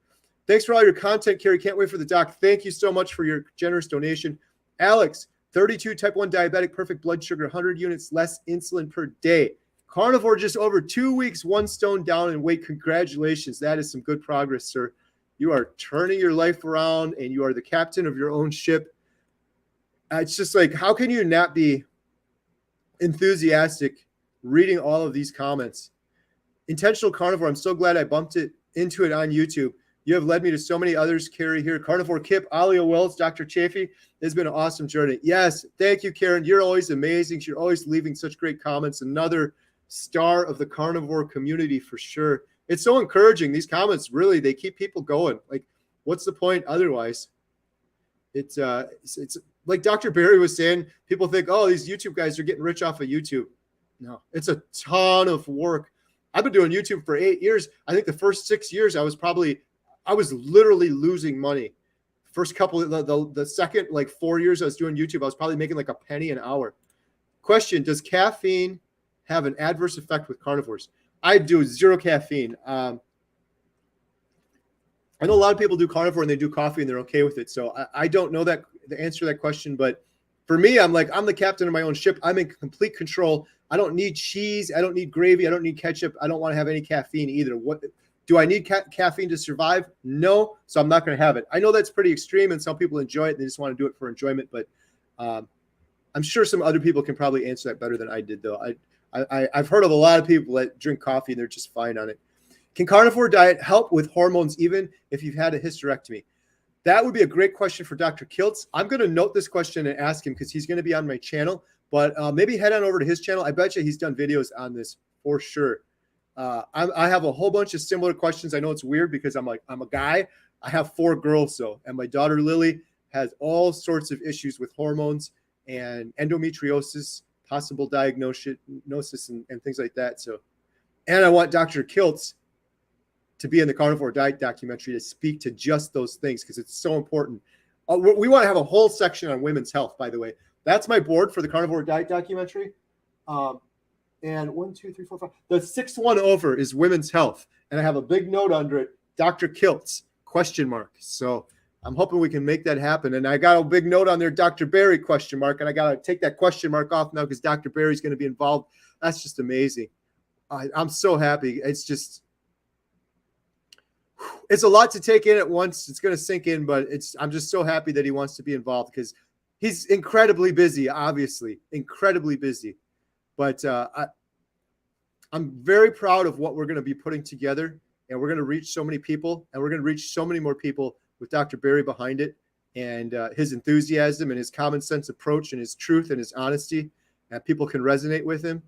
Thanks for all your content, Carrie. Can't wait for the doc. Thank you so much for your generous donation. Alex, 32, type 1 diabetic, perfect blood sugar, 100 units less insulin per day. Carnivore just over 2 weeks, 1 stone down in weight. Congratulations. That is some good progress, sir. You are turning your life around, and you are the captain of your own ship. It's just like, how can you not be enthusiastic reading all of these comments? Intentional Carnivore, I'm so glad I bumped it into it on YouTube. You have led me to so many others, Carrie here. Carnivore Kip, Alia Wells, Dr. Chafee. It's been an awesome journey. Yes, thank you, Karen. You're always amazing. You're always leaving such great comments. Another star of the carnivore community for sure. It's so encouraging. These comments, really, they keep people going. Like, what's the point otherwise? It's like Dr. Barry was saying, people think, oh, these YouTube guys are getting rich off of YouTube. No, it's a ton of work. I've been doing YouTube for 8 years. I think the first 6 years, I was literally losing money. First couple of the second, like 4 years I was doing YouTube, I was probably making like a penny an hour. Question, does caffeine have an adverse effect with carnivores? I do 0 caffeine. I know a lot of people do carnivore and they do coffee and they're okay with it. So I don't know the answer to that question. But for me, I'm the captain of my own ship. I'm in complete control. I don't need cheese. I don't need gravy. I don't need ketchup. I don't want to have any caffeine either. What do I need caffeine to survive? No. So I'm not going to have it. I know that's pretty extreme and some people enjoy it. They just want to do it for enjoyment. But I'm sure some other people can probably answer that better than I did, though. I've heard of a lot of people that drink coffee and they're just fine on it. Can carnivore diet help with hormones even if you've had a hysterectomy? That would be a great question for Dr. Kiltz. I'm going to note this question and ask him because he's going to be on my channel, but maybe head on over to his channel. I bet you he's done videos on this for sure. I have a whole bunch of similar questions. I know it's weird because I'm a guy. I have 4 girls, though, and my daughter Lily has all sorts of issues with hormones and endometriosis, possible diagnosis and things like that. So, and I want Dr. Kiltz to be in the carnivore diet documentary to speak to just those things because it's so important. We want to have a whole section on women's health, by the way. That's my board for the carnivore diet documentary. And 1, 2, 3, 4, 5. The 6th one over is women's health. And I have a big note under it, Dr. Kiltz, ? So I'm hoping we can make that happen. And I got a big note on there, Dr. Barry, ? And I got to take that question mark off now because Dr. Barry's going to be involved. That's just amazing. I'm so happy. It's a lot to take in at once. It's going to sink in, but I'm just so happy that he wants to be involved because he's incredibly busy, obviously, incredibly busy. But I'm very proud of what we're going to be putting together, and we're going to reach so many people, and we're going to reach so many more people with Dr. Barry behind it and his enthusiasm and his common sense approach and his truth and his honesty, and people can resonate with him.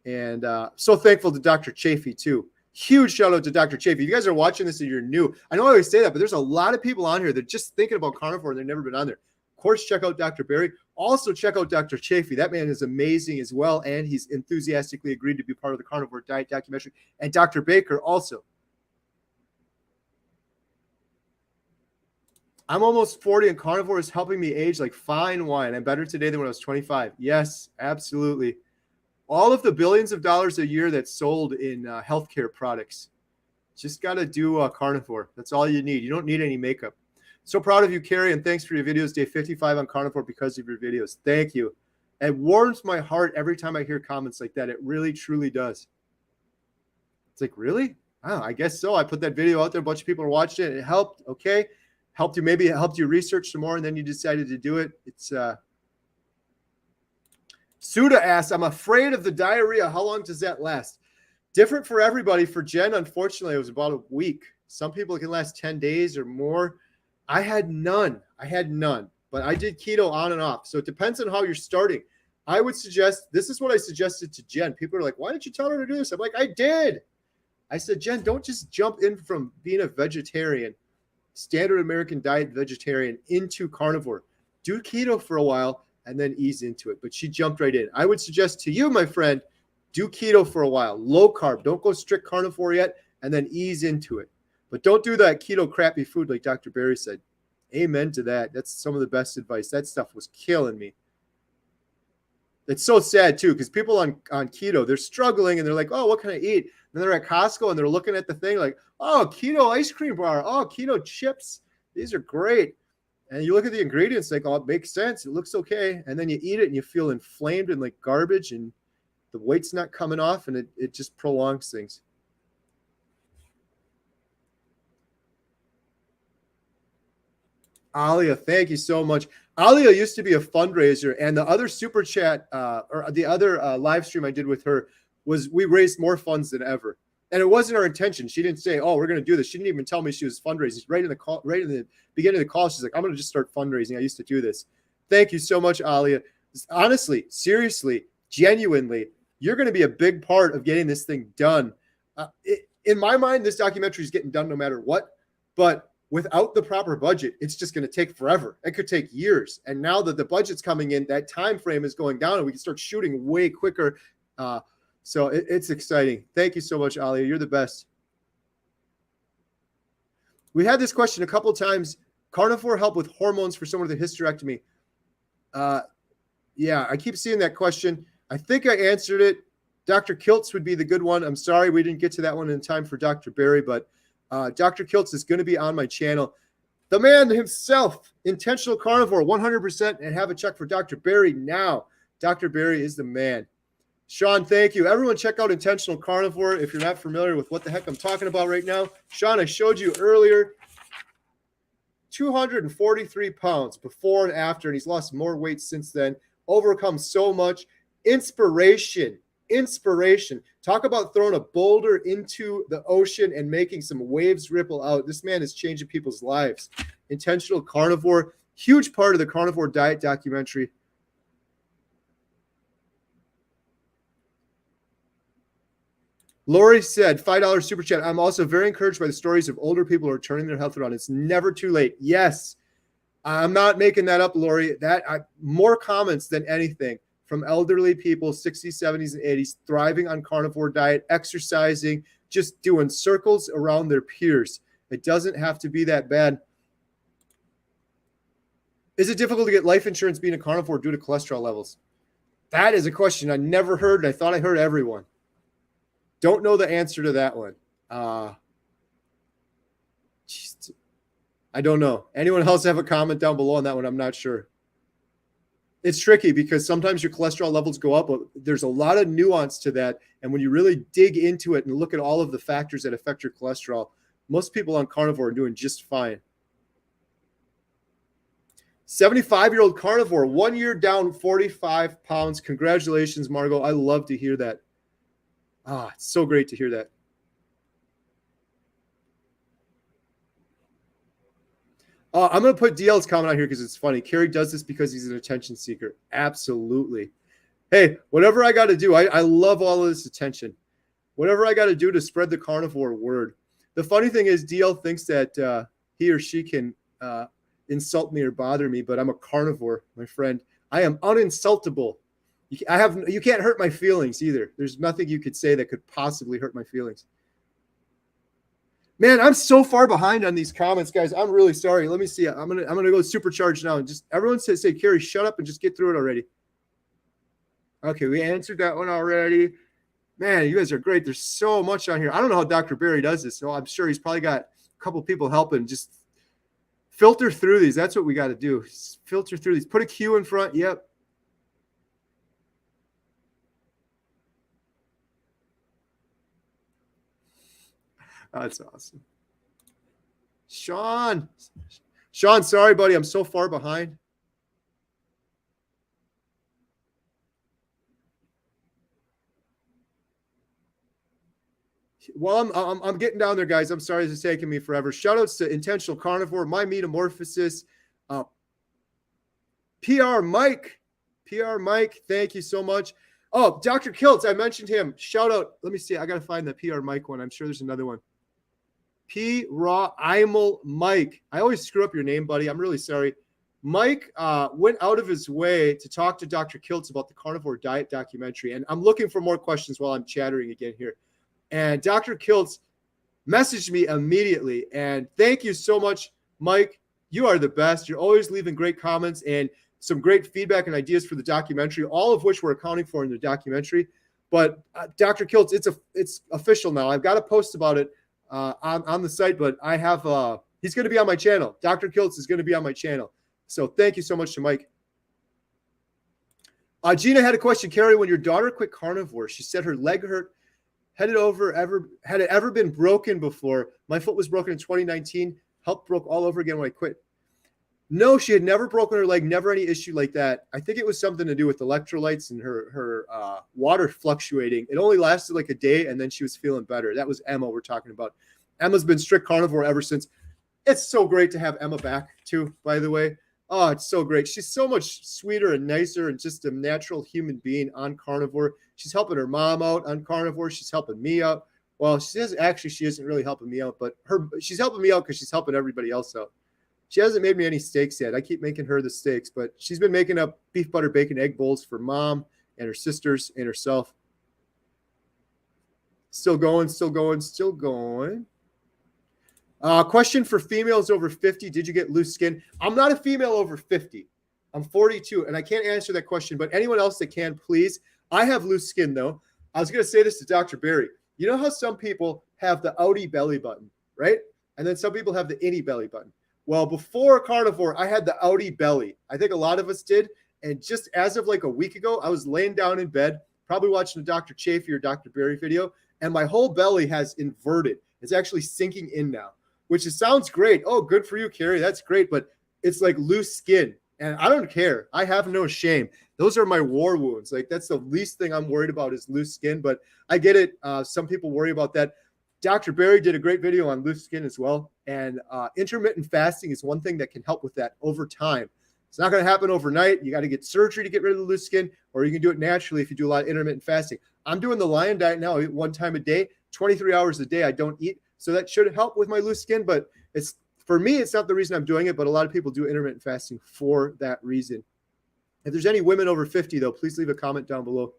And so thankful to Dr. Chafee, too. Huge shout out to Dr. Chafee. If you guys are watching this and you're new, I know I always say that, but there's a lot of people on here that are just thinking about carnivore and they've never been on there. Of course, check out Dr. Barry. Also, check out Dr. Chafee. That man is amazing as well, and he's enthusiastically agreed to be part of the carnivore diet documentary. And Dr. Baker also. I'm almost 40, and carnivore is helping me age like fine wine. I'm better today than when I was 25. Yes, absolutely. All of the billions of dollars a year that's sold in healthcare products. Just got to do carnivore. That's all you need. You don't need any makeup. So proud of you, Carrie, and thanks for your videos. Day 55 on carnivore because of your videos. Thank you. It warms my heart every time I hear comments like that. It really, truly does. It's like, really? Oh, I guess so. I put that video out there. A bunch of people are watching it. It helped. Okay. Helped you. Maybe it helped you research some more, and then you decided to do it. It's Suda asks, I'm afraid of the diarrhea. How long does that last? Different for everybody. For Jen, unfortunately, it was about a week. Some people it can last 10 days or more. I had none, but I did keto on and off. So it depends on how you're starting. I would suggest, this is what I suggested to Jen. People are like, why didn't you tell her to do this? I'm like, I did. I said, Jen, don't just jump in from being a vegetarian, standard American diet vegetarian, into carnivore. Do keto for a while and then ease into it. But she jumped right in. I would suggest to you, my friend, do keto for a while. Low carb. Don't go strict carnivore yet. and then ease into it. But don't do that keto crappy food like Dr. Berry said. Amen to that. That's some of the best advice. That stuff was killing me. It's so sad too, because people on keto, they're struggling and they're like, oh, what can I eat? And they're at Costco and they're looking at the thing like, oh, keto ice cream bar, oh, keto chips. These are great. And you look at the ingredients, like, oh, it makes sense. It looks okay. And then you eat it and you feel inflamed and like garbage and the weight's not coming off and it just prolongs things. Alia, thank you so much. Alia used to be a fundraiser, and the other super chat or the other live stream I did with her was we raised more funds than ever. And it wasn't our intention. She didn't say, oh, we're going to do this. She didn't even tell me she was fundraising. Right in the beginning of the call, she's like, I'm going to just start fundraising. I used to do this. Thank you so much, Alia. Honestly, seriously, genuinely, you're going to be a big part of getting this thing done. In my mind, this documentary is getting done no matter what. But without the proper budget, it's just going to take forever. It could take years. And now that the budget's coming in, that time frame is going down and we can start shooting way quicker. So it's exciting. Thank you so much, Alia. You're the best. We had this question a couple times. Carnivore help with hormones for someone with a hysterectomy? Yeah, I keep seeing that question. I think I answered it. Dr. Kiltz would be the good one. I'm sorry we didn't get to that one in time for Dr. Berry, but Dr. Kiltz is going to be on my channel. The man himself, Intentional Carnivore, 100%, and have a check for Dr. Berry now. Dr. Berry is the man. Sean, thank you. Everyone check out Intentional Carnivore if you're not familiar with what the heck I'm talking about right now. Sean, I showed you earlier, 243 pounds before and after, and he's lost more weight since then, overcome so much. Inspiration. Talk about throwing a boulder into the ocean and making some waves ripple out. This man is changing people's lives. Intentional Carnivore, huge part of the carnivore diet documentary. Lori said, $5 super chat. I'm also very encouraged by the stories of older people who are turning their health around. It's never too late. Yes, I'm not making that up, Lori. More comments than anything from elderly people, 60s, 70s, and 80s, thriving on carnivore diet, exercising, just doing circles around their peers. It doesn't have to be that bad. Is it difficult to get life insurance being a carnivore due to cholesterol levels? That is a question I never heard, and I thought I heard everyone. Don't know the answer to that one. I don't know. Anyone else have a comment down below on that one? I'm not sure. It's tricky because sometimes your cholesterol levels go up, but there's a lot of nuance to that. And when you really dig into it and look at all of the factors that affect your cholesterol, most people on carnivore are doing just fine. 75-year-old carnivore, 1 year down 45 pounds. Congratulations, Margot. I love to hear that. It's so great to hear that. I'm going to put DL's comment on here because it's funny. Kerry does this because he's an attention seeker. Absolutely. Hey, whatever I got to do, I love all of this attention. Whatever I got to do to spread the carnivore word. The funny thing is DL thinks that he or she can insult me or bother me, but I'm a carnivore, my friend. I am uninsultable. You can't hurt my feelings either. There's nothing you could say that could possibly hurt my feelings. Man, I'm so far behind on these comments, guys. I'm really sorry. Let me see. I'm gonna go supercharged now and just everyone say, Kerry, shut up and just get through it already. Okay, we answered that one already. Man, you guys are great. There's so much on here. I don't know how Dr. Berry does this, so I'm sure he's probably got a couple people helping. Just filter through these. That's what we got to do. Just filter through these. Put a Q in front. Yep. That's awesome. Sean, sorry, buddy. I'm so far behind. Well, I'm getting down there, guys. I'm sorry this is taking me forever. Shout outs to Intentional Carnivore, My Metamorphosis, PR Mike, thank you so much. Oh, Dr. Kiltz, I mentioned him. Shout out. Let me see. I got to find the PR Mike one. I'm sure there's another one. P. Raw Imel Mike. I always screw up your name, buddy. I'm really sorry. Mike went out of his way to talk to Dr. Kiltz about the carnivore diet documentary. And I'm looking for more questions while I'm chattering again here. And Dr. Kiltz messaged me immediately. And thank you so much, Mike. You are the best. You're always leaving great comments and some great feedback and ideas for the documentary, all of which we're accounting for in the documentary. But Dr. Kiltz, it's official now. I've got a post about it on the site, but I have he's going to be on my channel. Dr. Kiltz is going to be on my channel. So thank you so much to Mike. Gina had a question. Carrie, when your daughter quit carnivore, she said her leg hurt. Had it ever been broken before? My foot was broken in 2019. Help broke all over again when I quit. No, she had never broken her leg, never any issue like that. I think it was something to do with electrolytes and her water fluctuating. It only lasted like a day, and then she was feeling better. That was Emma we're talking about. Emma's been strict carnivore ever since. It's so great to have Emma back, too, by the way. Oh, it's so great. She's so much sweeter and nicer and just a natural human being on carnivore. She's helping her mom out on carnivore. She's helping me out. Well, she isn't really helping me out, but she's helping me out because she's helping everybody else out. She hasn't made me any steaks yet. I keep making her the steaks, but she's been making up beef, butter, bacon, egg bowls for mom and her sisters and herself. Still going. Question for females over 50. Did you get loose skin? I'm not a female over 50. I'm 42, and I can't answer that question, but anyone else that can, please. I have loose skin, though. I was going to say this to Dr. Barry. You know how some people have the outie belly button, right? And then some people have the innie belly button. Well, before carnivore, I had the outie belly. I think a lot of us did. And just as of like a week ago, I was laying down in bed, probably watching a Dr. Chafee or Dr. Barry video, and my whole belly has inverted. It's actually sinking in now, which sounds great. Oh, good for you, Carrie. That's great. But it's like loose skin. And I don't care. I have no shame. Those are my war wounds. Like, that's the least thing I'm worried about is loose skin. But I get it. Some people worry about that. Dr. Barry did a great video on loose skin as well. And intermittent fasting is one thing that can help with that over time. It's not going to happen overnight. You got to get surgery to get rid of the loose skin, or you can do it naturally if you do a lot of intermittent fasting. I'm doing the Lion diet now. I eat 1 time a day, 23 hours a day. I don't eat. So that should help with my loose skin. But for me, it's not the reason I'm doing it. But a lot of people do intermittent fasting for that reason. If there's any women over 50, though, please leave a comment down below.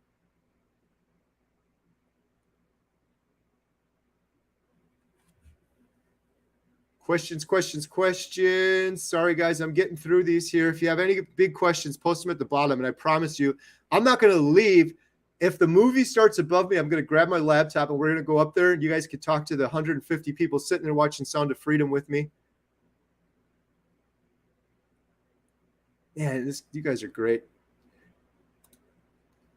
Questions. Sorry, guys, I'm getting through these here. If you have any big questions, post them at the bottom. And I promise you, I'm not going to leave. If the movie starts above me, I'm going to grab my laptop and we're going to go up there and you guys can talk to the 150 people sitting there watching Sound of Freedom with me. Yeah, you guys are great.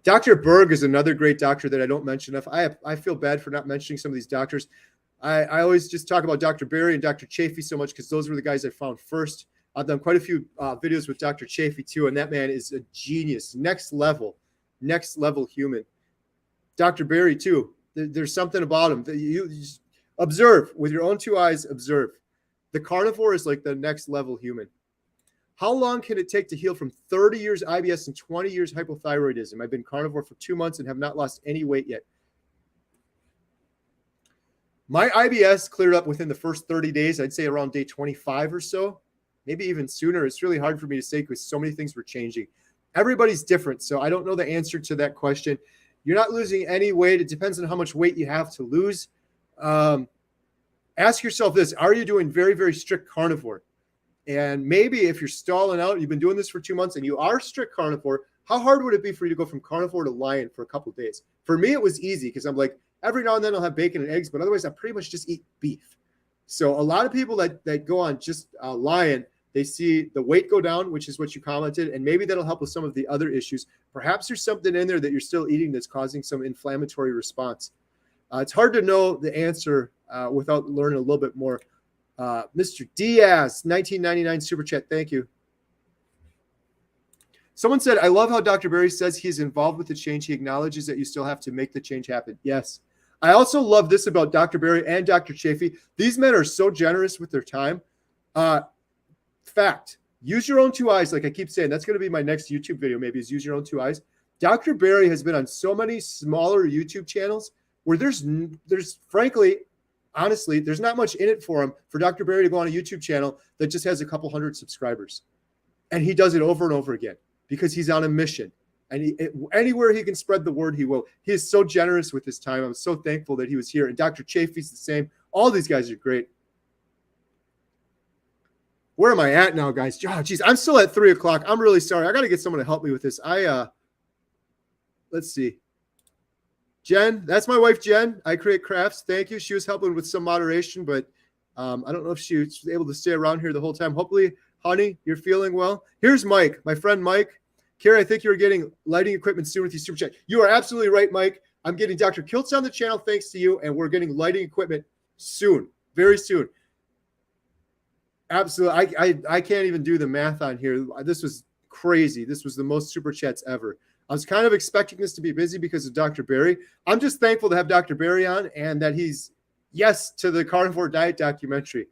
Dr. Berg is another great doctor that I don't mention enough. I feel bad for not mentioning some of these doctors. I always just talk about Dr. Barry and Dr. Chafee so much because those were the guys I found first. I've done quite a few videos with Dr. Chafee too, and that man is a genius, next level human. Dr. Barry too. There's something about him that you observe with your own 2 eyes. Observe. The carnivore is like the next level human. How long can it take to heal from 30 years IBS and 20 years hypothyroidism? I've been carnivore for 2 months and have not lost any weight yet. My IBS cleared up within the first 30 days. I'd say around day 25 or so, maybe even sooner. It's really hard for me to say because so many things were changing. Everybody's different, so I don't know the answer to that question. You're not losing any weight. It depends on how much weight you have to lose. Ask yourself this. Are you doing very, very strict carnivore? And maybe if you're stalling out, you've been doing this for 2 months and you are strict carnivore, how hard would it be for you to go from carnivore to lion for a couple of days? For me, it was easy because I'm like, every now and then I'll have bacon and eggs, but otherwise I pretty much just eat beef. So a lot of people that go on just lion, they see the weight go down, which is what you commented, and maybe that'll help with some of the other issues. Perhaps there's something in there that you're still eating that's causing some inflammatory response. It's hard to know the answer without learning a little bit more. Mr. Diaz, 1999 super chat. Thank you. Someone said, I love how Dr. Barry says he's involved with the change. He acknowledges that you still have to make the change happen. Yes. I also love this about Dr. Barry and Dr. Chafee. These men are so generous with their time. Fact, use your own 2 eyes. Like I keep saying, that's going to be my next YouTube video, maybe is use your own 2 eyes. Dr. Barry has been on so many smaller YouTube channels where there's frankly, honestly, there's not much in it for him for Dr. Barry to go on a YouTube channel that just has a couple hundred subscribers. And he does it over and over again because he's on a mission. And anywhere he can spread the word, he will. He is so generous with his time. I'm so thankful that he was here. And Dr. Chafee's the same. All these guys are great. Where am I at now, guys? Oh, geez, I'm still at 3 o'clock. I'm really sorry. I got to get someone to help me with this. Let's see. Jen, that's my wife, Jen. I create crafts. Thank you. She was helping with some moderation, but I don't know if she was able to stay around here the whole time. Hopefully, honey, you're feeling well. Here's Mike, my friend Mike. Carrie, I think you're getting lighting equipment soon with your super chat. You are absolutely right, Mike. I'm getting Dr. Kiltz on the channel thanks to you, and we're getting lighting equipment soon, very soon. Absolutely. I can't even do the math on here. This was crazy. This was the most super chats ever. I was kind of expecting this to be busy because of Dr. Barry. I'm just thankful to have Dr. Barry on and that he's yes to the carnivore diet documentary.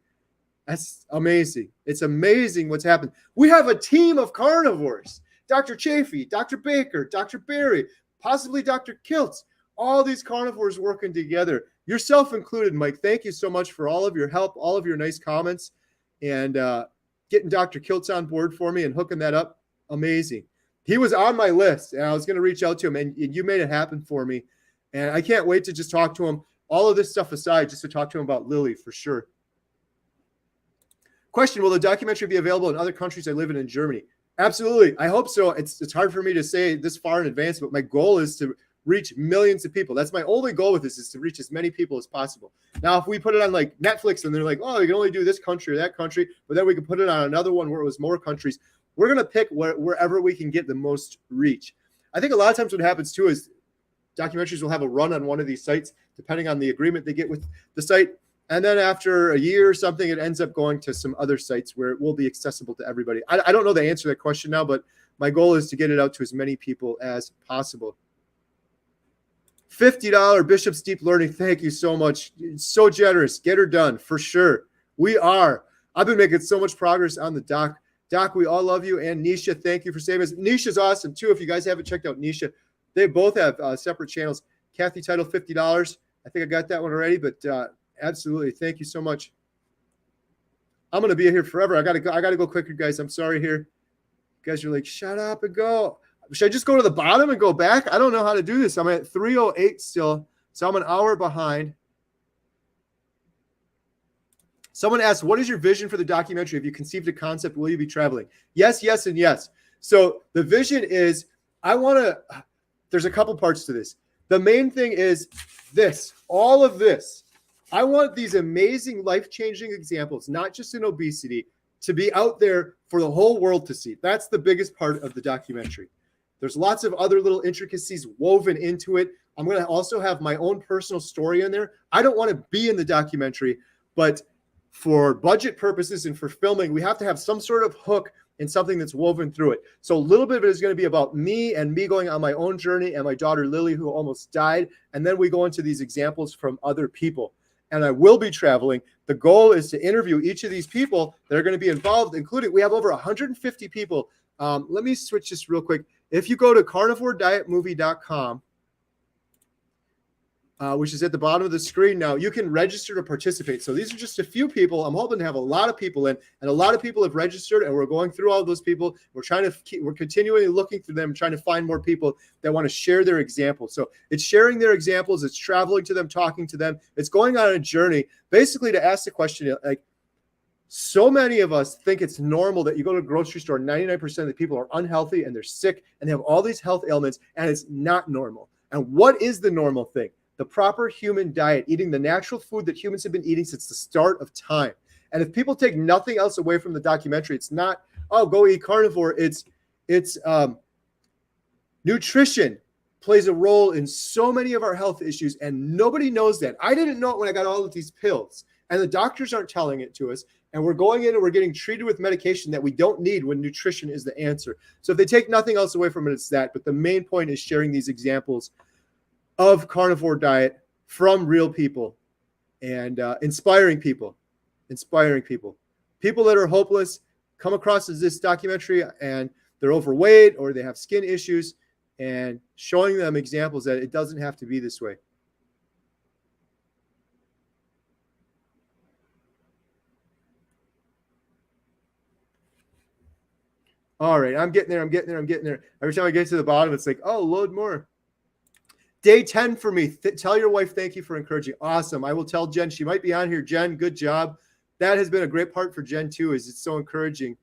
That's amazing. It's amazing what's happened. We have a team of carnivores. Dr. Chafee, Dr. Baker, Dr. Barry, possibly Dr. Kiltz. All these carnivores working together. Yourself included, Mike. Thank you so much for all of your help, all of your nice comments, and getting Dr. Kiltz on board for me and hooking that up. Amazing. He was on my list, and I was going to reach out to him, and you made it happen for me. And I can't wait to just talk to him. All of this stuff aside, just to talk to him about Lily for sure. Question, will the documentary be available in other countries I live in Germany? Absolutely. I hope so. It's hard for me to say this far in advance, but my goal is to reach millions of people. That's my only goal with this, is to reach as many people as possible. Now, if we put it on like Netflix and they're like, oh, you can only do this country or that country, but then we can put it on another one where it was more countries. We're going to pick wherever we can get the most reach. I think a lot of times what happens too is documentaries will have a run on one of these sites, depending on the agreement they get with the site. And then after a year or something, it ends up going to some other sites where it will be accessible to everybody. I don't know the answer to that question now, but my goal is to get it out to as many people as possible. $50 Bishop's Deep Learning. Thank you so much. It's so generous. Get her done for sure. We are. I've been making so much progress on the doc. Doc, we all love you. And Nisha, thank you for saving us. Nisha's awesome too. If you guys haven't checked out Nisha, they both have separate channels. Kathy Title, $50. I think I got that one already, but absolutely. Thank you so much. I'm going to be here forever. I got to go quicker, guys. I'm sorry here. You guys are like, shut up and go. Should I just go to the bottom and go back? I don't know how to do this. I'm at 3:08 still, so I'm an hour behind. Someone asked, what is your vision for the documentary? If you conceived a concept, will you be traveling? Yes, yes, and yes. So the vision is there's a couple parts to this. The main thing is this, all of this. I want these amazing life-changing examples, not just in obesity, to be out there for the whole world to see. That's the biggest part of the documentary. There's lots of other little intricacies woven into it. I'm going to also have my own personal story in there. I don't want to be in the documentary, but for budget purposes and for filming, we have to have some sort of hook and something that's woven through it. So a little bit of it is going to be about me and me going on my own journey and my daughter Lily, who almost died. And then we go into these examples from other people. And I will be traveling. The goal is to interview each of these people that are going to be involved, including we have over 150 people. Let me switch this real quick. If you go to carnivoredietmovie.com, which is at the bottom of the screen now, you can register to participate. So these are just a few people. I'm hoping to have a lot of people in, and a lot of people have registered, and we're going through all those people. We're continually looking through them, trying to find more people that want to share their examples. So it's sharing their examples. It's traveling to them, talking to them. It's going on a journey, basically to ask the question, like, so many of us think it's normal that you go to a grocery store, 99% of the people are unhealthy and they're sick and they have all these health ailments, and it's not normal. And what is the normal thing? The proper human diet, eating the natural food that humans have been eating since the start of time. And if people take nothing else away from the documentary, it's not, oh, go eat carnivore. It's nutrition plays a role in so many of our health issues, and nobody knows that. I didn't know it when I got all of these pills, and the doctors aren't telling it to us. And we're going in and we're getting treated with medication that we don't need when nutrition is the answer. So if they take nothing else away from it, it's that. But the main point is sharing these examples of carnivore diet from real people and inspiring people that are hopeless, come across this documentary and they're overweight or they have skin issues, and showing them examples that it doesn't have to be this way. All right, I'm getting there. Every time I get to the bottom, it's like, oh, load more. Day 10 for me. Tell your wife thank you for encouraging. Awesome. I will tell Jen. She might be on here. Jen, good job. That has been a great part for Jen too, is it's so encouraging.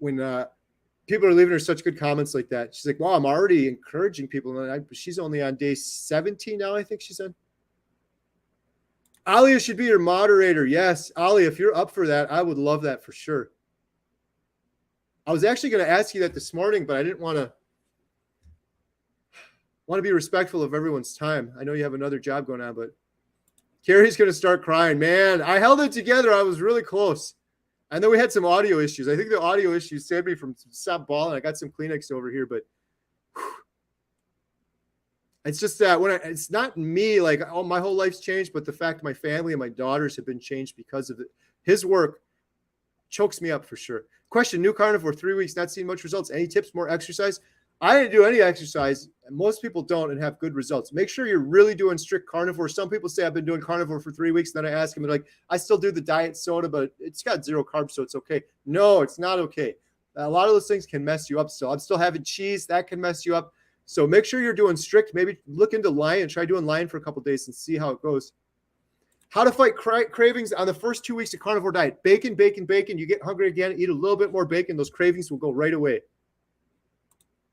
When people are leaving her such good comments like that. She's like, wow, I'm already encouraging people. And she's only on day 17 now, I think she said. Alia should be your moderator. Yes, Alia, if you're up for that, I would love that for sure. I was actually going to ask you that this morning, but I didn't want to be respectful of everyone's time. I know you have another job going on, but Carrie's going to start crying. Man, I held it together. I was really close. And then we had some audio issues. I think the audio issues saved me from stop balling. I got some Kleenex over here, but it's just that it's not me, like, oh, my whole life's changed, but the fact my family and my daughters have been changed because of it. His work chokes me up for sure. Question, new carnivore, 3 weeks, not seeing much results. Any tips, more exercise? I didn't do any exercise. Most people don't and have good results. Make sure you're really doing strict carnivore. Some people say I've been doing carnivore for 3 weeks. Then I ask them, they're like, I still do the diet soda, but it's got 0 carbs, so it's okay. No, it's not okay. A lot of those things can mess you up still. I'm still having cheese. That can mess you up. So make sure you're doing strict. Maybe look into Lion. Try doing Lion for a couple of days and see how it goes. How to fight cravings on the first 2 weeks of carnivore diet. Bacon, bacon, bacon. You get hungry again, eat a little bit more bacon. Those cravings will go right away.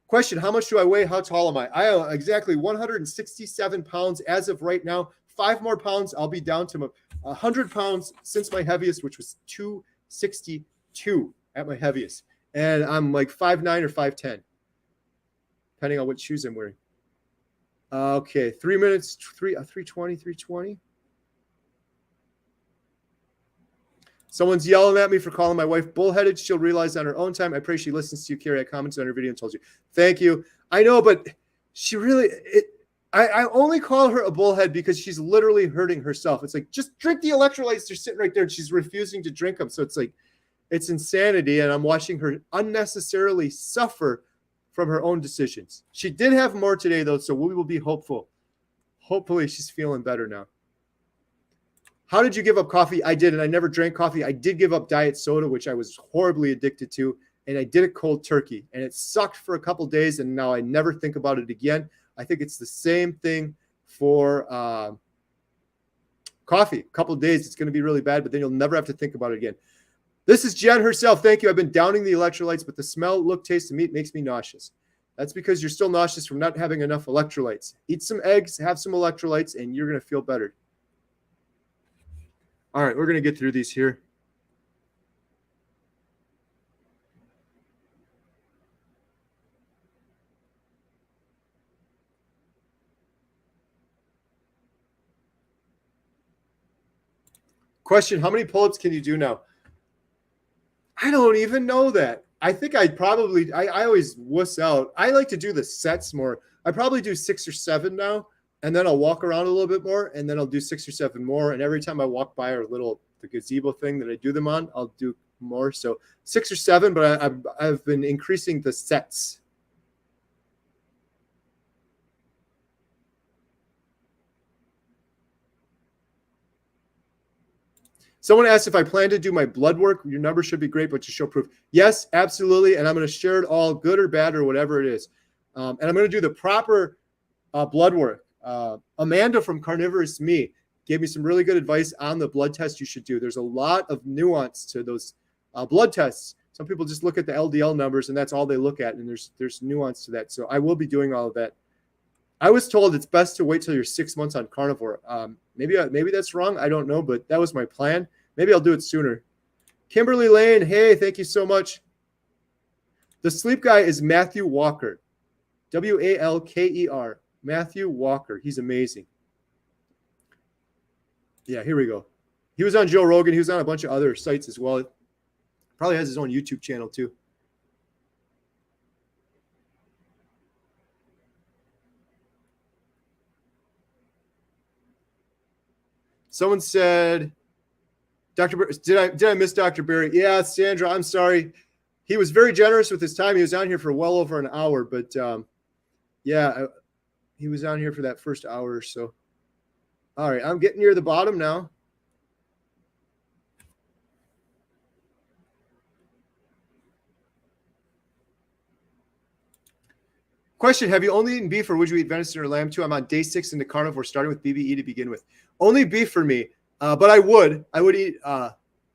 Question, how much do I weigh? How tall am I? I am exactly 167 pounds as of right now. 5 more pounds, I'll be down to 100 pounds since my heaviest, which was 262 at my heaviest. And I'm like 5'9" or 5'10", depending on what shoes I'm wearing. Okay, 3 minutes, 320. Someone's yelling at me for calling my wife bullheaded. She'll realize on her own time. I pray she listens to you, Carrie. I commented on her video and told you. Thank you. I know, but she really, I only call her a bullhead because she's literally hurting herself. It's like, just drink the electrolytes. They're sitting right there. And she's refusing to drink them. So it's like, it's insanity. And I'm watching her unnecessarily suffer from her own decisions. She did have more today, though, so we will be hopeful. Hopefully she's feeling better now. How did you give up coffee? I did, and I never drank coffee. I did give up diet soda, which I was horribly addicted to, and I did it cold turkey. And it sucked for a couple days, and now I never think about it again. I think it's the same thing for coffee. A couple of days, it's going to be really bad, but then you'll never have to think about it again. This is Jen herself. Thank you. I've been downing the electrolytes, but the smell, look, taste, and meat makes me nauseous. That's because you're still nauseous from not having enough electrolytes. Eat some eggs, have some electrolytes, and you're going to feel better. All right, we're going to get through these here. Question, how many pull-ups can you do now? I don't even know that. I think I always wuss out. I like to do the sets more. I probably do 6 or 7 now, and then I'll walk around a little bit more, and then I'll do 6 or 7 more. And every time I walk by the gazebo thing that I do them on, I'll do more. So 6 or 7, but I've been increasing the sets. Someone asked if I plan to do my blood work. Your number should be great, but to show proof. Yes, absolutely. And I'm going to share it all, good or bad or whatever it is. And I'm going to do the proper blood work. Amanda from Carnivorous Me gave me some really good advice on the blood test you should do. There's a lot of nuance to those blood tests. Some people just look at the LDL numbers and that's all they look at. And there's nuance to that. So I will be doing all of that. I was told it's best to wait till you're 6 months on carnivore. Maybe that's wrong. I don't know, but that was my plan. Maybe I'll do it sooner. Kimberly Lane, hey, thank you so much. The sleep guy is Matthew Walker. Walker. Matthew Walker. He's amazing. Yeah, here we go. He was on Joe Rogan. He was on a bunch of other sites as well. Probably has his own YouTube channel too. Someone said, did I miss Dr. Barry? Yeah, Sandra, I'm sorry. He was very generous with his time. He was on here for well over an hour, but yeah, he was on here for that first hour or so. All right, I'm getting near the bottom now. Question, have you only eaten beef or would you eat venison or lamb too? I'm on day 6 into carnivore, starting with BBE to begin with. Only beef for me, but I would eat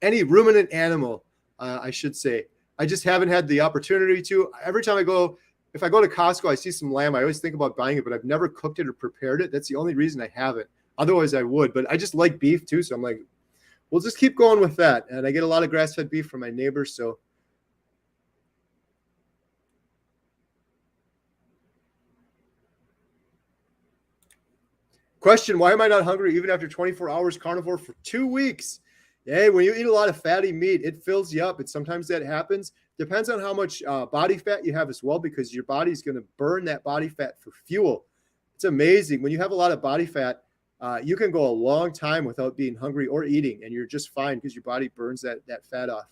any ruminant animal, I should say. I just haven't had the opportunity to. Every time if I go to Costco, I see some lamb, I always think about buying it, but I've never cooked it or prepared it. That's the only reason I haven't. Otherwise, I would, but I just like beef too. So I'm like, we'll just keep going with that. And I get a lot of grass-fed beef from my neighbors, so. Question, why am I not hungry even after 24 hours carnivore for 2 weeks? Hey, when you eat a lot of fatty meat, it fills you up. And sometimes that happens. Depends on how much body fat you have as well, because your body's going to burn that body fat for fuel. It's amazing. When you have a lot of body fat, you can go a long time without being hungry or eating, and you're just fine because your body burns that fat off.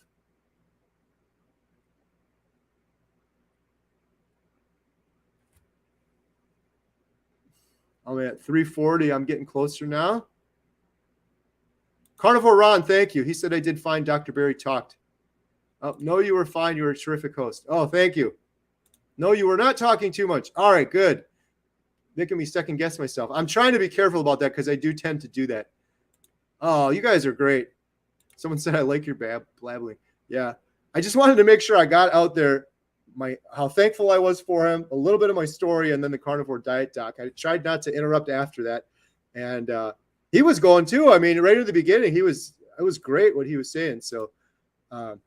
I'm at 340. I'm getting closer now. Carnivore Ron, thank you. He said I did fine. Dr. Barry talked. Oh, no, you were fine. You were a terrific host. Oh, thank you. No, you were not talking too much. All right, good. Making me second guess myself. I'm trying to be careful about that because I do tend to do that. Oh, you guys are great. Someone said I like your blabbling. Yeah. I just wanted to make sure I got out there how thankful I was for him, a little bit of my story, and then the carnivore diet doc. I tried not to interrupt after that. And he was going too. I mean, right at the beginning, it was great what he was saying. So, and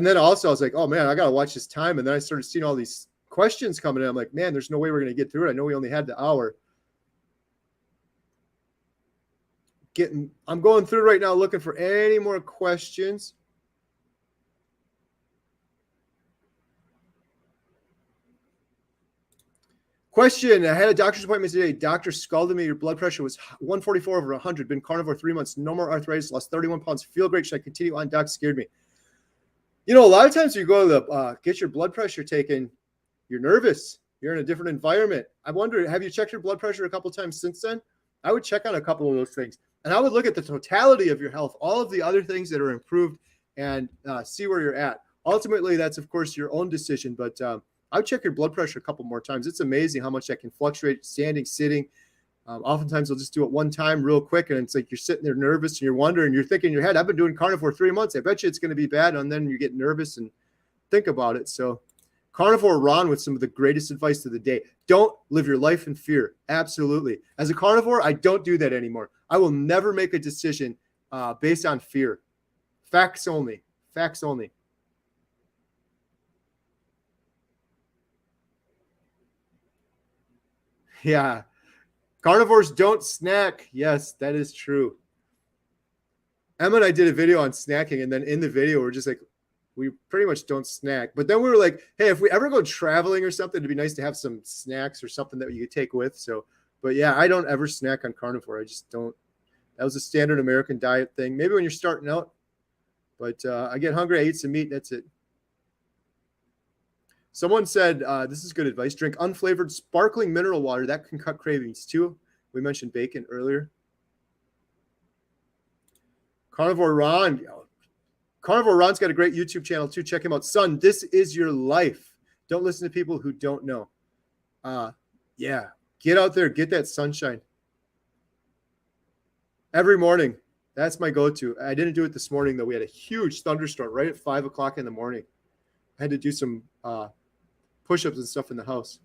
then also I was like, oh man, I got to watch this time. And then I started seeing all these questions coming in. I'm like, man, there's no way we're going to get through it. I know we only had the hour. I'm going through right now looking for any more questions. Question, I had a doctor's appointment today. Doctor scolded me. Your blood pressure was 144 over 100. Been carnivore 3 months. No more arthritis. Lost 31 pounds. Feel great. Should I continue on? Doc scared me. You know, a lot of times you go to get your blood pressure taken, you're nervous. You're in a different environment. I wonder, have you checked your blood pressure a couple of times since then? I would check on a couple of those things. And I would look at the totality of your health, all of the other things that are improved, and see where you're at. Ultimately, that's, of course, your own decision. But I would check your blood pressure a couple more times. It's amazing how much that can fluctuate, standing, sitting. Oftentimes, they'll just do it one time real quick, and it's like you're sitting there nervous, and you're wondering, you're thinking in your head, I've been doing carnivore 3 months. I bet you it's going to be bad, and then you get nervous and think about it. So Carnivore Ron with some of the greatest advice of the day. Don't live your life in fear. Absolutely. As a carnivore, I don't do that anymore. I will never make a decision based on fear. Facts only. Facts only. Yeah. Carnivores don't snack. Yes, that is true. Emma and I did a video on snacking, and then in the video, we're just like, we pretty much don't snack. But then we were like, hey, if we ever go traveling or something, it'd be nice to have some snacks or something that you could take with. So, but yeah, I don't ever snack on carnivore. I just don't. That was a standard American diet thing. Maybe when you're starting out. But I get hungry, I eat some meat, that's it. Someone said, this is good advice, drink unflavored sparkling mineral water. That can cut cravings too. We mentioned bacon earlier. Carnivore Ron. Carnivore Ron's got a great YouTube channel too. Check him out. Son, this is your life. Don't listen to people who don't know. Yeah, get out there, get that sunshine. Every morning. That's my go-to. I didn't do it this morning, though. We had a huge thunderstorm right at 5 o'clock in the morning. I had to do some push-ups and stuff in the house.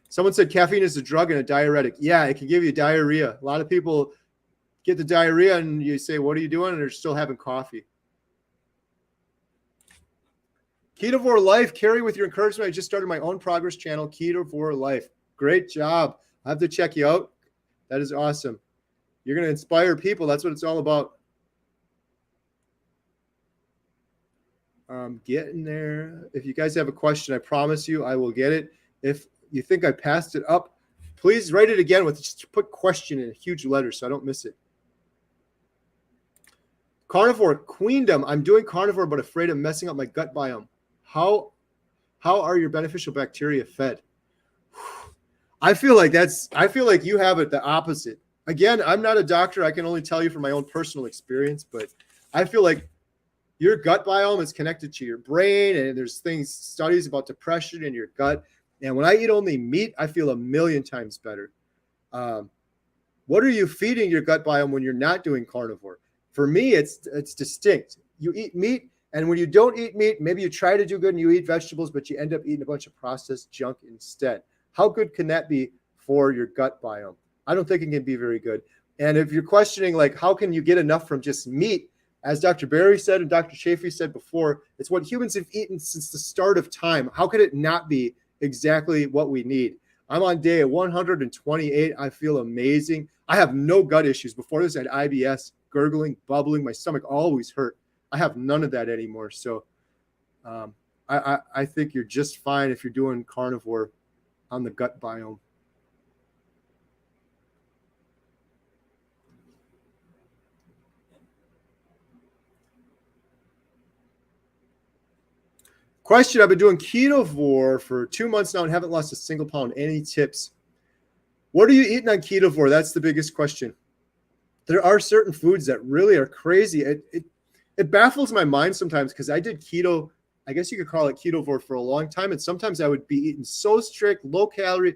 Someone said caffeine is a drug and a diuretic. Yeah, it can give you diarrhea. A lot of people get the diarrhea and you say, what are you doing? And they're still having coffee. Ketovore Life, carry with your encouragement. I just started my own progress channel, Ketovore Life. Great job. I have to check you out. That is awesome. You're going to inspire people. That's what it's all about. Getting there. If you guys have a question, I promise you I will get it. If you think I passed it up, please write it again with just put question in huge letters so I don't miss it. Carnivore Queendom. I'm doing carnivore but afraid of messing up my gut biome. How are your beneficial bacteria fed? I feel like you have it the opposite. Again, I'm not a doctor. I can only tell you from my own personal experience, but I feel like your gut biome is connected to your brain, and there's studies about depression in your gut. And when I eat only meat, I feel a million times better. What are you feeding your gut biome when you're not doing carnivore? For me, it's distinct. You eat meat, and when you don't eat meat, maybe you try to do good and you eat vegetables, but you end up eating a bunch of processed junk instead. How good can that be for your gut biome? I don't think it can be very good. And if you're questioning, like, how can you get enough from just meat? As Dr. Berry said and Dr. Chaffee said before, it's what humans have eaten since the start of time. How could it not be exactly what we need? I'm on day 128. I feel amazing. I have no gut issues. Before this, I had IBS, gurgling, bubbling. My stomach always hurt. I have none of that anymore. So I think you're just fine if you're doing carnivore on the gut biome. Question, I've been doing ketovore for 2 months now and haven't lost a single pound. Any tips? What are you eating on ketovore? That's the biggest question. There are certain foods that really are crazy. It baffles my mind sometimes because I did keto, I guess you could call it ketovore for a long time. And sometimes I would be eating so strict, low calorie,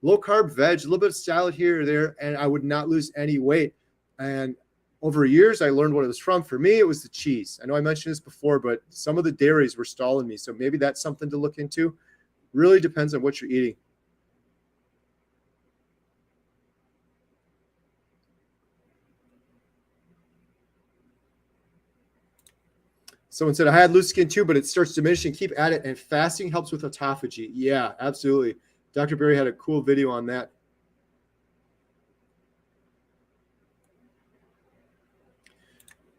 low carb veg, a little bit of salad here or there, and I would not lose any weight. And over years, I learned what it was from. For me, it was the cheese. I know I mentioned this before, but some of the dairies were stalling me. So maybe that's something to look into. Really depends on what you're eating. Someone said, I had loose skin too, but it starts diminishing. Keep at it. And fasting helps with autophagy. Yeah, absolutely. Dr. Berry had a cool video on that.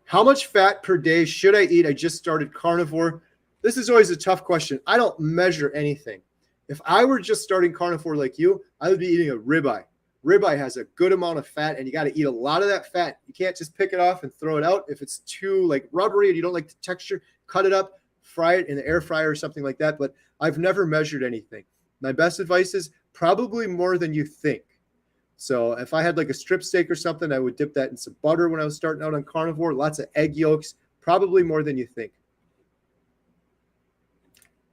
How much fat per day should I eat? I just started carnivore. This is always a tough question. I don't measure anything. If I were just starting carnivore like you, I would be eating a ribeye. Ribeye has a good amount of fat, and you got to eat a lot of that fat. You can't just pick it off and throw it out. If it's too like rubbery and you don't like the texture, cut it up, fry it in the air fryer or something like that. But I've never measured anything. My best advice is probably more than you think. So if I had like a strip steak or something, I would dip that in some butter when I was starting out on carnivore, lots of egg yolks, probably more than you think.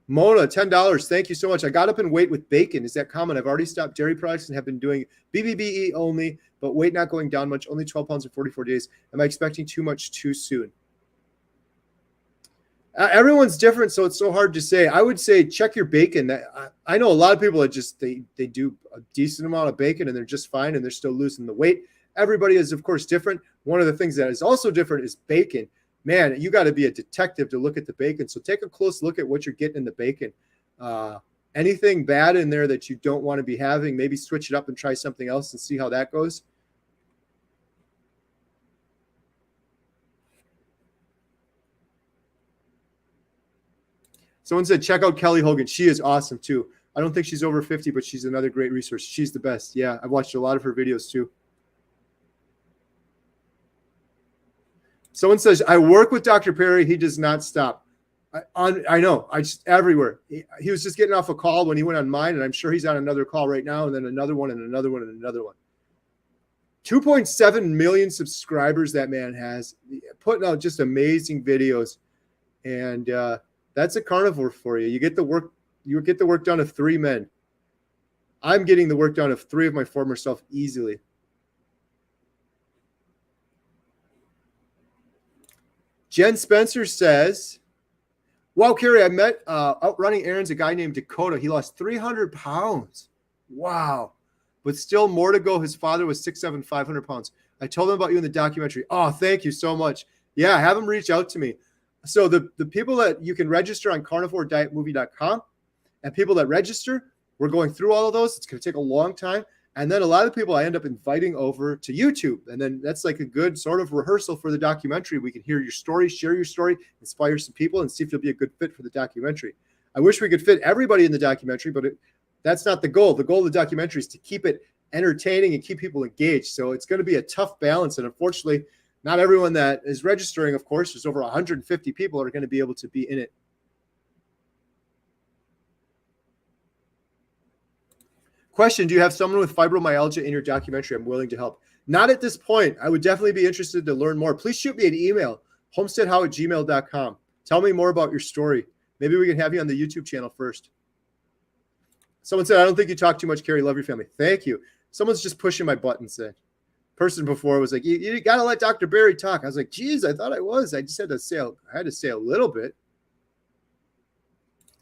Mona, $10. Thank you so much. I got up in weight with bacon. Is that common? I've already stopped dairy products and have been doing BBBE only, but weight not going down much, only 12 pounds in 44 days. Am I expecting too much too soon? Everyone's different, so it's so hard to say. I would say check your bacon. I know a lot of people that just they do a decent amount of bacon and they're just fine and they're still losing the weight. Everybody is, of course, different. One of the things that is also different is bacon. Man, you got to be a detective to look at the bacon. So take a close look at what you're getting in the bacon. Anything bad in there that you don't want to be having, maybe switch it up and try something else and see how that goes. Someone said, check out Kelly Hogan. She is awesome too. I don't think she's over 50, but she's another great resource. She's the best. Yeah, I've watched a lot of her videos too. Someone says, I work with Dr. Perry. He does not stop. I know. I just everywhere. He was just getting off a call when he went on mine, and I'm sure he's on another call right now, and then another one, and another one, and another one. 2.7 million subscribers that man has, putting out just amazing videos. And that's a carnivore for you. You get the work done of 3 men. I'm getting the work done of 3 of my former self easily. Jen Spencer says, wow, Carrie, I met out running errands a guy named Dakota. He lost 300 pounds. Wow. But still more to go. His father was 6'7", 500 pounds. I told him about you in the documentary. Oh, thank you so much. Yeah, have him reach out to me. So the people that you can register on carnivoredietmovie.com, and people that register, we're going through all of those. It's going to take a long time. And then a lot of people I end up inviting over to YouTube. And then that's like a good sort of rehearsal for the documentary. We can hear your story, share your story, inspire some people, and see if you'll be a good fit for the documentary. I wish we could fit everybody in the documentary, but that's not the goal. The goal of the documentary is to keep it entertaining and keep people engaged. So it's going to be a tough balance. And unfortunately, not everyone that is registering, of course, there's over 150 people that are going to be able to be in it. Question, do you have someone with fibromyalgia in your documentary? I'm willing to help. Not at this point. I would definitely be interested to learn more. Please shoot me an email, homesteadhow@gmail.com. Tell me more about your story. Maybe we can have you on the YouTube channel first. Someone said, I don't think you talk too much, Carrie. Love your family. Thank you. Someone's just pushing my buttons. Person before was like, you got to let Dr. Barry talk. I was like, geez, I thought I was. I just had to say, a little bit.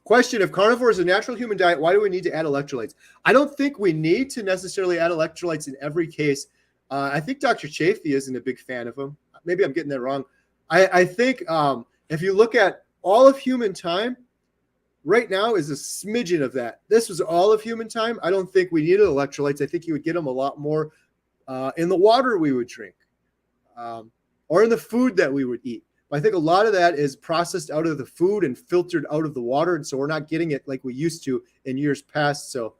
Question: if carnivore is a natural human diet, why do we need to add electrolytes? I don't think we need to necessarily add electrolytes in every case. I think Dr. Chafee isn't a big fan of them. Maybe I'm getting that wrong. I think if you look at all of human time, right now is a smidgen of that. This was all of human time. I don't think we needed electrolytes. I think you would get them a lot more in the water we would drink or in the food that we would eat. I think a lot of that is processed out of the food and filtered out of the water. And so we're not getting it like we used to in years past. So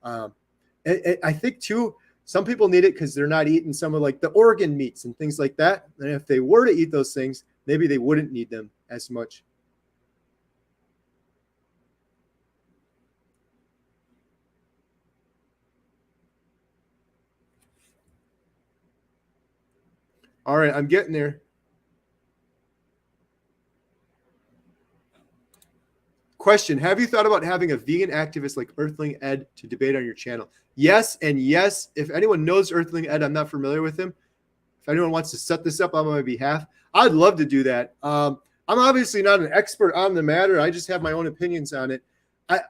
I think too, some people need it because they're not eating some of like the organ meats and things like that. And if they were to eat those things, maybe they wouldn't need them as much. All right, I'm getting there. Question: have you thought about having a vegan activist like Earthling Ed to debate on your channel? Yes, and yes. If anyone knows Earthling Ed, I'm not familiar with him. If anyone wants to set this up on my behalf, I'd love to do that. I'm obviously not an expert on the matter. I just have my own opinions on it.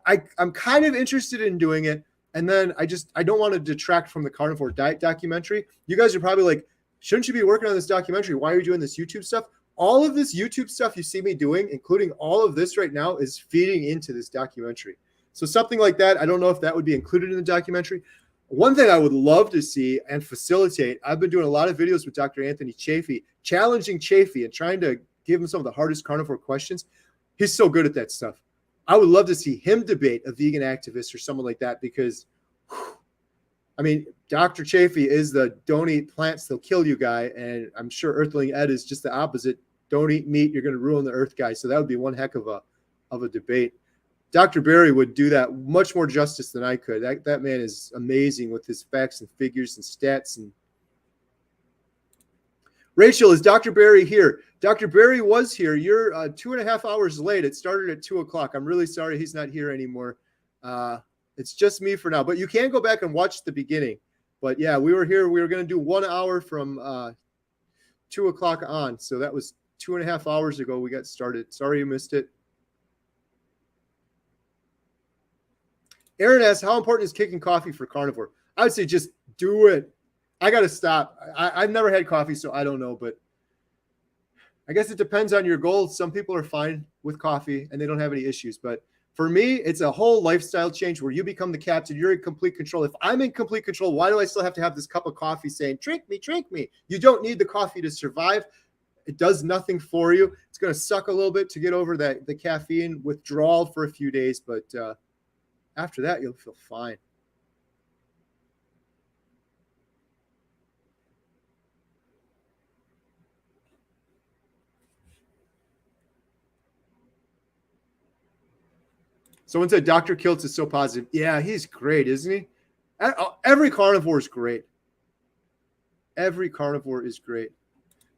I'm kind of interested in doing it. And then I don't want to detract from the carnivore diet documentary. You guys are probably like, shouldn't you be working on this documentary? Why are you doing this YouTube stuff? All of this YouTube stuff you see me doing, including all of this right now, is feeding into this documentary. So something like that, I don't know if that would be included in the documentary. One thing I would love to see and facilitate, I've been doing a lot of videos with Dr. Anthony Chafee, challenging Chafee and trying to give him some of the hardest carnivore questions. He's so good at that stuff. I would love to see him debate a vegan activist or someone like that because, I mean, Dr. Chafee is the don't eat plants, they'll kill you guy. And I'm sure Earthling Ed is just the opposite. Don't eat meat, you're going to ruin the earth guy. So that would be one heck of a debate. Dr. Barry would do that much more justice than I could. That man is amazing with his facts and figures and stats. And Rachel, is Dr. Barry here? Dr. Barry was here. You're 2.5 hours late. It started at 2 o'clock. I'm really sorry he's not here anymore. It's just me for now, but you can go back and watch the beginning. But yeah, we were here. We were going to do 1 hour from 2 o'clock on. So that was 2.5 hours ago we got started. Sorry you missed it. Aaron asks, how important is kicking coffee for carnivore? I would say just do it. I got to stop. I've never had coffee, so I don't know. But I guess it depends on your goals. Some people are fine with coffee and they don't have any issues. But for me, it's a whole lifestyle change where you become the captain. You're in complete control. If I'm in complete control, why do I still have to have this cup of coffee saying, drink me, drink me? You don't need the coffee to survive. It does nothing for you. It's going to suck a little bit to get over the caffeine withdrawal for a few days. But after that, you'll feel fine. Someone said Dr. Kiltz is so positive. Yeah, he's great, isn't he? Every carnivore is great. Every carnivore is great.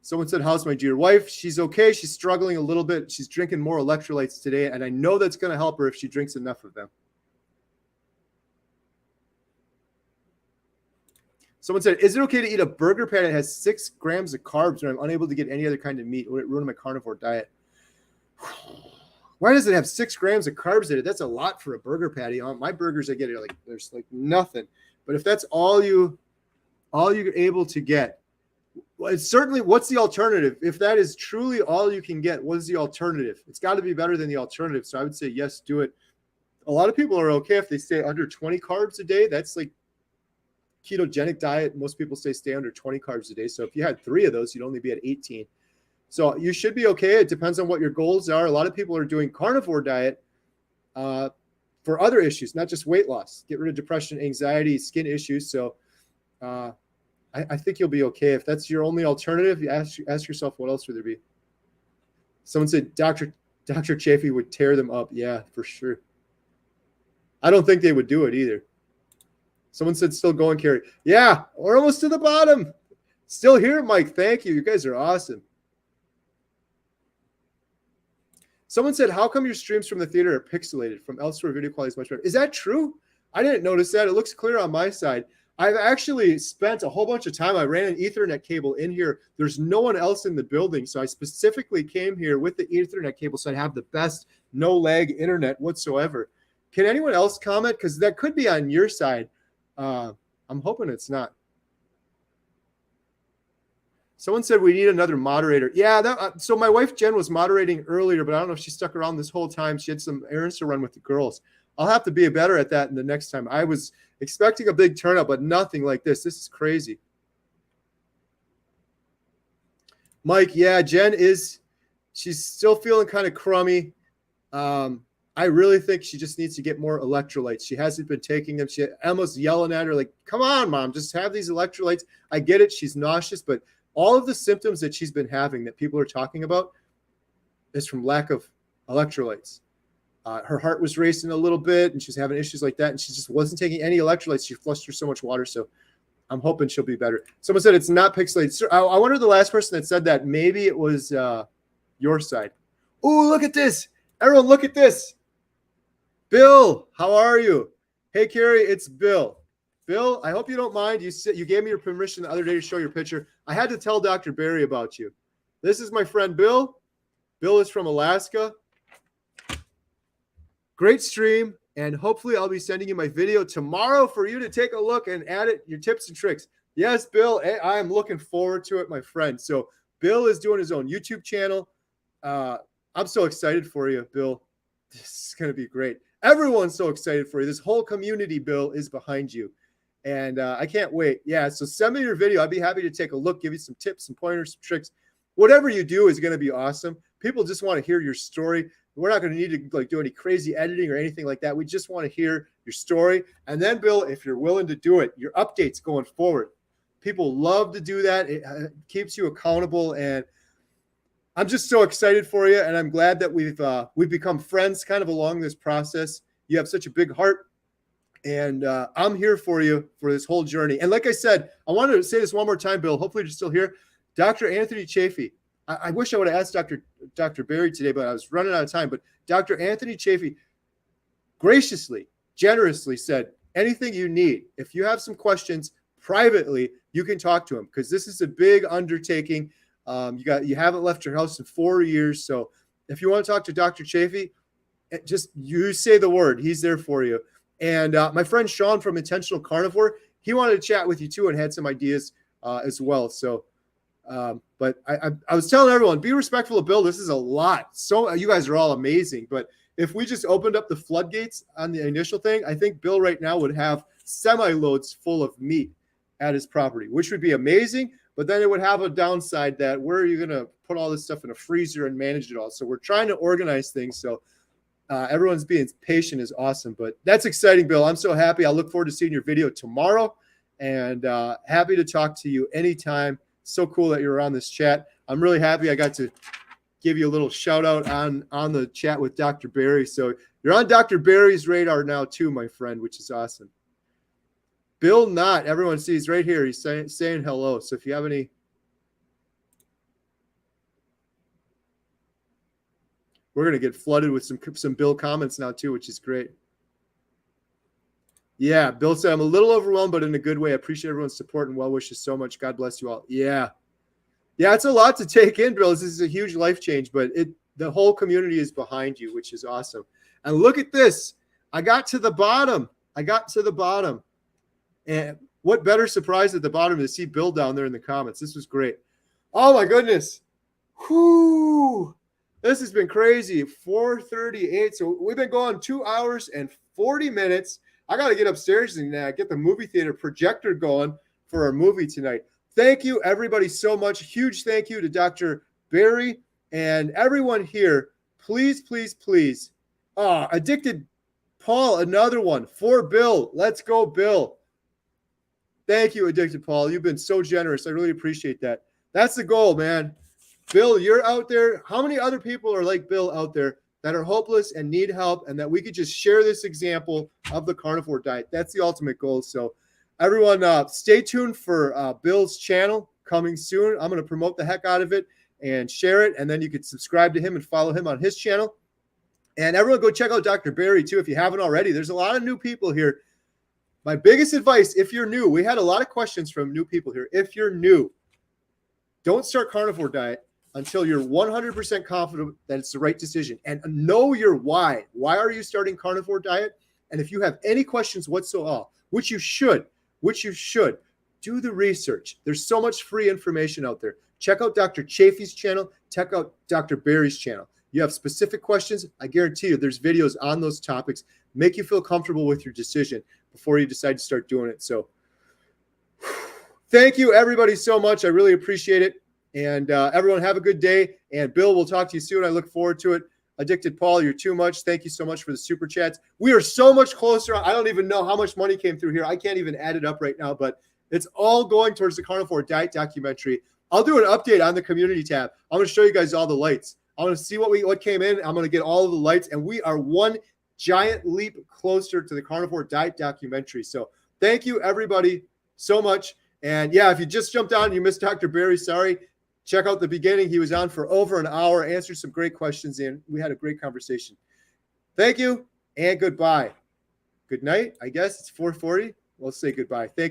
Someone said, how's my dear wife? She's okay. She's struggling a little bit. She's drinking more electrolytes today, and I know that's going to help her if she drinks enough of them. Someone said, is it okay to eat a burger patty that has 6 grams of carbs when I'm unable to get any other kind of meat? Will it ruin my carnivore diet? Why does it have 6 grams of carbs in it? That's a lot for a burger patty. On my burgers, I get it like there's like nothing. But if that's all you're able to get, well, it's certainly, what's the alternative? If that is truly all you can get, what is the alternative? It's got to be better than the alternative. So I would say yes, do it. A lot of people are okay if they stay under 20 carbs a day. That's like ketogenic diet. Most people say stay under 20 carbs a day. So if you had 3 of those, you'd only be at 18. So you should be okay. It depends on what your goals are. A lot of people are doing carnivore diet for other issues, not just weight loss. Get rid of depression, anxiety, skin issues. So I think you'll be okay. If that's your only alternative, you ask yourself, what else would there be? Someone said Dr. Chafee would tear them up. Yeah, for sure. I don't think they would do it either. Someone said still going, Carrie. Yeah, we're almost to the bottom. Still here, Mike. Thank you. You guys are awesome. Someone said, how come your streams from the theater are pixelated? From elsewhere, video quality is much better. Is that true? I didn't notice that. It looks clear on my side. I've actually spent a whole bunch of time. I ran an Ethernet cable in here. There's no one else in the building. So I specifically came here with the Ethernet cable so I'd have the best no lag internet whatsoever. Can anyone else comment? Because that could be on your side. I'm hoping it's not. Someone said we need another moderator. Yeah, so my wife Jen was moderating earlier, but I don't know if she stuck around this whole time. She had some errands to run with the girls. I'll have to be better at that in the next time. I was expecting a big turnout, but nothing like this. This is crazy. Mike, yeah, Jen she's still feeling kind of crummy. I really think she just needs to get more electrolytes. She hasn't been taking them. Emma's yelling at her like, come on, Mom, just have these electrolytes. I get it. She's nauseous, but all of the symptoms that she's been having that people are talking about is from lack of electrolytes. Her heart was racing a little bit and she was having issues like that. And she just wasn't taking any electrolytes. She flushed through so much water. So I'm hoping she'll be better. Someone said it's not pixelated. I wonder the last person that said that. Maybe it was your side. Oh, look at this. Everyone, look at this. Bill, how are you? Hey, Carrie, it's Bill. Bill, I hope you don't mind. You gave me your permission the other day to show your picture. I had to tell Dr. Barry about you. This is my friend Bill. Bill is from Alaska. Great stream, and hopefully I'll be sending you my video tomorrow for you to take a look and add it, your tips and tricks. Yes, Bill, I am looking forward to it, my friend. So Bill is doing his own YouTube channel. I'm so excited for you, Bill. This is going to be great. Everyone's so excited for you. This whole community, Bill, is behind you. And I can't wait. Yeah, so send me your video. I'd be happy to take a look, give you some tips and pointers, some tricks. Whatever you do is going to be awesome. People just want to hear your story. We're not going to need to do any crazy editing or anything like that. We just want to hear your story. And then, Bill, if you're willing to do it, your updates going forward. People love to do that. It keeps you accountable. And I'm just so excited for you. And I'm glad that we've become friends kind of along this process. You have such a big heart. And I'm here for you for this whole journey. And like I said, I wanted to say this one more time, Bill. Hopefully you're still here. Dr. Anthony Chafee. I wish I would have asked Dr. Barry today, but I was running out of time. But Dr. Anthony Chafee graciously, generously said, anything you need. If you have some questions privately, you can talk to him because this is a big undertaking. You haven't left your house in 4 years. So if you want to talk to Dr. Chafee, just you say the word. He's there for you. And my friend Sean from Intentional Carnivore, he wanted to chat with you too and had some ideas as well. So, but I was telling everyone, be respectful of Bill. This is a lot. So you guys are all amazing. But if we just opened up the floodgates on the initial thing, I think Bill right now would have semi-loads full of meat at his property, which would be amazing. But then it would have a downside that where are you going to put all this stuff in a freezer and manage it all? So we're trying to organize things. So everyone's being patient is awesome, but that's exciting, Bill. I'm so happy. I look forward to seeing your video tomorrow and happy to talk to you anytime. So cool that you're on this chat. I'm really happy I got to give you a little shout out on the chat with Dr. Barry. So you're on Dr. Barry's radar now too, my friend, which is awesome. Bill Knott, everyone sees right here. He's saying hello. So if you have any, we're going to get flooded with some Bill comments now too, which is great. Yeah, Bill said, I'm a little overwhelmed, but in a good way. I appreciate everyone's support and well wishes so much. God bless you all. Yeah. Yeah, it's a lot to take in, Bill. This is a huge life change, but the whole community is behind you, which is awesome. And look at this. I got to the bottom. And what better surprise at the bottom to see Bill down there in the comments. This was great. Oh, my goodness. Whoo. This has been crazy. 4:38. So we've been going 2 hours and 40 minutes. I got to get upstairs and get the movie theater projector going for our movie tonight. Thank you, everybody, so much. Huge thank you to Dr. Barry and everyone here. Please, please, please. Addicted Paul, another one for Bill. Let's go, Bill. Thank you, Addicted Paul. You've been so generous. I really appreciate that. That's the goal, man. Bill, you're out there. How many other people are like Bill out there that are hopeless and need help and that we could just share this example of the carnivore diet? That's the ultimate goal. So everyone, stay tuned for Bill's channel coming soon. I'm going to promote the heck out of it and share it. And then you can subscribe to him and follow him on his channel. And everyone go check out Dr. Barry too if you haven't already. There's a lot of new people here. My biggest advice, if you're new, we had a lot of questions from new people here. If you're new, don't start carnivore diet until you're 100% confident that it's the right decision, and know your why. Why are you starting carnivore diet? And if you have any questions whatsoever, which you should, do the research. There's so much free information out there. Check out Dr. Chafee's channel. Check out Dr. Barry's channel. You have specific questions, I guarantee you there's videos on those topics. Make you feel comfortable with your decision before you decide to start doing it. So thank you, everybody, so much. I really appreciate it. And everyone have a good day. And Bill, we'll talk to you soon. I look forward to it. Addicted Paul, you're too much. Thank you so much for the super chats. We are so much closer. I don't even know how much money came through here. I can't even add it up right now, but it's all going towards the Carnivore Diet documentary. I'll do an update on the community tab. I'm going to show you guys all the lights. I'm going to see what came in. I'm going to get all of the lights, and we are one giant leap closer to the Carnivore Diet documentary. So thank you, everybody, so much. And yeah, if you just jumped on and you missed Dr. Barry, sorry. Check out the beginning. He was on for over an hour, answered some great questions, and we had a great conversation. Thank you, and goodbye. Good night. I guess it's 4:40. We'll say goodbye. Thank you.